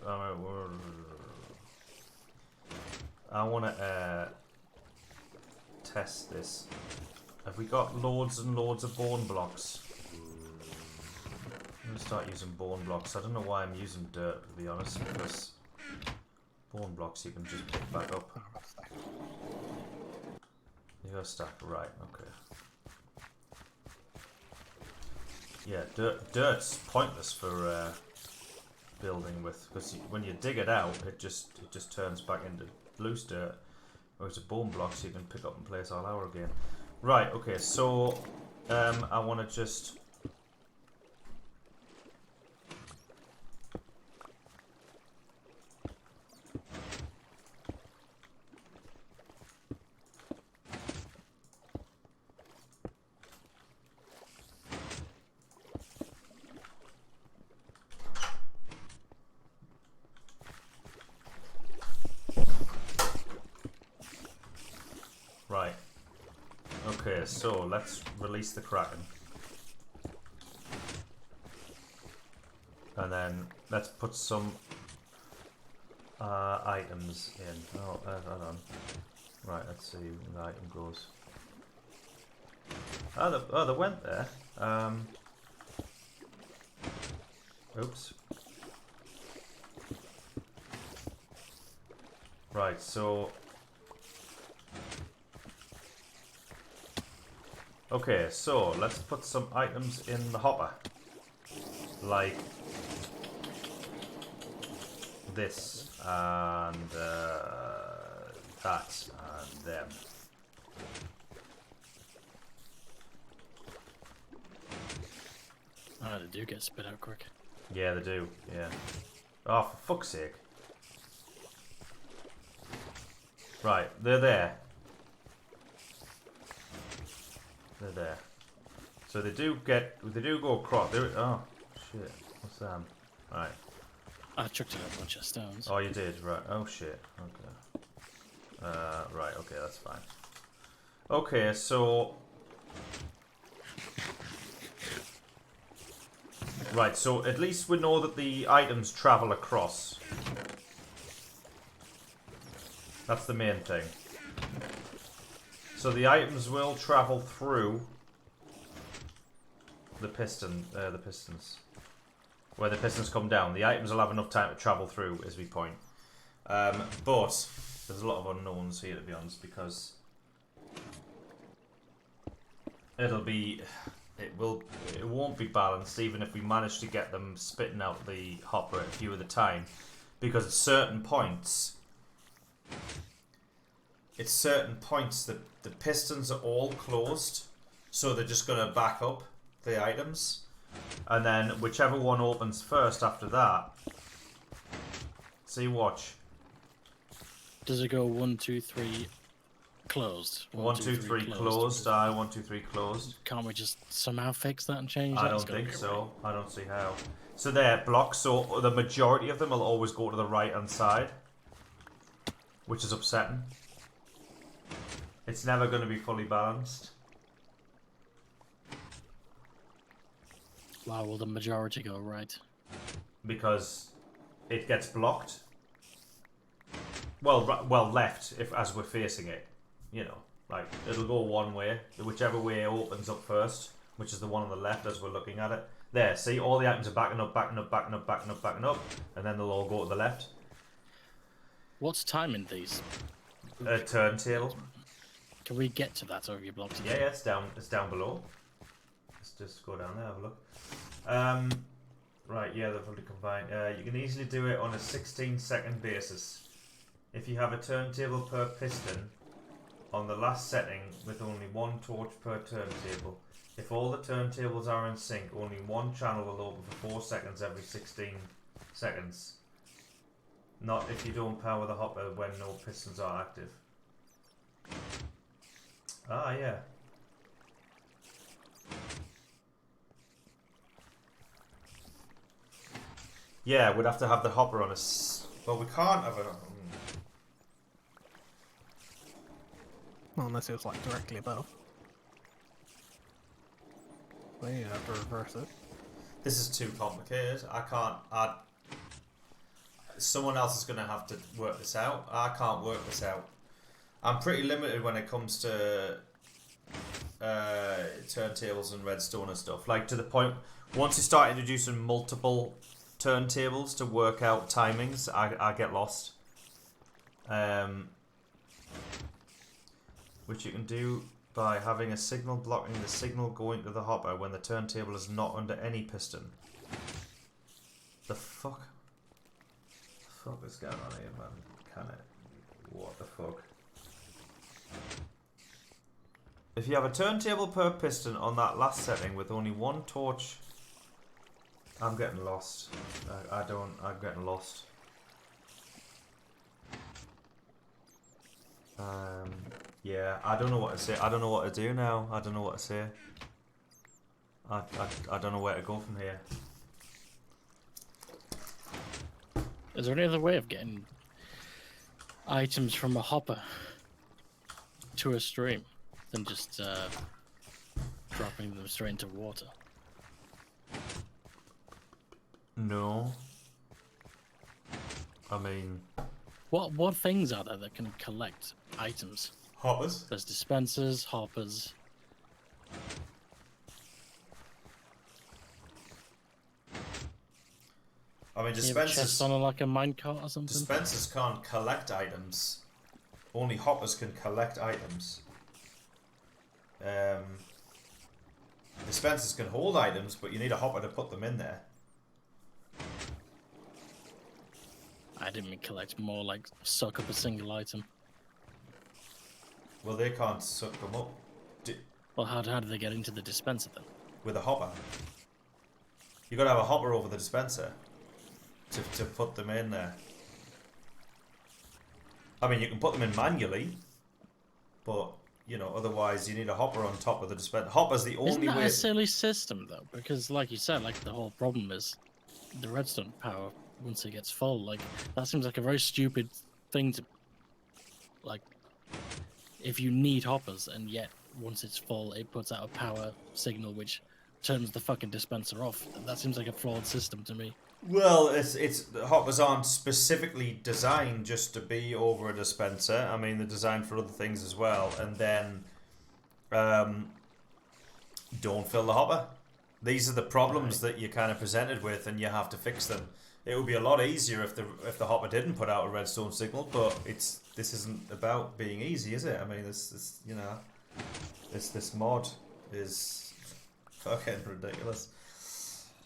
A: I want to test this. Have we got loads and loads of bone blocks? I'm gonna start using bone blocks. I don't know why I'm using dirt, to be honest, because bone blocks you can just pick back up. You got a stack, right? Okay. Yeah, dirt's pointless for building with, because when you dig it out, it just turns back into loose dirt. Whereas bone blocks you can pick up and place all over again. Right. Okay. So I want to just. Right. Okay, so let's release the Kraken. And then let's put some items in. Oh, hold on. Right, let's see where the item goes. Oh, they went there. Oops. Right, so... Okay, so let's put some items in the hopper. Like this, and that, and them.
B: Oh, they do get spit out quick.
A: Yeah, they do, yeah. Oh, for fuck's sake. Right, they're there. They're there. So they do go across. Oh, shit. What's that? Right.
B: I chucked in a bunch of stones.
A: Oh, you did, right. Oh, shit. Okay. Right, okay, that's fine. Okay, so... Right, so at least we know that the items travel across. That's the main thing. So the items will travel through the pistons. Where the pistons come down. The items will have enough time to travel through, is my point. But there's a lot of unknowns here, to be honest, because it won't be balanced even if we manage to get them spitting out the hopper a few at a time, because at certain points the pistons are all closed, so they're just going to back up the items, and then whichever one opens first after that. See, watch.
B: Does it go 1, 2, 3 closed?
A: 1, 2, 3 closed. 1, 2, 3 closed.
B: Can't we just somehow fix that and change that?
A: I don't think so. I don't see how. So they're blocked, so the majority of them will always go to the right hand side, which is upsetting. It's never going to be fully balanced.
B: Why will the majority go right?
A: Because it gets blocked. Well, left as we're facing it. You know, like it'll go one way, whichever way opens up first, which is the one on the left as we're looking at it. There, see, all the items are backing up, backing up, backing up, backing up, backing up, and then they'll all go to the left.
B: What's timing these?
A: A turntable.
B: Can we get to that, or have you blocked it?
A: Yeah, it's down below. Let's just go down there, have a look. Right, yeah, they're fully combined. You can easily do it on a 16-second basis. If you have a turntable per piston on the last setting with only one torch per turntable. If all the turntables are in sync, only one channel will open for 4 seconds every 16 seconds. Not if you don't power the hopper when no pistons are active. Ah, yeah. Yeah, we'd have to have the hopper on us. Well, we can't have it.
C: Not unless it was like directly above. Then you'd have to reverse it.
A: This is too complicated. I can't. Someone else is going to have to work this out. I can't work this out. I'm pretty limited when it comes to turntables and redstone and stuff. Like, to the point, once you start introducing multiple turntables to work out timings, I get lost. Which you can do by having a signal blocking the signal going to the hopper when the turntable is not under any piston. The fuck? The fuck is going on here, man? Can it? What the fuck? If you have a turntable per piston on that last setting with only one torch... I'm getting lost. I'm getting lost. Yeah, I don't know what to say. I don't know what to do now. I don't know what to say. I don't know where to go from here.
B: Is there any other way of getting items from a hopper to a stream than just dropping them straight into water?
A: No. I mean...
B: What things are there that can collect items?
A: Hoppers?
B: There's dispensers, hoppers.
A: I mean,
B: You have a chest
A: dispensers...
B: on like a minecart or something?
A: Dispensers can't collect items. Only hoppers can collect items. Dispensers can hold items, but you need a hopper to put them in there.
B: I didn't mean collect, more like suck up a single item.
A: Well, they can't suck them up
B: Well, how do they get into the dispenser then?
A: with a hopper. You gotta have a hopper over the dispenser to put them in there. I mean, you can put them in manually, but you know, otherwise you need a hopper on top of the dispenser. Hopper's the
B: Isn't
A: only
B: that
A: way.
B: a silly system though? Because like you said, like the whole problem is the redstone power once it gets full. Like that seems like a very stupid thing to like. If you need hoppers and yet once it's full, it puts out a power signal which turns the fucking dispenser off. That seems like a flawed system to me.
A: Well, the hoppers aren't specifically designed just to be over a dispenser. I mean, they're designed for other things as well. And then, don't fill the hopper. These are the problems that you're kind of presented with, and you have to fix them. It would be a lot easier if the hopper didn't put out a redstone signal, but this isn't about being easy, is it? I mean, this you know, this mod is fucking ridiculous.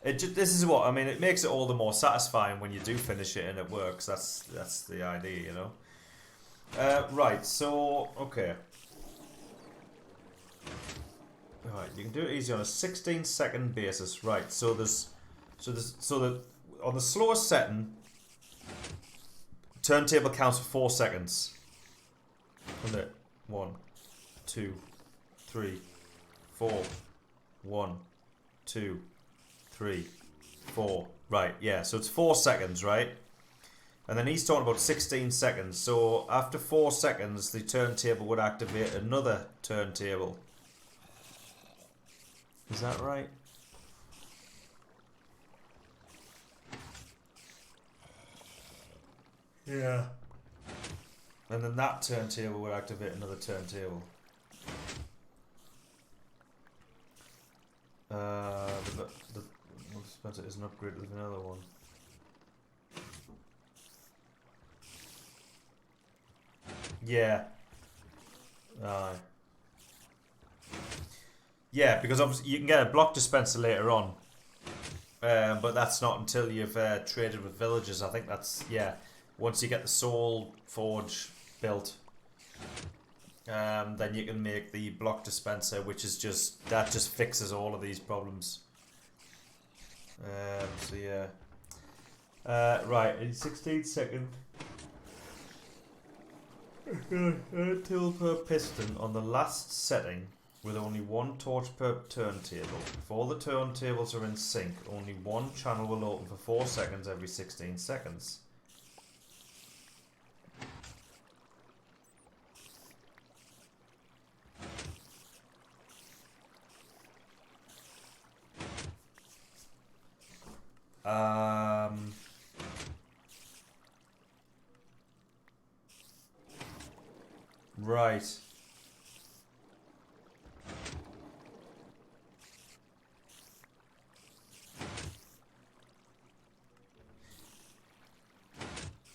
A: This is what I mean. It makes it all the more satisfying when you do finish it and it works. That's the idea, you know. Right. So okay. Right. You can do it easy on a 16-second basis. Right. So on the slowest setting, turntable counts for 4 seconds. Isn't it? 1, 2, 3, 4. 1, 2, 3, 4. Right, yeah, so it's 4 seconds, right? And then he's talking about 16 seconds. So after 4 seconds, the turntable would activate another turntable. Is that right? Yeah. And then that turntable would activate another turntable. The dispenser isn't upgraded with another one. Yeah. Yeah, because obviously you can get a block dispenser later on. But that's not until you've traded with villagers. I think that's, yeah, once you get the soul forge built. then you can make the block dispenser, which is just fixes all of these problems. So yeah. Right, in 16 seconds. Turntable per piston on the last setting with only one torch per turntable. If all the turntables are in sync, only one channel will open for 4 seconds every 16 seconds. Right.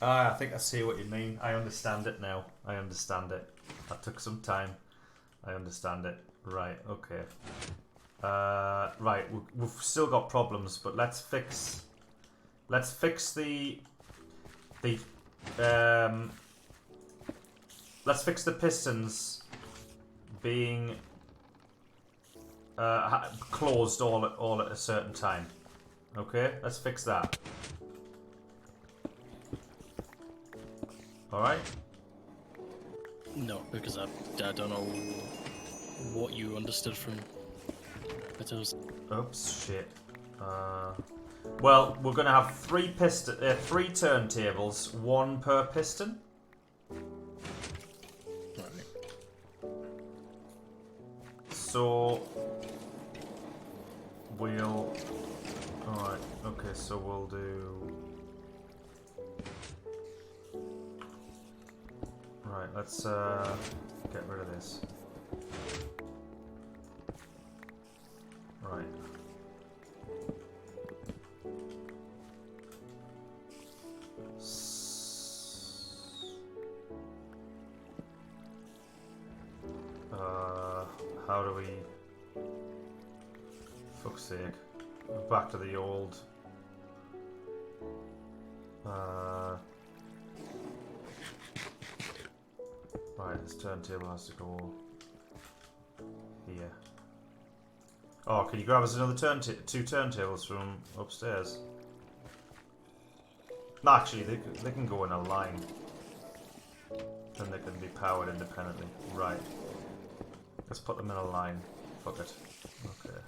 A: I think I see what you mean. I understand it now. I understand it. That took some time. I understand it. Right, okay. Right, we've still got problems, but let's fix the let's fix the pistons being closed all at a certain time. Okay, let's fix that. All right.
B: No, because I don't know what you understood from Beto's.
A: Oops, shit. Well, we're gonna have three turntables, one per piston.
B: Right.
A: So we'll. All right. Okay. So we'll do. Right. Let's get rid of this. Right. How do we... Fuck's sake. Back to the old... Right, this turntable has to go here. Oh, can you grab us another two turntables from upstairs? No, actually, they can go in a line. Then they can be powered independently. Right. Let's put them in a line. Fuck it. Okay.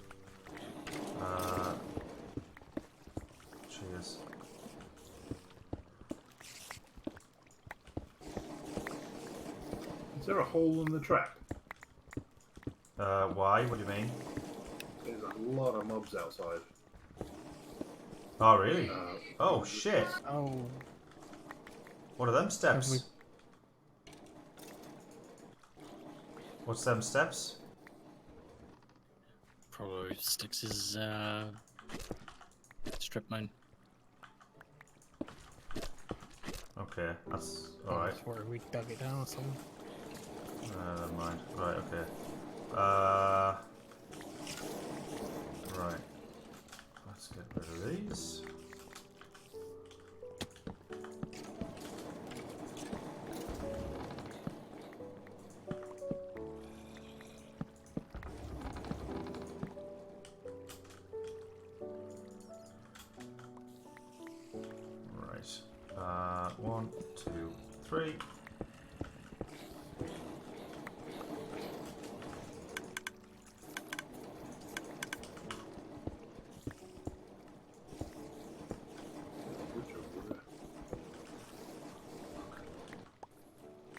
A: Cheers.
D: Is there a hole in the track?
A: Why? What do you mean?
D: There's a lot of mobs outside.
A: Oh, really? Oh, shit.
C: Oh,
A: What are them
C: have
A: steps?
C: we-
A: What's them steps?
B: Probably sticks his strip mine.
A: Okay, that's alright.
C: Where we dug it down or something.
A: Never mind. Right, okay. Right. Let's get rid of these. Right. 1, 2, 3.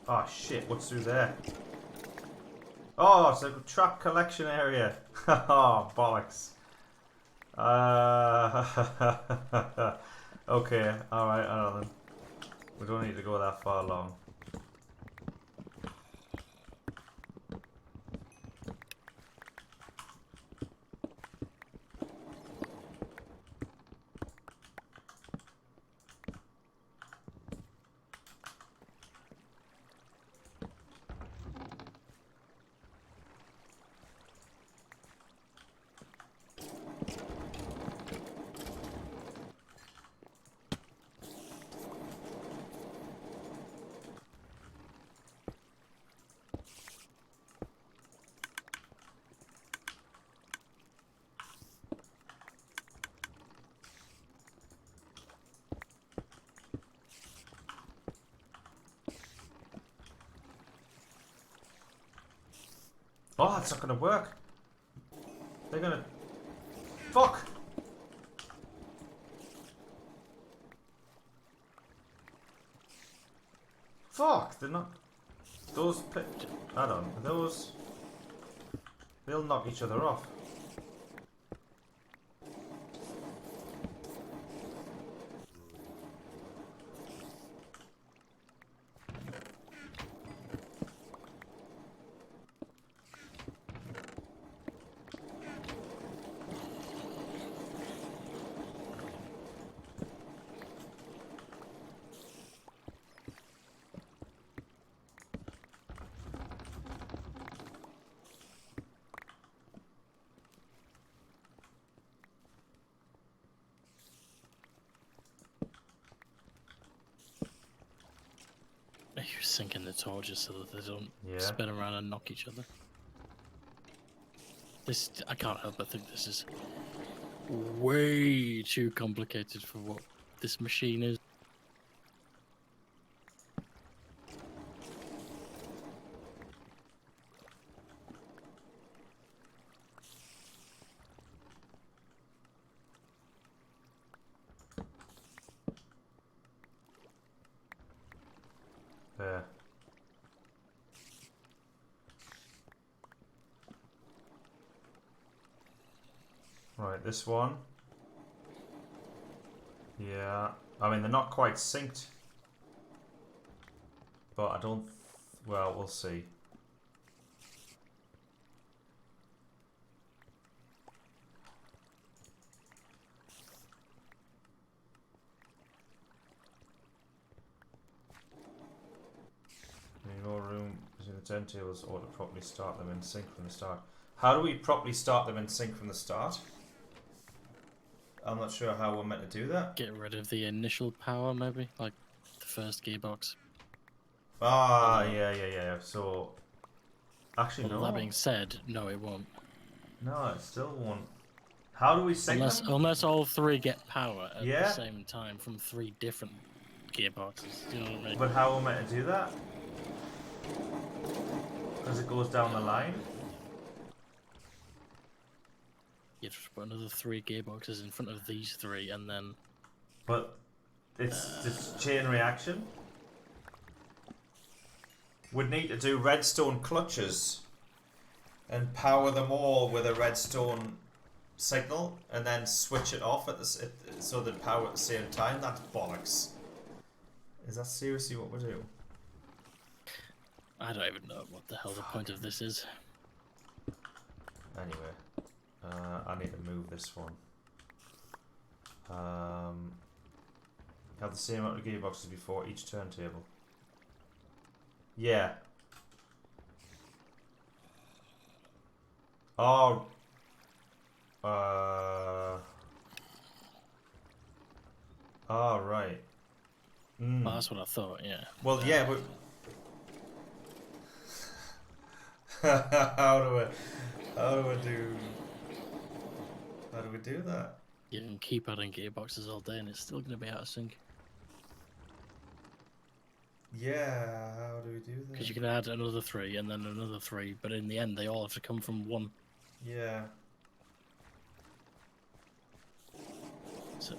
A: Oh shit, what's through there? Oh, it's a trap collection area. Oh, bollocks. Okay, alright, I know then. We don't need to go that far along. Oh, it's not gonna work. They're gonna... Fuck! Fuck! They're not... Those... Hold on. Those... They'll knock each other off.
B: You're sinking the torches so that they don't
A: Yeah.
B: spin around and knock each other. This, I can't help but think this is way too complicated for what this machine is.
A: There. Right, this one. Yeah. I mean, they're not quite synced. But I don't... Well, we'll see. No room between the turntables or to properly start them in sync from the start. How do we properly start them in sync from the start? I'm not sure how we're meant to do that.
B: Get rid of the initial power, maybe, like the first gearbox.
A: Ah, yeah. So, actually,
B: Well,
A: no.
B: that being said, no, it won't.
A: No, it still won't. How do we sync them?
B: Unless all three get power at
A: Yeah.
B: the same time from three different gearboxes. You know what I mean?
A: But how are we meant to do that? Because it goes down the line?
B: You just put another three gearboxes in front of these three, and then
A: But it's just chain reaction. We'd need to do redstone clutches and power them all with a redstone signal and then switch it off at the so that power at the same time. That's bollocks. Is that seriously what we do?
B: I don't even know what the hell the point of this is.
A: Anyway, I need to move this one. Have the same amount of gearboxes before each turntable. Yeah. Oh. Oh, right. Mm.
B: Well, that's what I thought. Yeah.
A: Well, yeah, but how do we do that?
B: You can keep adding gearboxes all day, and it's still going to be out of sync.
A: Yeah, how do we do that?
B: Because you can add another three and then another three, but in the end, they all have to come from one.
A: Yeah.
B: So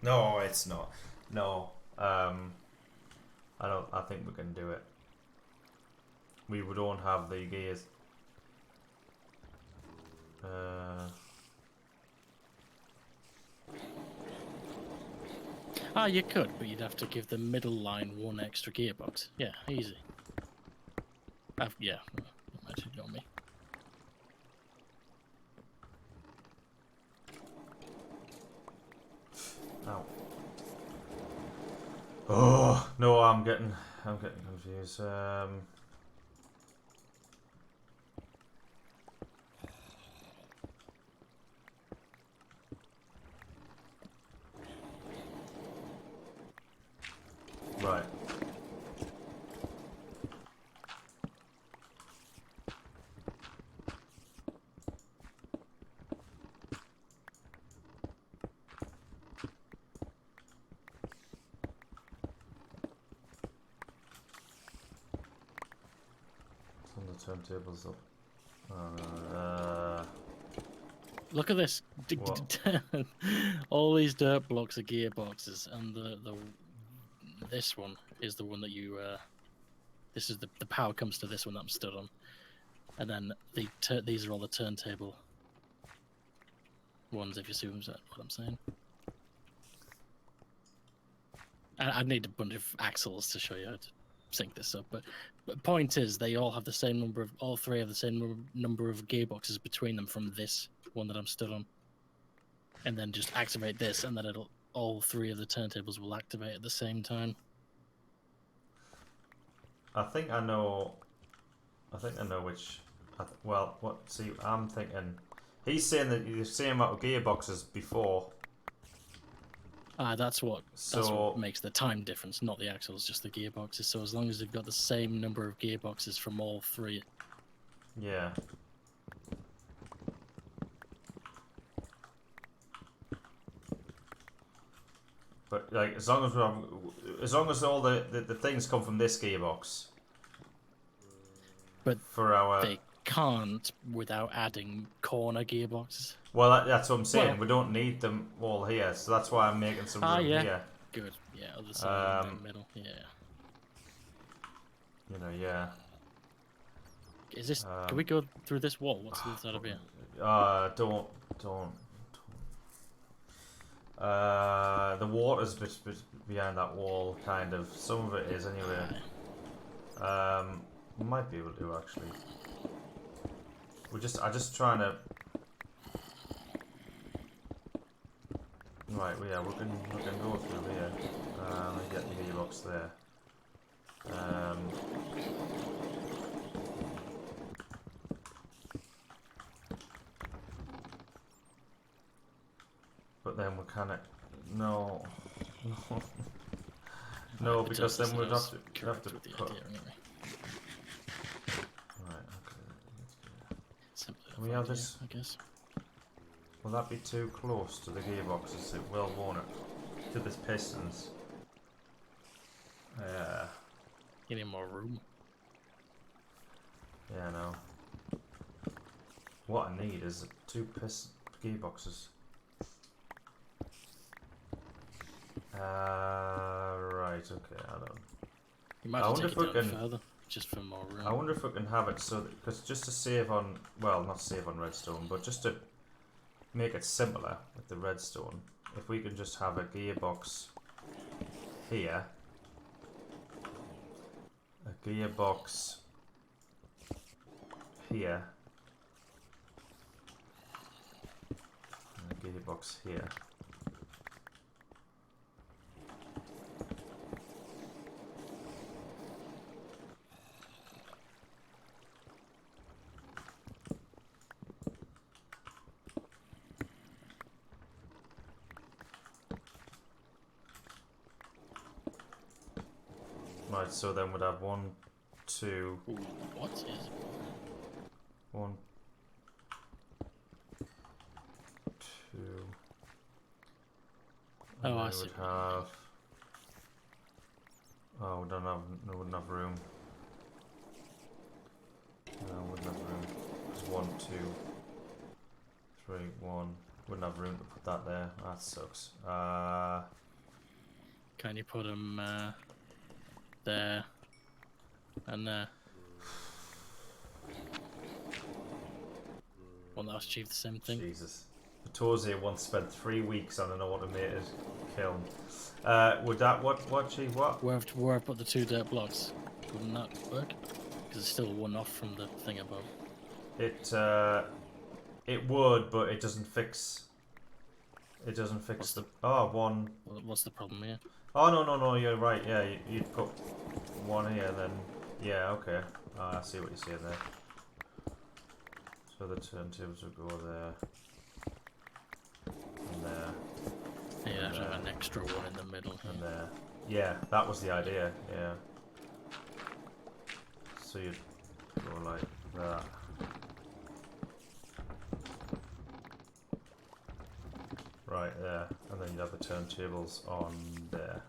A: No, it's not. No. I think we can do it. We don't have the gears.
B: you could, but you'd have to give the middle line one extra gearbox. Yeah, easy. Yeah, imagine you on me.
A: Ow. Oh no, I'm getting confused. Right. It's on the turntables up.
B: Look at this.
A: What?
B: All these dirt blocks are gearboxes, and this one is the one that you. This is the power comes to this one that I'm stood on, and then these are all the turntable ones. If you see what I'm saying. I need a bunch of axles to show you how to sync this up, but point is, they all have the same number of. All three have the same number of gearboxes between them from this one that I'm stood on, and then just activate this, and then all three of the turntables will activate at the same time.
A: I think I know which. Well, what? See, I'm thinking. He's saying that the same amount of gearboxes before.
B: That's what
A: So
B: makes the time difference, not the axles, just the gearboxes. So as long as they've got the same number of gearboxes from all three.
A: yeah. But like, as long as all the things come from this gearbox.
B: But
A: for our.
B: they can't without adding corner gearboxes.
A: Well, that's what I'm saying.
B: Well,
A: we don't need them all here, so that's why I'm making some room
B: yeah.
A: here.
B: Good. Yeah, other side, in the middle. Yeah.
A: You know, yeah.
B: Is this? Can we go through this wall? What's the other side of here?
A: Don't. The water's behind that wall, kind of. Some of it is anyway. We might be able to actually. I'm just trying to. Right, yeah, we can go through here. I get the gearbox there. But then we kind of no, no, because then we'd have to put. Right, okay. Can we have this?
B: I guess.
A: Will that be too close to the gearboxes? It will, won't it? To the pistons. Yeah.
B: You need more room.
A: Yeah, I know. What I need is two gearboxes. Right, okay, I don't.
B: You might have to take it down further, just for more room.
A: I wonder if we can have it so that, because just to save on, well, not save on redstone, but just to make it simpler with the redstone, if we can just have a gearbox here, a gearbox here, and a gearbox here. Right, so then we'd have 1, 2.
B: Ooh, what is it?
A: 1, 2.
B: Oh, I see.
A: Would have. Oh, we wouldn't have room. No, we wouldn't have room. Just 1, 2, 3, 1. Wouldn't have room to put that there. That sucks.
B: Can you put them there and there? Well, that was achieve the same thing.
A: Jesus. Toze once spent 3 weeks on an automated kiln. Would that achieve what?
B: Where I put the 2 dirt blocks, wouldn't that work? Because it's still one off from the thing above.
A: It would, but it doesn't fix. It doesn't fix the. Oh, one.
B: What's the problem here?
A: Oh no! You're right. Yeah, you'd put 1 here, then. Yeah, okay. I see what you're saying there. So the turntables would go there. And there.
B: Yeah, you have an extra one in the middle.
A: And there. Yeah, that was the idea. Yeah. So you'd go like that. Right there, and then you'd have the turntables on there.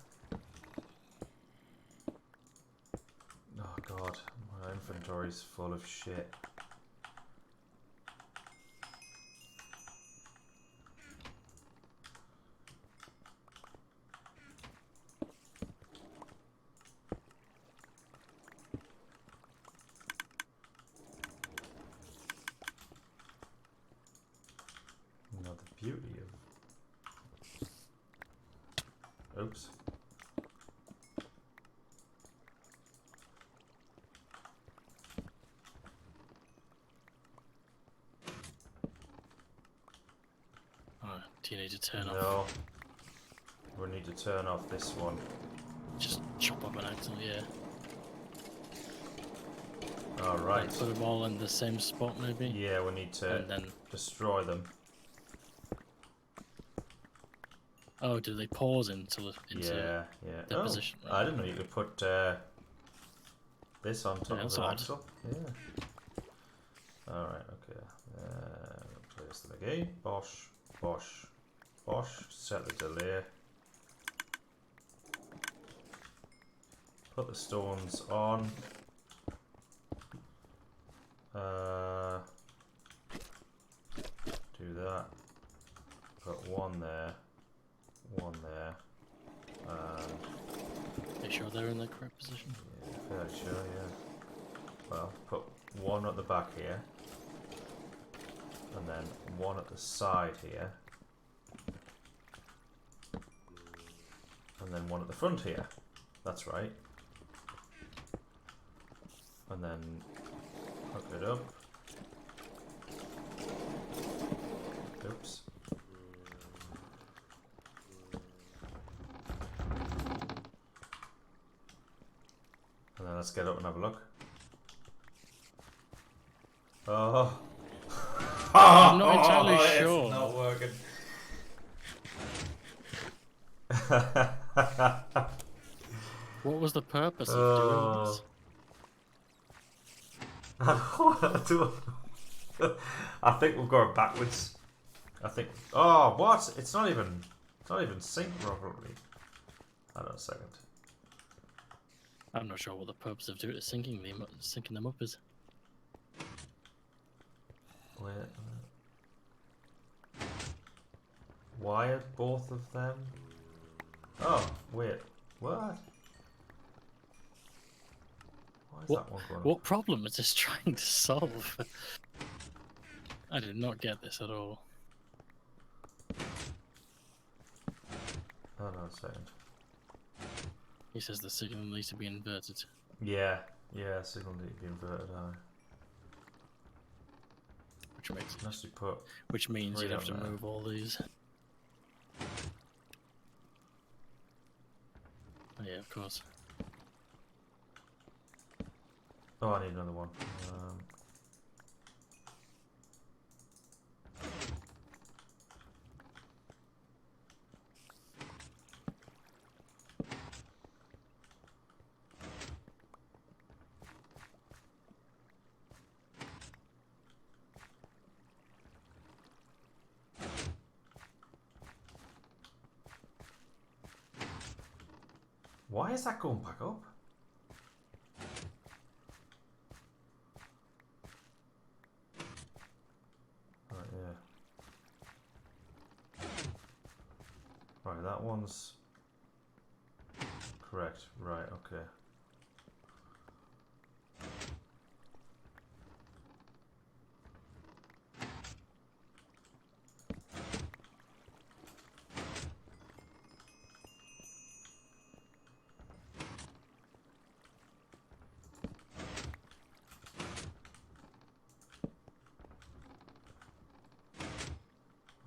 A: Oh god, my inventory inventory's full of shit. You know, the beauty of... Oops.
B: Oh, do you need to turn off?
A: No. We need to turn off this one.
B: Just chop up an axle, yeah.
A: Alright.
B: And put them all in the same spot, maybe.
A: Yeah, we need to
B: And then,
A: destroy them.
B: oh, do they pause into
A: Yeah, yeah.
B: their
A: Oh,
B: position?
A: I didn't know you could put this on top of
B: that's
A: an
B: odd.
A: axle. Yeah. Alright, okay. Place the big E. Bosh, bosh, bosh. Set the delay. Put the stones on. Do that. Put one there. One there. And
B: Are you sure they're in the correct position?
A: yeah, fairly sure, yeah. Well, put one at the back here. And then one at the side here. And then one at the front here. That's right. And then hook it up. Oops. And then let's get up and have a look. Oh.
B: I'm not entirely
A: It's
B: sure.
A: not working.
B: What was the purpose of doing this?
A: I think we'll go backwards. I think. Oh, what? It's not even synced properly. Hold on a second.
B: I'm not sure what the purpose of doing syncing them up is.
A: Wait. Wired both of them. Oh, wait. What? Why is that one going?
B: What problem is this trying to solve? I did not get this at all.
A: Hold on a second.
B: He says the signal needs to be inverted.
A: Yeah, signal need to be inverted. Unless you put.
B: Which means
A: Right
B: you'd have
A: on
B: to
A: there.
B: move all these. Oh, yeah, of course.
A: Oh, I need another one. Why is that going back up? Right, yeah. Right, that one's correct. Right, okay.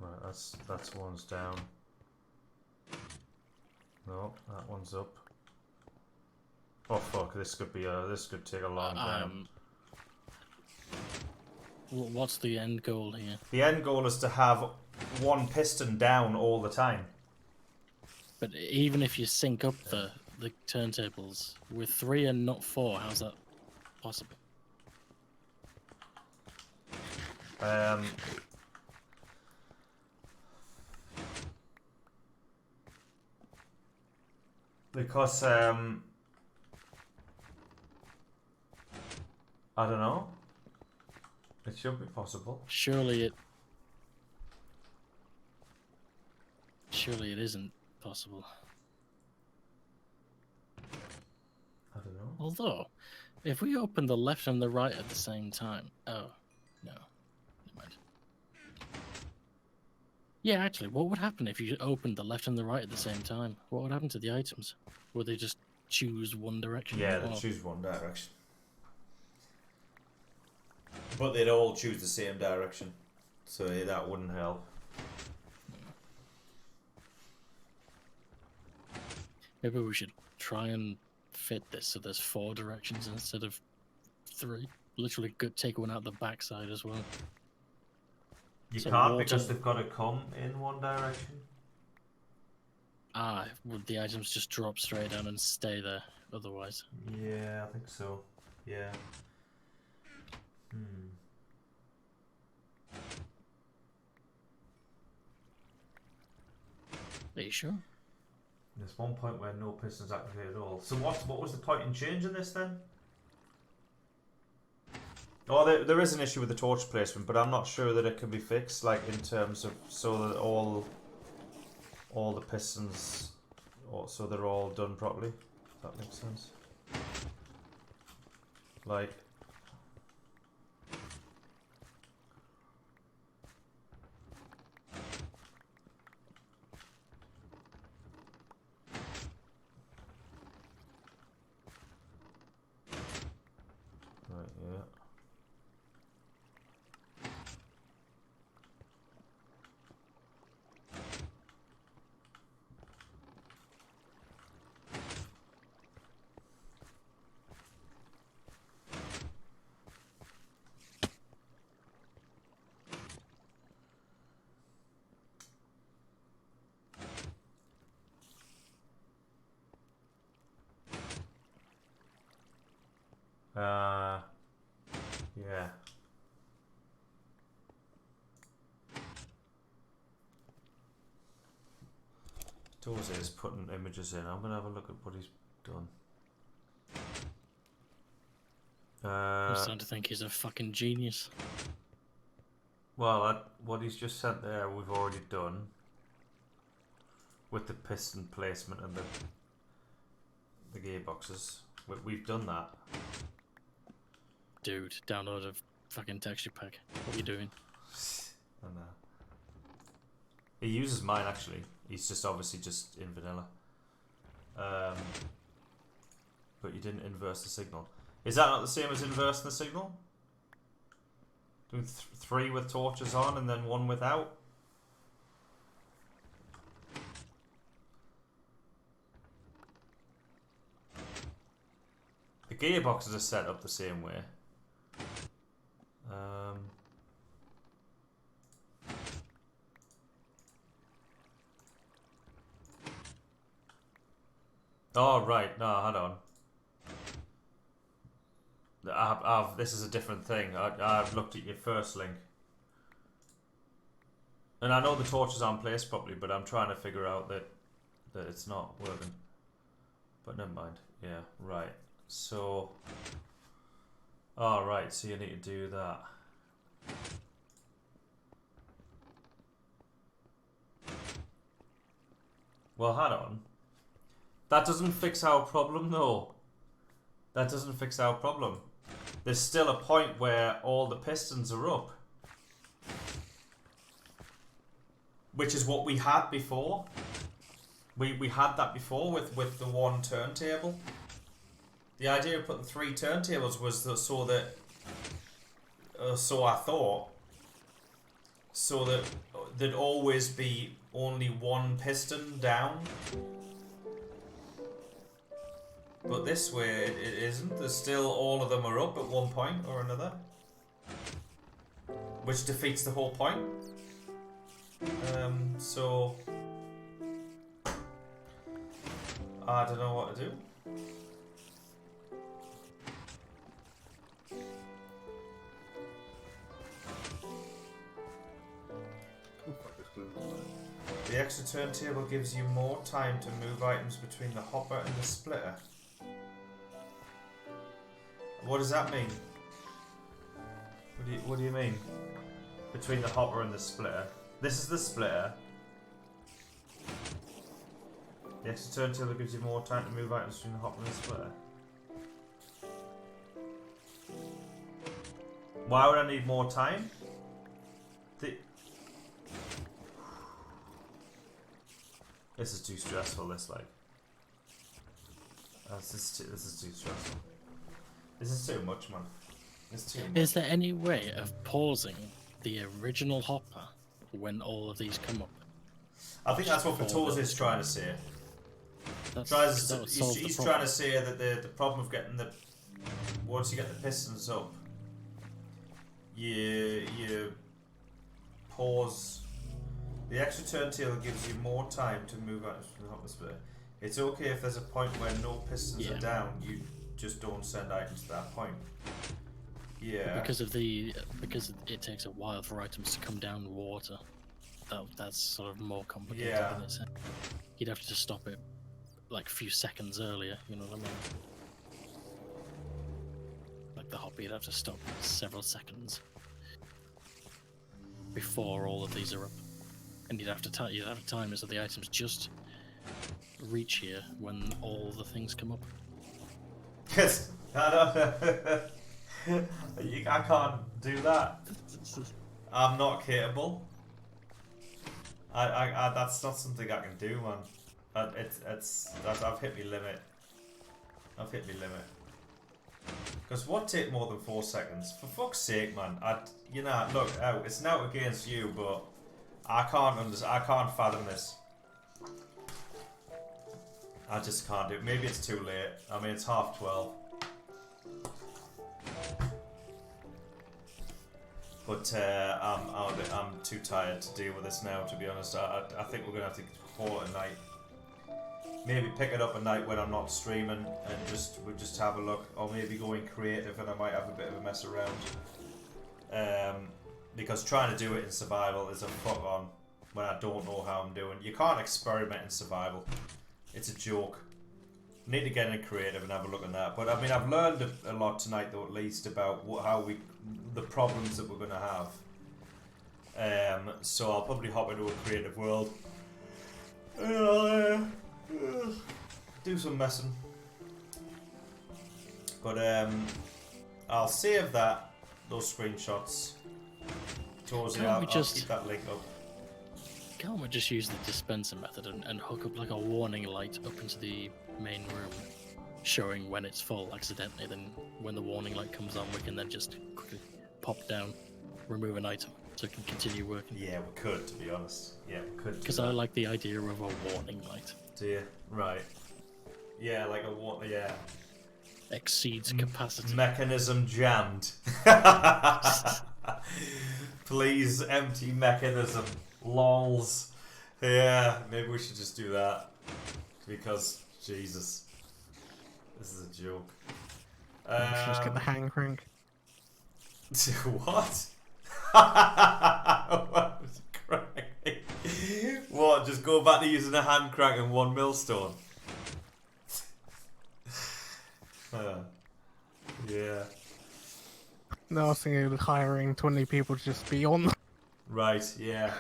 A: Right, that's one's down. No, that one's up. Oh fuck! This could take a long time.
B: What's the end goal here?
A: The end goal is to have one piston down all the time.
B: But even if you sync up the turntables with 3 and not 4, how's that possible?
A: Because I don't know. It should be possible.
B: Surely it isn't possible.
A: I don't know.
B: Although, if we open the left and the right at the same time... Oh, no. Never mind. Yeah, actually, what would happen if you opened the left and the right at the same time? What would happen to the items? Would they just choose one direction?
A: Yeah, they
B: or...
A: choose one direction. But they'd all choose the same direction. So yeah, that wouldn't help.
B: Maybe we should try and fit this so there's 4 directions instead of 3. Literally could take one out the backside as well.
A: You
B: So
A: can't
B: water-
A: because they've got to come in one direction.
B: Ah, would the items just drop straight down and stay there otherwise?
A: Yeah, I think so. Yeah.
B: Are you sure?
A: There's one point where no pistons activate at all. So what was the point in changing this then? Oh, there is an issue with the torch placement, but I'm not sure that it can be fixed, like in terms of so that all the pistons, so they're all done properly. If that makes sense. Like. Right, yeah. Yeah. Doze is putting images in. I'm gonna have a look at what he's done.
B: I'm starting to think he's a fucking genius.
A: Well, what he's just sent there, we've already done with the piston placement and the gearboxes. We've done that.
B: Dude, download a fucking texture pack. What are you doing?
A: And he uses mine actually. He's just obviously just in vanilla. But you didn't inverse the signal. Is that not the same as inversing the signal? Doing 3 with torches on and then 1 without? The gearboxes are set up the same way. Oh right, no, hold on. This is a different thing. I've looked at your first link, and I know the torches aren't placed properly, but I'm trying to figure out that it's not working. But never mind. Yeah, right. So, right. So you need to do that. Well, hold on. That doesn't fix our problem, though. That doesn't fix our problem. There's still a point where all the pistons are up. Which is what we had before. We had that before with the 1 turntable. The idea of putting 3 turntables was so that... so I thought. So that there'd always be only 1 piston down. But this way it isn't. There's still all of them are up at one point or another. Which defeats the whole point. So I don't know what to do. The extra turntable gives you more time to move items between the hopper and the splitter. What does that mean? What do you mean? Between the hopper and the splitter. This is the splitter. The extra turntable gives you more time to move items between the hopper and the splitter. Why would I need more time? This is too stressful. This is too stressful. This is too much, man. It's too much.
B: Is there any way of pausing the original hopper when all of these come up?
A: I think that's what Vitoz is trying to say. He's trying to say that the problem of getting the once you get the pistons up, you pause. The extra turntable gives you more time to move items from the hopper splitter. It's okay if there's a point where no pistons are down. You just don't send items to that point. Yeah.
B: Because it takes a while for items to come down water. That's sort of more complicated.
A: Yeah.
B: Than it's, you'd have to just stop it like a few seconds earlier. You know what I mean? Like the hopper, you'd have to stop several seconds before all of these are up, and you'd have to time it so the items just reach here when all the things come up.
A: Yes. I can't do that. I'm not capable. I that's not something I can do, man. I've hit my limit. I've hit my limit. Because what take more than 4 seconds? For fuck's sake, man. Look, it's now against you, but I can't fathom this. I just can't do it. Maybe it's too late. I mean, it's 12:30. But I'm too tired to deal with this now, to be honest. I think we're going to have to call it a night. Maybe pick it up a night when I'm not streaming and we'll just have a look. Or maybe go in creative and I might have a bit of a mess around. Because trying to do it in survival is a fuck on when I don't know how I'm doing. You can't experiment in survival. It's a joke. Need to get in creative and have a look at that. But I mean, I've learned a lot tonight, though, at least about the problems that we're going to have. So I'll probably hop into a creative world. And I'll do some messing. But I'll save those screenshots. I'll keep that link up.
B: Can't we just use the dispenser method and hook up like a warning light up into the main room, showing when it's full accidentally? Then when the warning light comes on, we can then just quickly pop down, remove an item, so it can continue working.
A: Yeah, we could, to be honest. Yeah, we could.
B: Because I like the idea of a warning light.
A: Do you? Right. Yeah, like yeah.
B: Exceeds capacity.
A: Mechanism jammed. Please empty mechanism. Lols. Yeah, maybe we should just do that. Because, Jesus. This is a joke.
C: Just get the hand crank.
A: What? What was crank? What? Just go back to using a hand crank and 1 millstone? Yeah.
C: No, I was thinking of hiring 20 people to just be on.
A: Right, yeah.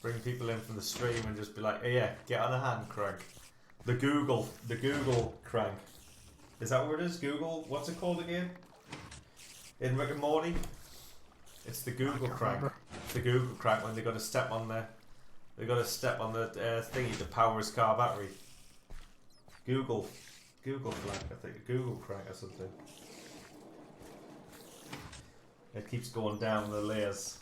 A: Bring people in from the stream and just be like, hey, yeah, get on a hand crank. The Google crank. Is that what it is? Google? What's it called again? In Rick and Morty? It's the Google crank. It's the Google crank when they got to step on the thingy to power his car battery. Google crank, I think. Google crank or something. It keeps going down the layers.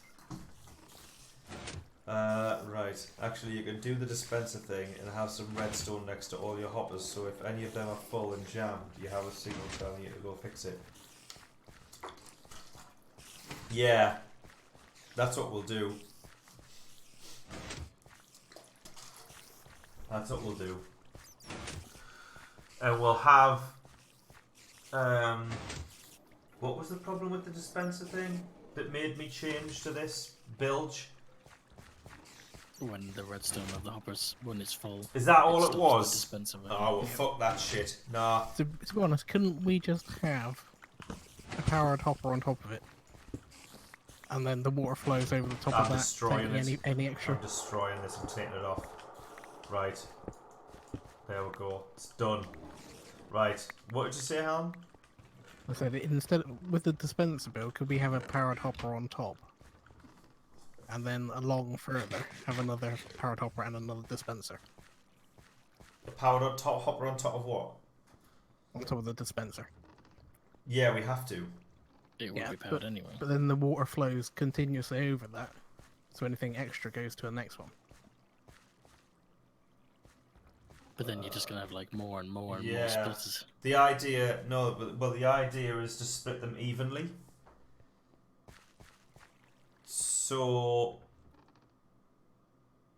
A: Right. Actually, you can do the dispenser thing and have some redstone next to all your hoppers, so if any of them are full and jammed, you have a signal telling you to go fix it. Yeah. That's what we'll do. That's what we'll do. And we'll have... what was the problem with the dispenser thing that made me change to this bilge?
B: When the redstone of the hoppers, when it's full.
A: Is that all it
B: stops
A: was?
B: the dispenser
A: Oh, well, fuck that shit. Nah.
C: To be honest, couldn't we just have a powered hopper on top of it? and then the water flows over the top
A: I'm
C: of that,
A: destroying
C: taking
A: it.
C: any extra.
A: I'm destroying this and taking it off. Right. There we go. It's done. Right. What did you say, Helm?
C: I said instead with the dispenser build, could we have a powered hopper on top, and then along further have another powered hopper and another dispenser
A: The powered on top hopper on top of what?
C: on top of the dispenser?
A: Yeah, we have to.
B: It would
C: Yeah,
B: be powered anyway.
C: But then the water flows continuously over that, so anything extra goes to the next one.
B: But then you're just gonna have like more and more and more
A: Yeah.
B: splitters.
A: The idea, no, well, the idea is to split them evenly. So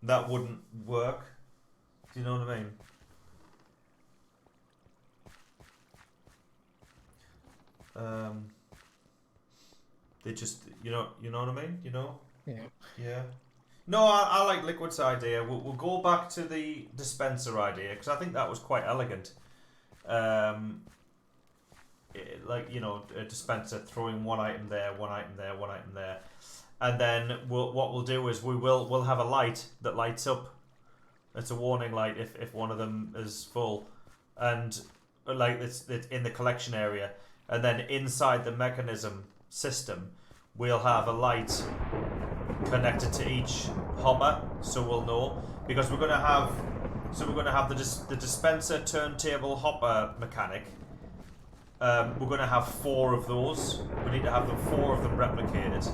A: that wouldn't work. Do you know what I mean? They just, you know what I mean? You know?
C: Yeah.
A: Yeah. No, I like Liquid's idea. We'll go back to the dispenser idea because I think that was quite elegant. Like, you know, a dispenser throwing one item there, one item there, one item there, and then what we'll do is we'll have a light that lights up. It's a warning light if one of them is full, and like it's in the collection area, and then inside the mechanism system, we'll have a light connected to each hopper, so we'll know because we're gonna have the dispenser turntable hopper mechanic. We're gonna have 4 of those. We need to have 4 of them replicated.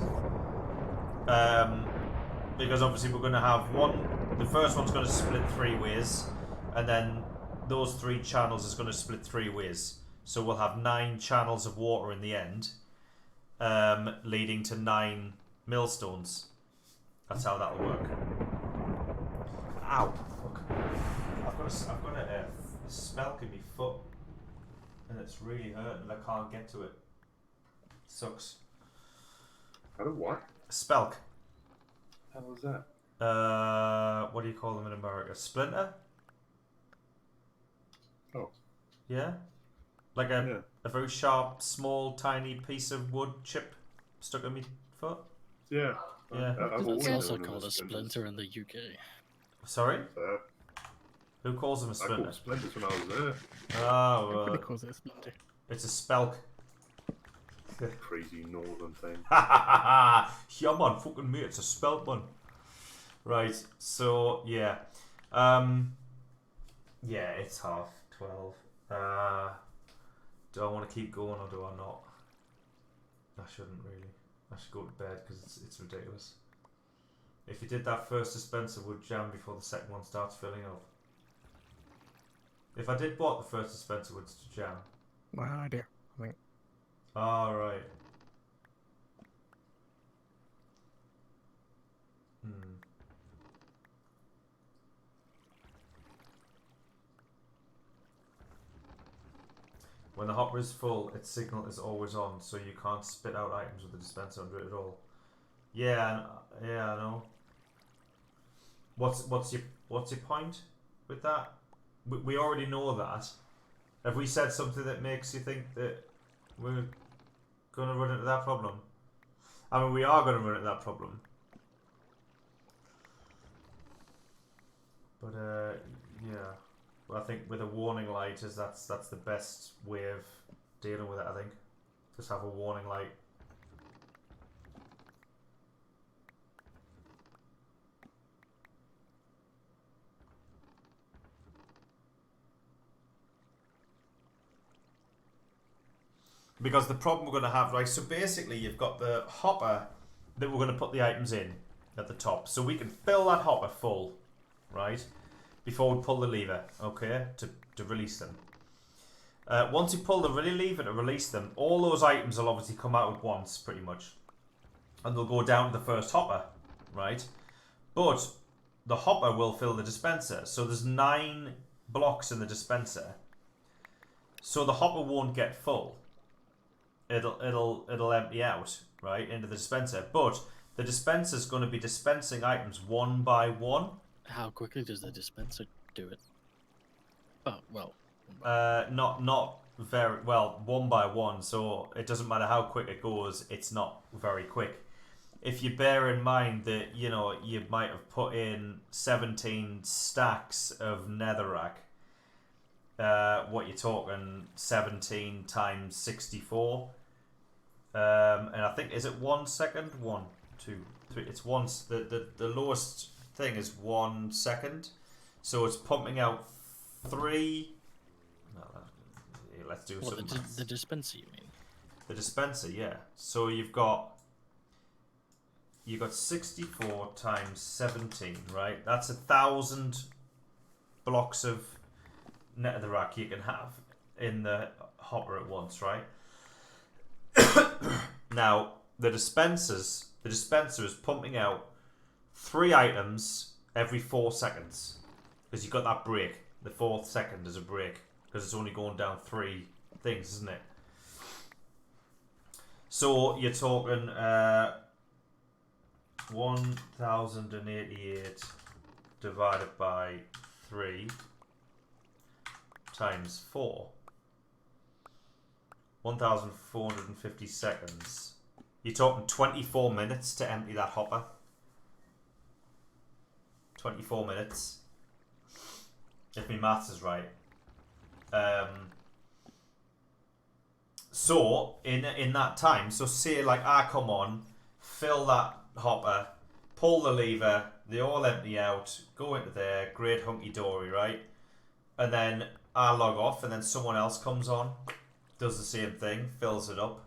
A: Because obviously we're gonna have one. The first one's gonna split 3 ways, and then those 3 channels is gonna split 3 ways. So we'll have 9 channels of water in the end, leading to 9 millstones. That's how that'll work. Ow! Fuck. I've got a spelk in my foot, and it's really hurting, and I can't get to it. Sucks.
D: How do what?
A: Spelk.
D: How was that?
A: What do you call them in America? Splinter?
D: Oh.
A: Yeah? Like a very sharp, small, tiny piece of wood chip stuck in my foot?
D: Yeah.
A: Yeah.
D: I've
B: It's
D: always
B: also
D: known them
B: called a
D: as splinters.
B: splinter in the UK.
A: Sorry?
D: Uh,
A: Who calls them a
D: I
A: splinter?
D: called splinters when I was there.
A: Oh,
C: Everybody calls it a splinter.
A: it's a spelk.
D: Crazy northern thing.
A: Yeah, man, fucking me, it's a spelk, man. Right, so, yeah. Yeah, it's 12:30. Do I want to keep going or do I not? I shouldn't really. I should go to bed because it's ridiculous. If you did that first dispenser would jam before the second one starts filling up. If I did what the first dispenser would jam?
C: My idea, I think.
A: Right. When the hopper is full, its signal is always on, so you can't spit out items with the dispenser under it at all. Yeah, I know. What's your point with that? We already know that. Have we said something that makes you think that we're going to run into that problem? I mean, we are going to run into that problem. But yeah. Well, I think with a warning light that's the best way of dealing with it. I think just have a warning light. Because the problem we're going to have, right? So basically, you've got the hopper that we're going to put the items in at the top, so we can fill that hopper full, right? Before we pull the lever, okay, to release them. Once you pull the lever to release them, all those items will obviously come out at once, pretty much. And they'll go down to the first hopper, right? But the hopper will fill the dispenser. So there's 9 blocks in the dispenser. So the hopper won't get full. It'll empty out, right, into the dispenser. But the dispenser's going to be dispensing items one by one.
B: How quickly does the dispenser do it? Oh, well.
A: Not very well, one by one. So it doesn't matter how quick it goes. It's not very quick. if you bear in mind that, you know, you might have put in 17 stacks of netherrack, what you're talking 17 times 64, and I think, is it 1 second? 1, 2, 3. It's once the lowest thing is 1 second, so it's pumping out 3. No, let's do
B: What,
A: something.
B: the dispenser, you mean?
A: The dispenser, yeah. So you've got 64 times 17, right? That's 1,000 blocks of netherrack you can have in the hopper at once, right? Now the dispenser is pumping out 3 items every 4 seconds, because you've got that break. The 4th second is a break because it's only going down 3 things, isn't it? So you're talking 1088 divided by 3 times 4. 1,450 seconds. You're talking 24 minutes to empty that hopper. 24 minutes. If my maths is right. So in that time, so say like I come on, fill that hopper, pull the lever, they all empty out, go into there, great hunky dory, right? And then I log off, and then someone else comes on, does the same thing, fills it up.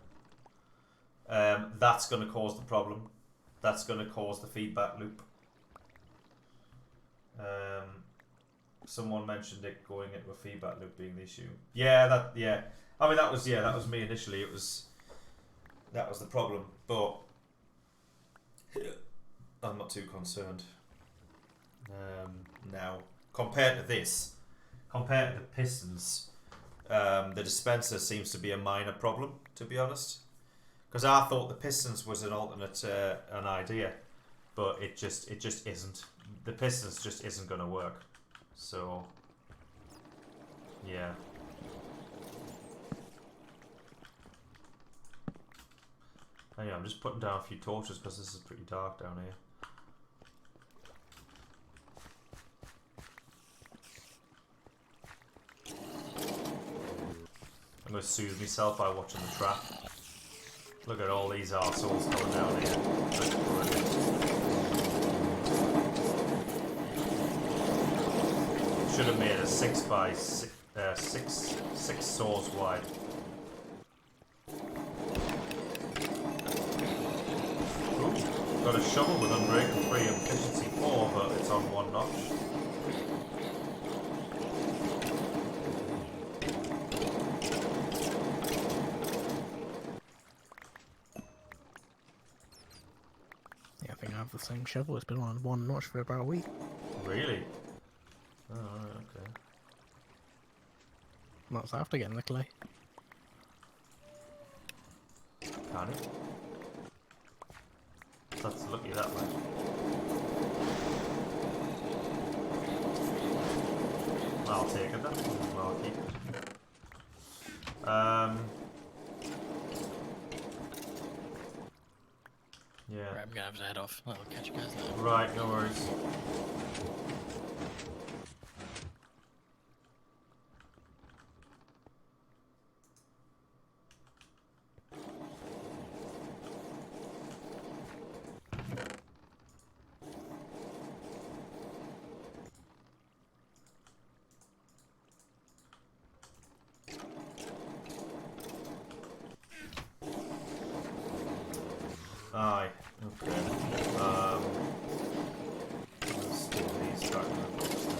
A: That's going to cause the problem. That's going to cause the feedback loop. Someone mentioned it going into a feedback loop being the issue. Yeah. I mean, that was me initially. That was the problem, but I'm not too concerned now. Compared to the pistons, the dispenser seems to be a minor problem, to be honest. Because I thought the pistons was an alternate an idea, but it just isn't. The pistons just isn't going to work. So yeah. Anyway, I'm just putting down a few torches because this is pretty dark down here. I'm going to soothe myself by watching the trap. Look at all these arseholes coming down here. That's brilliant. Should have made a 6 by 6, 6 saws wide. Ooh, got a shovel with unbreaking 3 and efficiency 4, but it's on 1 notch.
C: Yeah, I think I have the same shovel. It's been on 1 notch for about a week.
A: Really? Oh, right, okay.
C: That's after getting the clay.
A: Can it? That's lucky that way. I'll take it then. I'll keep it. Yeah.
B: Right, I'm gonna have to head off. I'll catch you guys later.
A: Right, no worries. Aye, okay. Let's stick these back in the box then.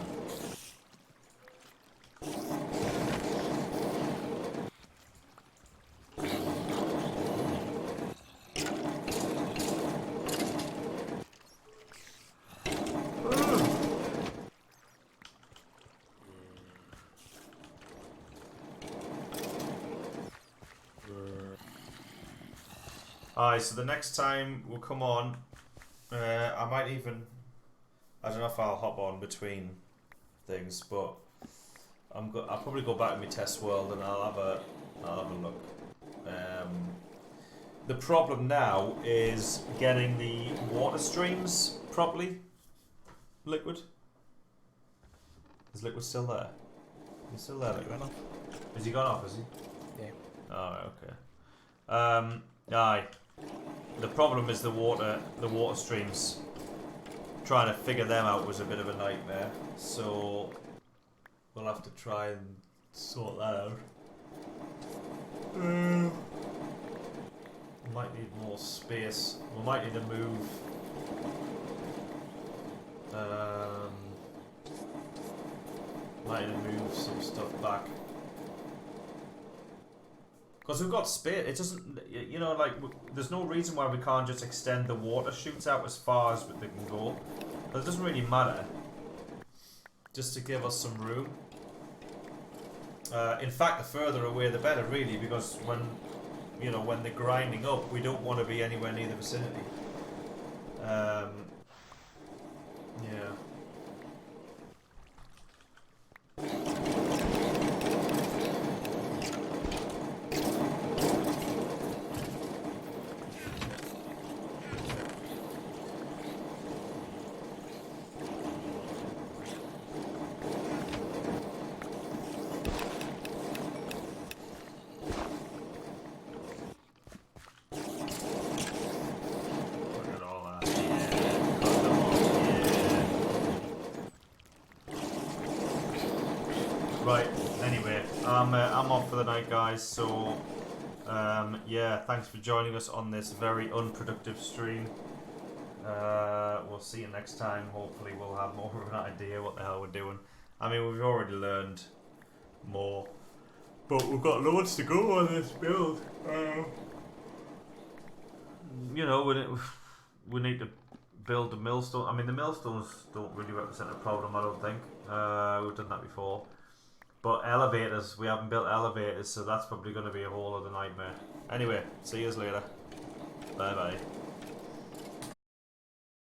A: Aye, so the next time we'll come on, I might even, I don't know if I'll hop on between things, but I'll probably go back to my test world and I'll have a look. the problem now is getting the water streams properly. Liquid. Is Liquid still there? He's still there.
C: He went off.
A: Has he gone off? Has he?
C: Yeah.
A: Oh, okay. Aye. The problem is the water streams. Trying to figure them out was a bit of a nightmare. So we'll have to try and sort that out. We might need more space. We might need to move. Might need to move some stuff back. Because we've got space. It doesn't, you know, like, there's no reason why we can't just extend the water chutes out as far as they can go. But it doesn't really matter. Just to give us some room. In fact, the further away the better, really, because when, you know, when they're grinding up, we don't want to be anywhere near the vicinity. Yeah. Look at all that. Yeah. Cut them off. Yeah. Right. Anyway, I'm off for the night, guys. So, yeah. Thanks for joining us on this very unproductive stream. We'll see you next time. Hopefully, we'll have more of an idea what the hell we're doing. I mean, we've already learned more, but we've got loads to go on this build. You know, we need to build the millstone. I mean, the millstones don't really represent a problem, I don't think. We've done that before. But elevators, we haven't built elevators, so that's probably going to be a whole other nightmare. Anyway, see you later. Bye bye.